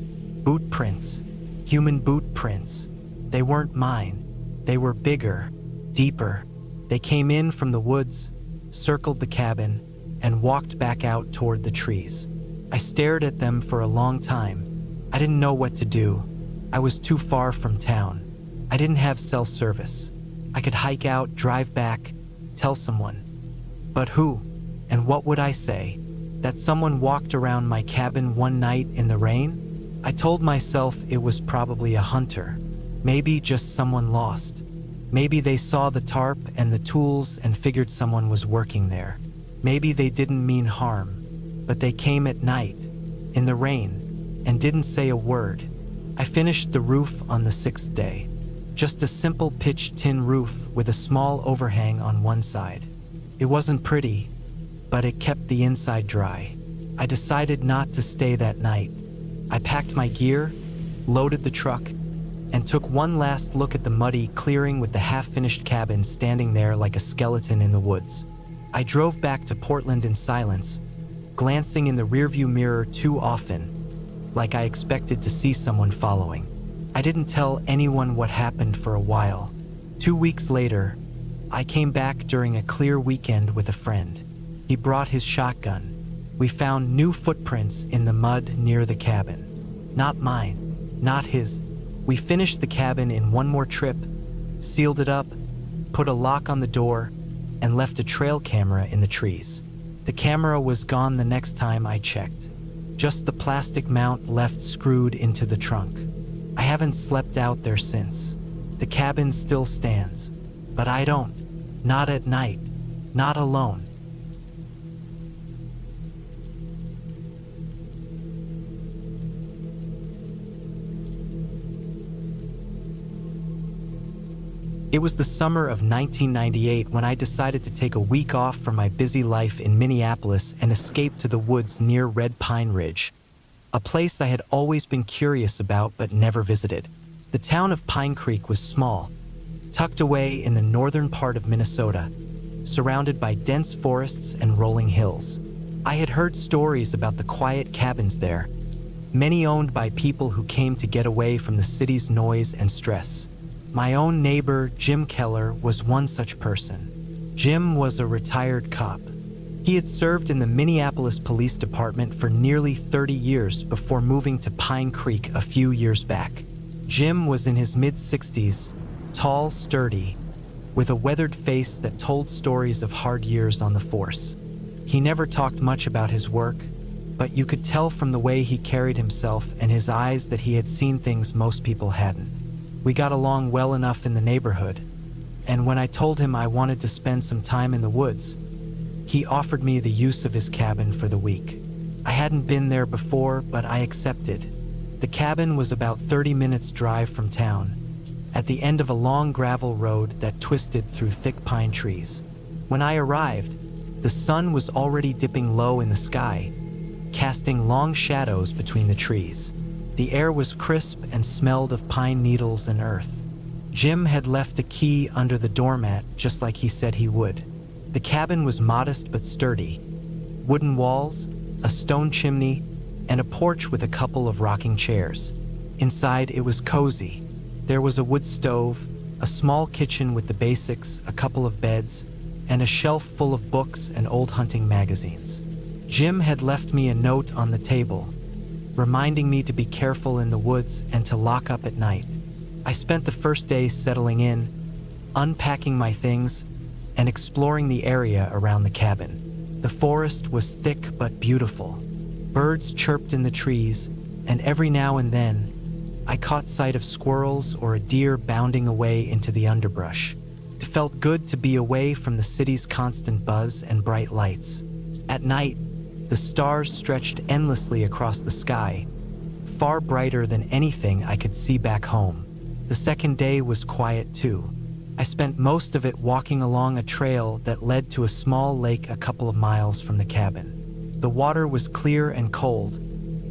Boot prints. Human boot prints. They weren't mine. They were bigger, deeper. They came in from the woods, circled the cabin, and walked back out toward the trees. I stared at them for a long time. I didn't know what to do. I was too far from town. I didn't have cell service. I could hike out, drive back, tell someone. But who? And what would I say? That someone walked around my cabin one night in the rain? I told myself it was probably a hunter. Maybe just someone lost. Maybe they saw the tarp and the tools and figured someone was working there. Maybe they didn't mean harm, but they came at night, in the rain, and didn't say a word. I finished the roof on the 6th day. Just a simple pitched tin roof with a small overhang on one side. It wasn't pretty, but it kept the inside dry. I decided not to stay that night. I packed my gear, loaded the truck, and took one last look at the muddy clearing with the half-finished cabin standing there like a skeleton in the woods. I drove back to Portland in silence, glancing in the rearview mirror too often, like I expected to see someone following. I didn't tell anyone what happened for a while. 2 weeks later, I came back during a clear weekend with a friend. He brought his shotgun. We found new footprints in the mud near the cabin. Not mine, not his. We finished the cabin in one more trip, sealed it up, put a lock on the door, and left a trail camera in the trees. The camera was gone the next time I checked. Just the plastic mount left screwed into the trunk. I haven't slept out there since. The cabin still stands, but I don't. Not at night. Not alone. It was the summer of 1998 when I decided to take a week off from my busy life in Minneapolis and escape to the woods near Red Pine Ridge, a place I had always been curious about but never visited. The town of Pine Creek was small, tucked away in the northern part of Minnesota, surrounded by dense forests and rolling hills. I had heard stories about the quiet cabins there, many owned by people who came to get away from the city's noise and stress. My own neighbor, Jim Keller, was one such person. Jim was a retired cop. He had served in the Minneapolis Police Department for nearly 30 years before moving to Pine Creek a few years back. Jim was in his mid-60s, tall, sturdy, with a weathered face that told stories of hard years on the force. He never talked much about his work, but you could tell from the way he carried himself and his eyes that he had seen things most people hadn't. We got along well enough in the neighborhood, and when I told him I wanted to spend some time in the woods, he offered me the use of his cabin for the week. I hadn't been there before, but I accepted. The cabin was about 30 minutes drive from town, at the end of a long gravel road that twisted through thick pine trees. When I arrived, the sun was already dipping low in the sky, casting long shadows between the trees. The air was crisp and smelled of pine needles and earth. Jim had left a key under the doormat just like he said he would. The cabin was modest but sturdy. Wooden walls, a stone chimney, and a porch with a couple of rocking chairs. Inside, it was cozy. There was a wood stove, a small kitchen with the basics, a couple of beds, and a shelf full of books and old hunting magazines. Jim had left me a note on the table, reminding me to be careful in the woods and to lock up at night. I spent the first day settling in, unpacking my things, and exploring the area around the cabin. The forest was thick but beautiful. Birds chirped in the trees, and every now and then, I caught sight of squirrels or a deer bounding away into the underbrush. It felt good to be away from the city's constant buzz and bright lights. At night, the stars stretched endlessly across the sky, far brighter than anything I could see back home. The second day was quiet too. I spent most of it walking along a trail that led to a small lake a couple of miles from the cabin. The water was clear and cold,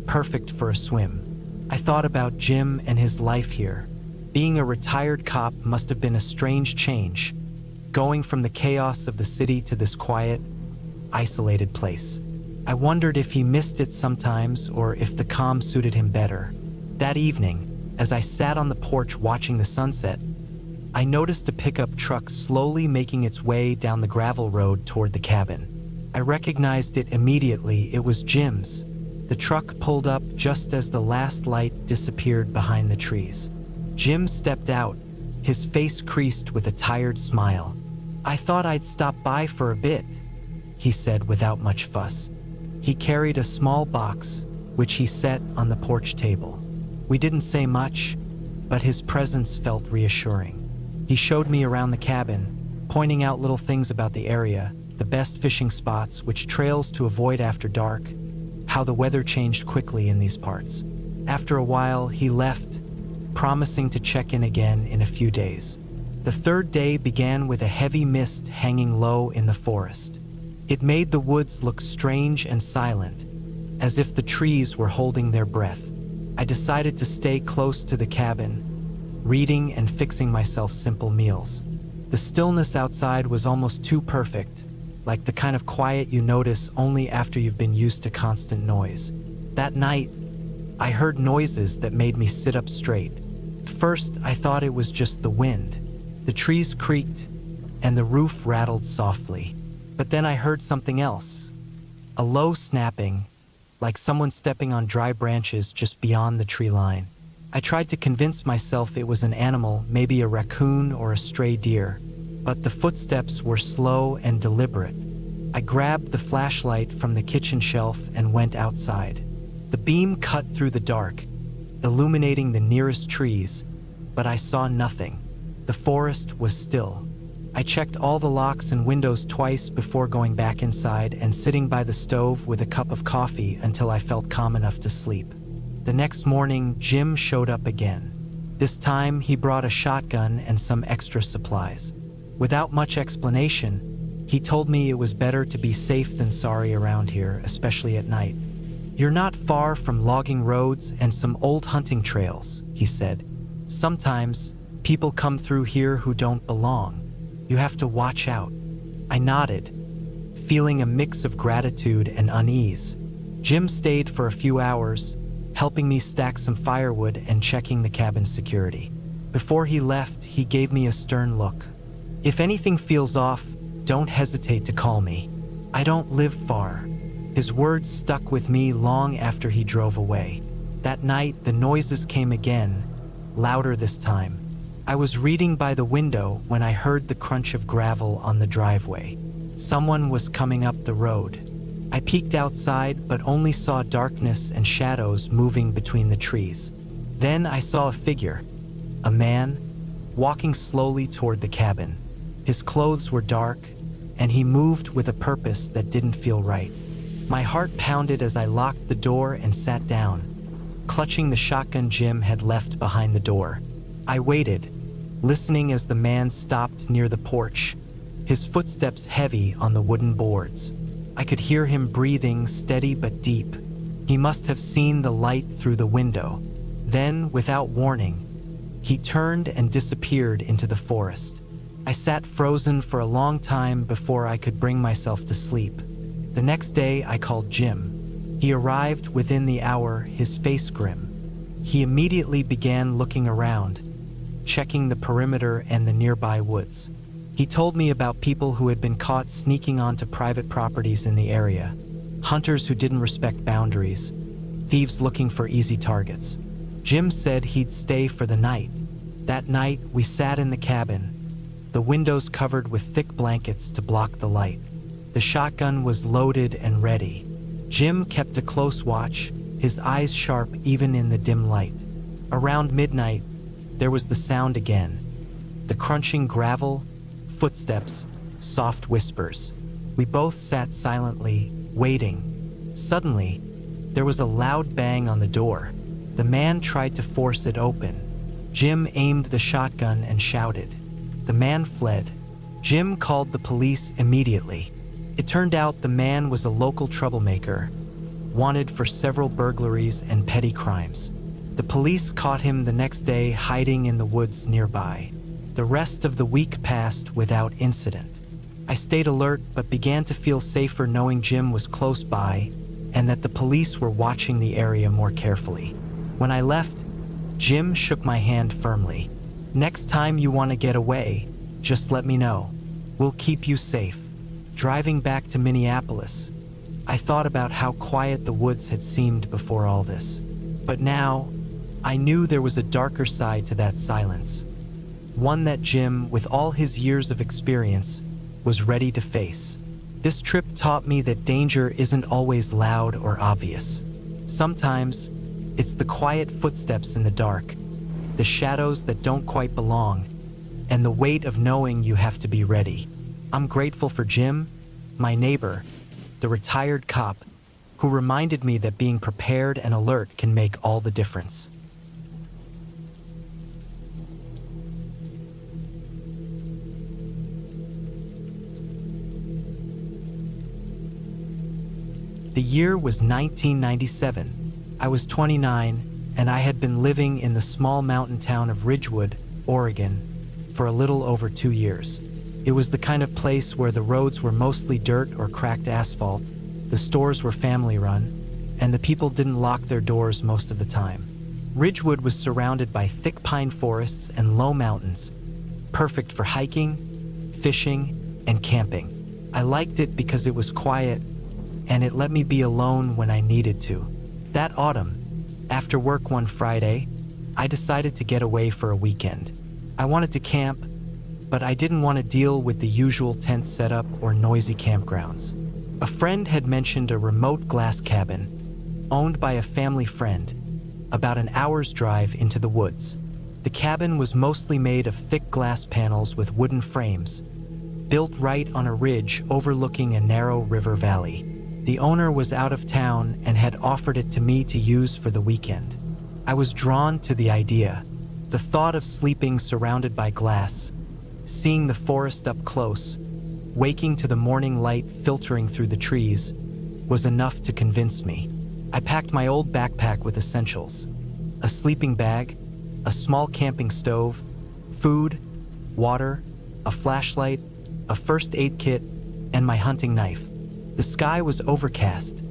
perfect for a swim. I thought about Jim and his life here. Being a retired cop must have been a strange change, going from the chaos of the city to this quiet, isolated place. I wondered if he missed it sometimes or if the calm suited him better. That evening, as I sat on the porch watching the sunset, I noticed a pickup truck slowly making its way down the gravel road toward the cabin. I recognized it immediately. It was Jim's. The truck pulled up just as the last light disappeared behind the trees. Jim stepped out, his face creased with a tired smile. "I thought I'd stop by for a bit," he said without much fuss. He carried a small box, which he set on the porch table. We didn't say much, but his presence felt reassuring. He showed me around the cabin, pointing out little things about the area, the best fishing spots, which trails to avoid after dark, how the weather changed quickly in these parts. After a while, he left, promising to check in again in a few days. The third day began with a heavy mist hanging low in the forest. It made the woods look strange and silent, as if the trees were holding their breath. I decided to stay close to the cabin, reading and fixing myself simple meals. The stillness outside was almost too perfect, like the kind of quiet you notice only after you've been used to constant noise. That night, I heard noises that made me sit up straight. At first, I thought it was just the wind. The trees creaked, and the roof rattled softly. But then I heard something else. A low snapping, like someone stepping on dry branches just beyond the tree line. I tried to convince myself it was an animal, maybe a raccoon or a stray deer, but the footsteps were slow and deliberate. I grabbed the flashlight from the kitchen shelf and went outside. The beam cut through the dark, illuminating the nearest trees, but I saw nothing. The forest was still. I checked all the locks and windows twice before going back inside and sitting by the stove with a cup of coffee until I felt calm enough to sleep. The next morning, Jim showed up again. This time, he brought a shotgun and some extra supplies. Without much explanation, he told me it was better to be safe than sorry around here, especially at night. "You're not far from logging roads and some old hunting trails," he said. "Sometimes, people come through here who don't belong. You have to watch out." I nodded, feeling a mix of gratitude and unease. Jim stayed for a few hours, helping me stack some firewood and checking the cabin's security. Before he left, he gave me a stern look. "If anything feels off, don't hesitate to call me. I don't live far." His words stuck with me long after he drove away. That night, the noises came again, louder this time. I was reading by the window when I heard the crunch of gravel on the driveway. Someone was coming up the road. I peeked outside, but only saw darkness and shadows moving between the trees. Then I saw a figure, a man, walking slowly toward the cabin. His clothes were dark, and he moved with a purpose that didn't feel right. My heart pounded as I locked the door and sat down, clutching the shotgun Jim had left behind the door. I waited, listening as the man stopped near the porch, his footsteps heavy on the wooden boards. I could hear him breathing, steady but deep. He must have seen the light through the window. Then, without warning, he turned and disappeared into the forest. I sat frozen for a long time before I could bring myself to sleep. The next day, I called Jim. He arrived within the hour, his face grim. He immediately began looking around, checking the perimeter and the nearby woods. He told me about people who had been caught sneaking onto private properties in the area, hunters who didn't respect boundaries, thieves looking for easy targets. Jim said he'd stay for the night, That night, we sat in the cabin, the windows covered with thick blankets to block the light. The shotgun was loaded and ready. Jim kept a close watch, his eyes sharp even in the dim light. Around midnight, there was the sound again. The crunching gravel, footsteps, soft whispers. We both sat silently, waiting. Suddenly, there was a loud bang on the door. The man tried to force it open. Jim aimed the shotgun and shouted. The man fled. Jim called the police immediately. It turned out the man was a local troublemaker, wanted for several burglaries and petty crimes. The police caught him the next day hiding in the woods nearby. The rest of the week passed without incident. I stayed alert but began to feel safer knowing Jim was close by and that the police were watching the area more carefully. When I left, Jim shook my hand firmly. Next time you want to get away, just let me know. We'll keep you safe. Driving back to Minneapolis, I thought about how quiet the woods had seemed before all this. But now, I knew there was a darker side to that silence. One that Jim, with all his years of experience, was ready to face. This trip taught me that danger isn't always loud or obvious. Sometimes, it's the quiet footsteps in the dark, the shadows that don't quite belong, and the weight of knowing you have to be ready. I'm grateful for Jim, my neighbor, the retired cop, who reminded me that being prepared and alert can make all the difference. The year was 1997. I was 29, and I had been living in the small mountain town of Ridgewood, Oregon, for a little over 2 years. It was the kind of place where the roads were mostly dirt or cracked asphalt, the stores were family-run, and the people didn't lock their doors most of the time. Ridgewood was surrounded by thick pine forests and low mountains, perfect for hiking, fishing, and camping. I liked it because it was quiet, and it let me be alone when I needed to. That autumn, after work one Friday, I decided to get away for a weekend. I wanted to camp, but I didn't want to deal with the usual tent setup or noisy campgrounds. A friend had mentioned a remote glass cabin, owned by a family friend, about an hour's drive into the woods. The cabin was mostly made of thick glass panels with wooden frames, built right on a ridge overlooking a narrow river valley. The owner was out of town and had offered it to me to use for the weekend. I was drawn to the idea. The thought of sleeping surrounded by glass, seeing the forest up close, waking to the morning light filtering through the trees, was enough to convince me. I packed my old backpack with essentials: a sleeping bag, a small camping stove, food, water, a flashlight, a first aid kit, and my hunting knife. The sky was overcast,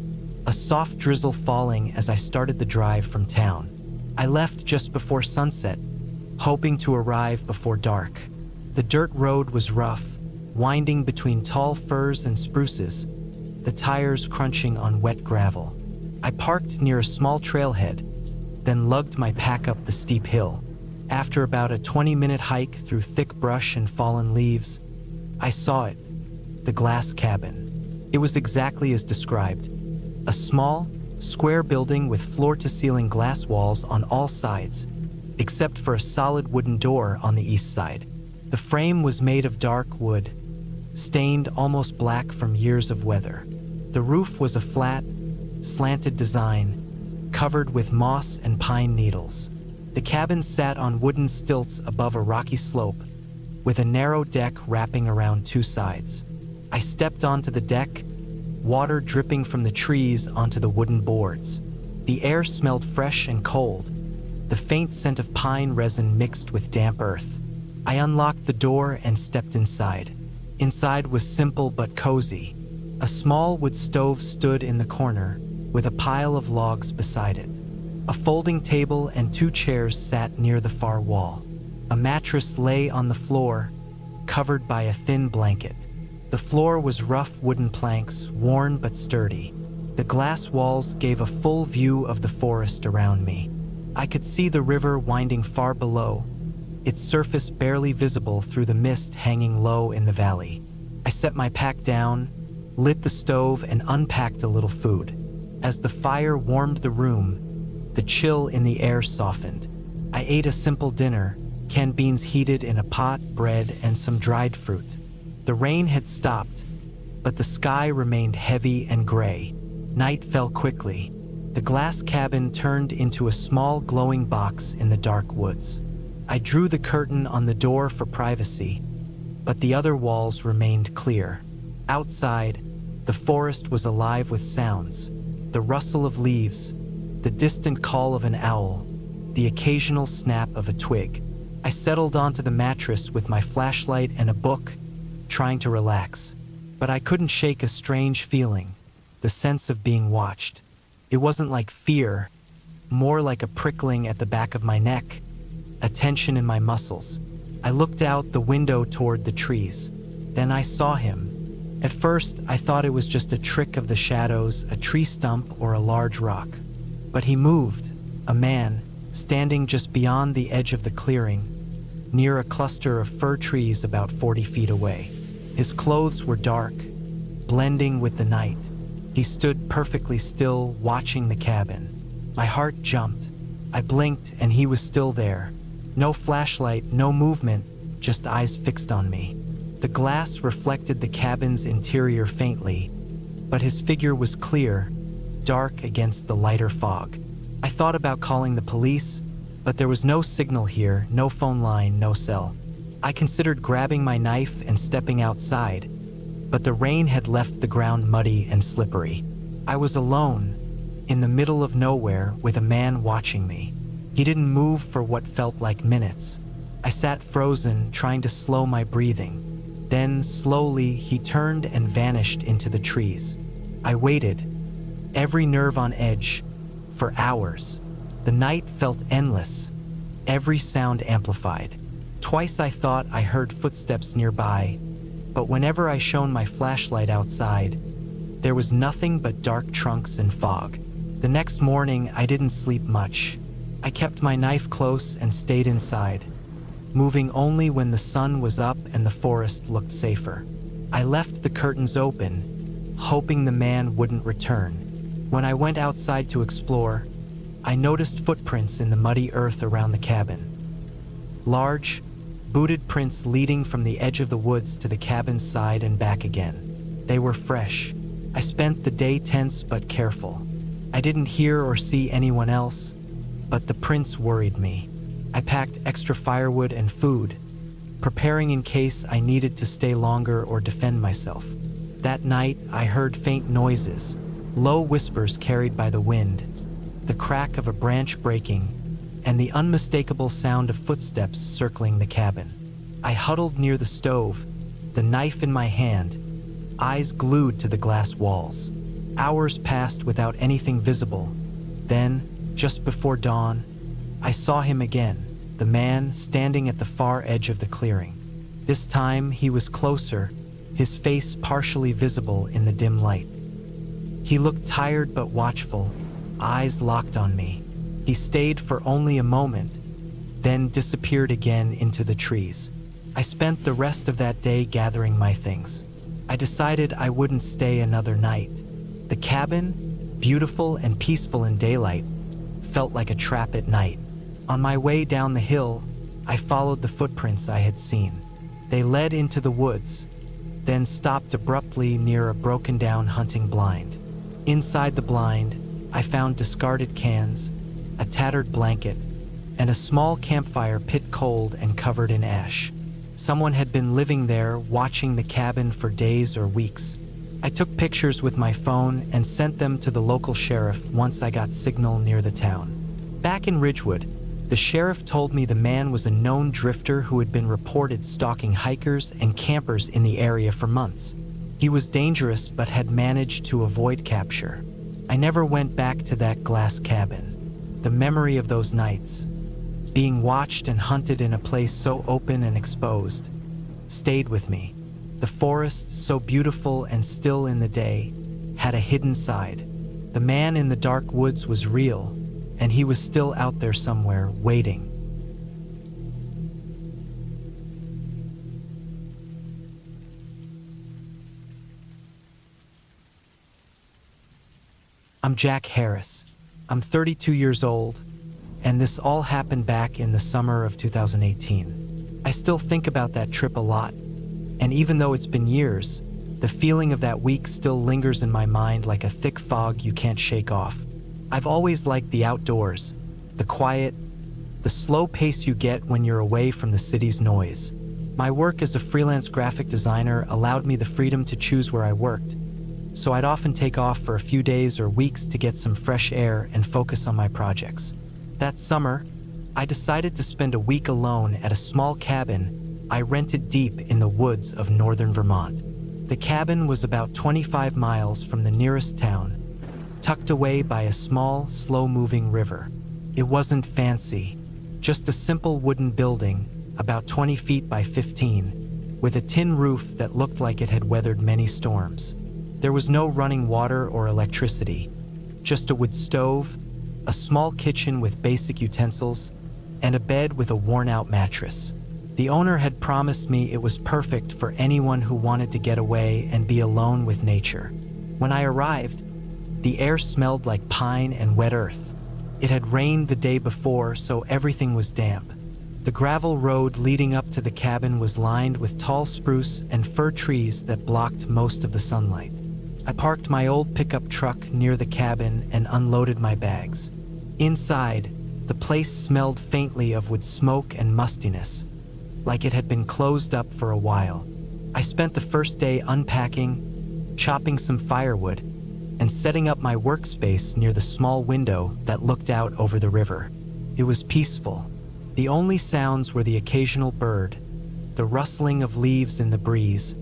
a soft drizzle falling as I started the drive from town. I left just before sunset, hoping to arrive before dark. The dirt road was rough, winding between tall firs and spruces, the tires crunching on wet gravel. I parked near a small trailhead, then lugged my pack up the steep hill. After about a 20-minute hike through thick brush and fallen leaves, I saw it, the glass cabin. It was exactly as described. A small, square building with floor-to-ceiling glass walls on all sides, except for a solid wooden door on the east side. The frame was made of dark wood, stained almost black from years of weather. The roof was a flat, slanted design, covered with moss and pine needles. The cabin sat on wooden stilts above a rocky slope, with a narrow deck wrapping around two sides. I stepped onto the deck, water dripping from the trees onto the wooden boards. The air smelled fresh and cold, the faint scent of pine resin mixed with damp earth. I unlocked the door and stepped inside. Inside was simple but cozy. A small wood stove stood in the corner, with a pile of logs beside it. A folding table and 2 chairs sat near the far wall. A mattress lay on the floor, covered by a thin blanket. The floor was rough wooden planks, worn but sturdy. The glass walls gave a full view of the forest around me. I could see the river winding far below, its surface barely visible through the mist hanging low in the valley. I set my pack down, lit the stove, and unpacked a little food. As the fire warmed the room, the chill in the air softened. I ate a simple dinner, canned beans heated in a pot, bread, and some dried fruit. The rain had stopped, but the sky remained heavy and gray. Night fell quickly. The glass cabin turned into a small glowing box in the dark woods. I drew the curtain on the door for privacy, but the other walls remained clear. Outside, the forest was alive with sounds: the rustle of leaves, the distant call of an owl, the occasional snap of a twig. I settled onto the mattress with my flashlight and a book, trying to relax. But I couldn't shake a strange feeling, the sense of being watched. It wasn't like fear, more like a prickling at the back of my neck, a tension in my muscles. I looked out the window toward the trees. Then I saw him. At first, I thought it was just a trick of the shadows, a tree stump or a large rock. But he moved, a man, standing just beyond the edge of the clearing, near a cluster of fir trees about 40 feet away. His clothes were dark, blending with the night. He stood perfectly still, watching the cabin. My heart jumped. I blinked, and he was still there. No flashlight, no movement, just eyes fixed on me. The glass reflected the cabin's interior faintly, but his figure was clear, dark against the lighter fog. I thought about calling the police, but there was no signal here, no phone line, no cell. I considered grabbing my knife and stepping outside, but the rain had left the ground muddy and slippery. I was alone, in the middle of nowhere, with a man watching me. He didn't move for what felt like minutes. I sat frozen, trying to slow my breathing. Then, slowly, he turned and vanished into the trees. I waited, every nerve on edge, for hours. The night felt endless, every sound amplified. Twice I thought I heard footsteps nearby, but whenever I shone my flashlight outside, there was nothing but dark trunks and fog. The next morning, I didn't sleep much. I kept my knife close and stayed inside, moving only when the sun was up and the forest looked safer. I left the curtains open, hoping the man wouldn't return. When I went outside to explore, I noticed footprints in the muddy earth around the cabin. Large, booted prints leading from the edge of the woods to the cabin's side and back again. They were fresh. I spent the day tense but careful. I didn't hear or see anyone else, but the prints worried me. I packed extra firewood and food, preparing in case I needed to stay longer or defend myself. That night, I heard faint noises, low whispers carried by the wind, the crack of a branch breaking, and the unmistakable sound of footsteps circling the cabin. I huddled near the stove, the knife in my hand, eyes glued to the glass walls. Hours passed without anything visible. Then, just before dawn, I saw him again, the man standing at the far edge of the clearing. This time, he was closer, his face partially visible in the dim light. He looked tired but watchful, eyes locked on me. He stayed for only a moment, then disappeared again into the trees. I spent the rest of that day gathering my things. I decided I wouldn't stay another night. The cabin, beautiful and peaceful in daylight, felt like a trap at night. On my way down the hill, I followed the footprints I had seen. They led into the woods, then stopped abruptly near a broken-down hunting blind. Inside the blind, I found discarded cans, a tattered blanket, and a small campfire pit cold and covered in ash. Someone had been living there, watching the cabin for days or weeks. I took pictures with my phone and sent them to the local sheriff once I got signal near the town. Back in Ridgewood, the sheriff told me the man was a known drifter who had been reported stalking hikers and campers in the area for months. He was dangerous but had managed to avoid capture. I never went back to that glass cabin. The memory of those nights, being watched and hunted in a place so open and exposed, stayed with me. The forest, so beautiful and still in the day, had a hidden side. The man in the dark woods was real, and he was still out there somewhere, waiting. I'm Jack Harris. I'm 32 years old, and this all happened back in the summer of 2018. I still think about that trip a lot, and even though it's been years, the feeling of that week still lingers in my mind like a thick fog you can't shake off. I've always liked the outdoors, the quiet, the slow pace you get when you're away from the city's noise. My work as a freelance graphic designer allowed me the freedom to choose where I worked, so I'd often take off for a few days or weeks to get some fresh air and focus on my projects. That summer, I decided to spend a week alone at a small cabin I rented deep in the woods of northern Vermont. The cabin was about 25 miles from the nearest town, tucked away by a small, slow-moving river. It wasn't fancy, just a simple wooden building, about 20 feet by 15, with a tin roof that looked like it had weathered many storms. There was no running water or electricity, just a wood stove, a small kitchen with basic utensils, and a bed with a worn-out mattress. The owner had promised me it was perfect for anyone who wanted to get away and be alone with nature. When I arrived, the air smelled like pine and wet earth. It had rained the day before, so everything was damp. The gravel road leading up to the cabin was lined with tall spruce and fir trees that blocked most of the sunlight. I parked my old pickup truck near the cabin and unloaded my bags. Inside, the place smelled faintly of wood smoke and mustiness, like it had been closed up for a while. I spent the first day unpacking, chopping some firewood, and setting up my workspace near the small window that looked out over the river. It was peaceful. The only sounds were the occasional bird, the rustling of leaves in the breeze,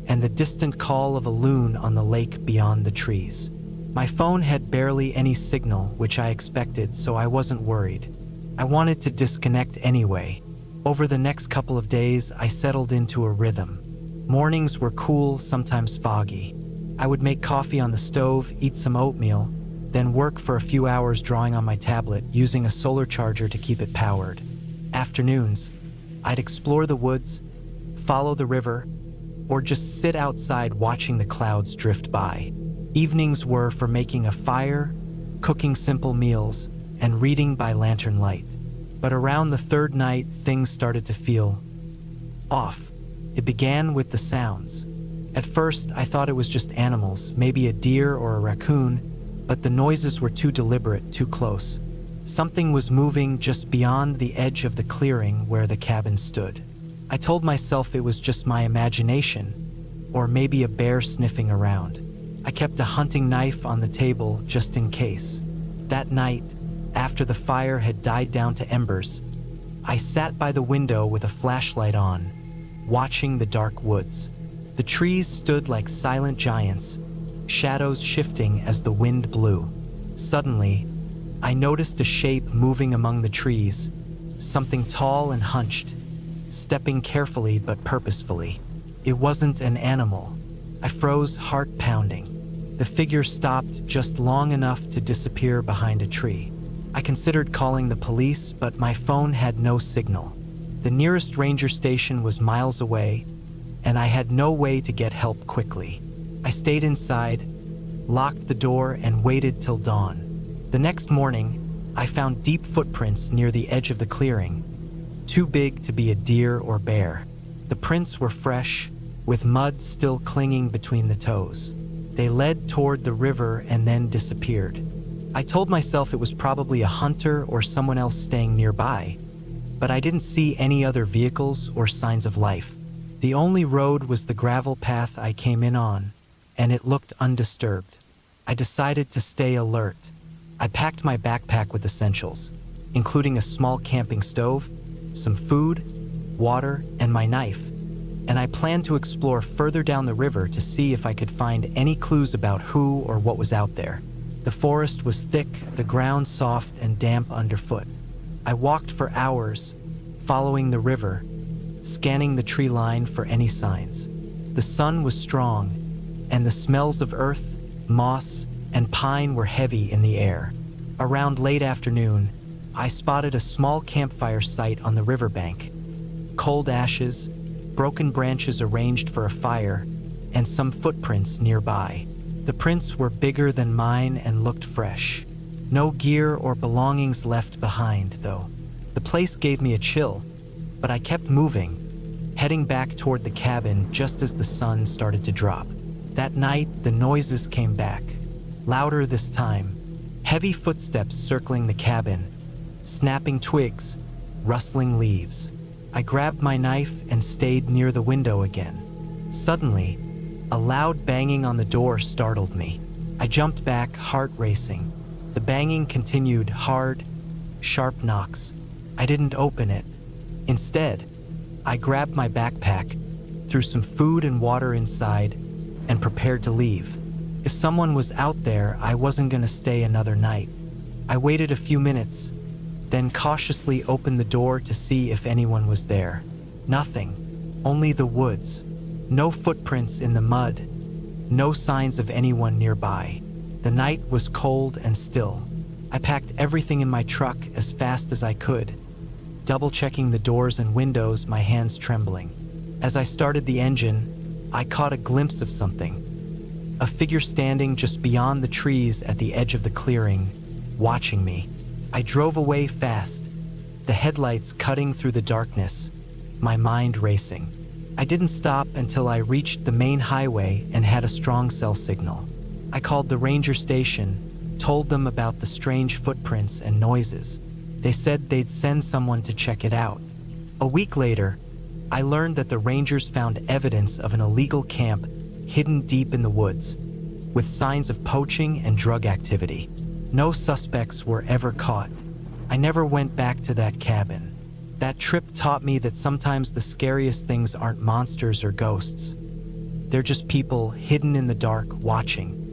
and the distant call of a loon on the lake beyond the trees. My phone had barely any signal, which I expected, so I wasn't worried. I wanted to disconnect anyway. Over the next couple of days, I settled into a rhythm. Mornings were cool, sometimes foggy. I would make coffee on the stove, eat some oatmeal, then work for a few hours drawing on my tablet, using a solar charger to keep it powered. Afternoons, I'd explore the woods, follow the river, or just sit outside watching the clouds drift by. Evenings were for making a fire, cooking simple meals, and reading by lantern light. But around the third night, things started to feel off. It began with the sounds. At first, I thought it was just animals, maybe a deer or a raccoon, but the noises were too deliberate, too close. Something was moving just beyond the edge of the clearing where the cabin stood. I told myself it was just my imagination, or maybe a bear sniffing around. I kept a hunting knife on the table just in case. That night, after the fire had died down to embers, I sat by the window with a flashlight on, watching the dark woods. The trees stood like silent giants, shadows shifting as the wind blew. Suddenly, I noticed a shape moving among the trees, something tall and hunched, stepping carefully but purposefully. It wasn't an animal. I froze, heart pounding. The figure stopped just long enough to disappear behind a tree. I considered calling the police, but my phone had no signal. The nearest ranger station was miles away, and I had no way to get help quickly. I stayed inside, locked the door, and waited till dawn. The next morning, I found deep footprints near the edge of the clearing, too big to be a deer or bear. The prints were fresh, with mud still clinging between the toes. They led toward the river and then disappeared. I told myself it was probably a hunter or someone else staying nearby, but I didn't see any other vehicles or signs of life. The only road was the gravel path I came in on, and it looked undisturbed. I decided to stay alert. I packed my backpack with essentials, including a small camping stove, some food, water, and my knife, and I planned to explore further down the river to see if I could find any clues about who or what was out there. The forest was thick, the ground soft and damp underfoot. I walked for hours, following the river, scanning the tree line for any signs. The sun was strong, and the smells of earth, moss, and pine were heavy in the air. Around late afternoon, I spotted a small campfire site on the riverbank. Cold ashes, broken branches arranged for a fire, and some footprints nearby. The prints were bigger than mine and looked fresh. No gear or belongings left behind, though. The place gave me a chill, but I kept moving, heading back toward the cabin just as the sun started to drop. That night, the noises came back, louder this time. Heavy footsteps circling the cabin, snapping twigs, rustling leaves. I grabbed my knife and stayed near the window again. Suddenly, a loud banging on the door startled me. I jumped back, heart racing. The banging continued, hard, sharp knocks. I didn't open it. Instead, I grabbed my backpack, threw some food and water inside, and prepared to leave. If someone was out there, I wasn't gonna stay another night. I waited a few minutes, then cautiously opened the door to see if anyone was there. Nothing, only the woods. No footprints in the mud, no signs of anyone nearby. The night was cold and still. I packed everything in my truck as fast as I could, double-checking the doors and windows, my hands trembling. As I started the engine, I caught a glimpse of something. A figure standing just beyond the trees at the edge of the clearing, watching me. I drove away fast, the headlights cutting through the darkness, my mind racing. I didn't stop until I reached the main highway and had a strong cell signal. I called the ranger station, told them about the strange footprints and noises. They said they'd send someone to check it out. A week later, I learned that the rangers found evidence of an illegal camp hidden deep in the woods, with signs of poaching and drug activity. No suspects were ever caught. I never went back to that cabin. That trip taught me that sometimes the scariest things aren't monsters or ghosts. They're just people hidden in the dark, watching.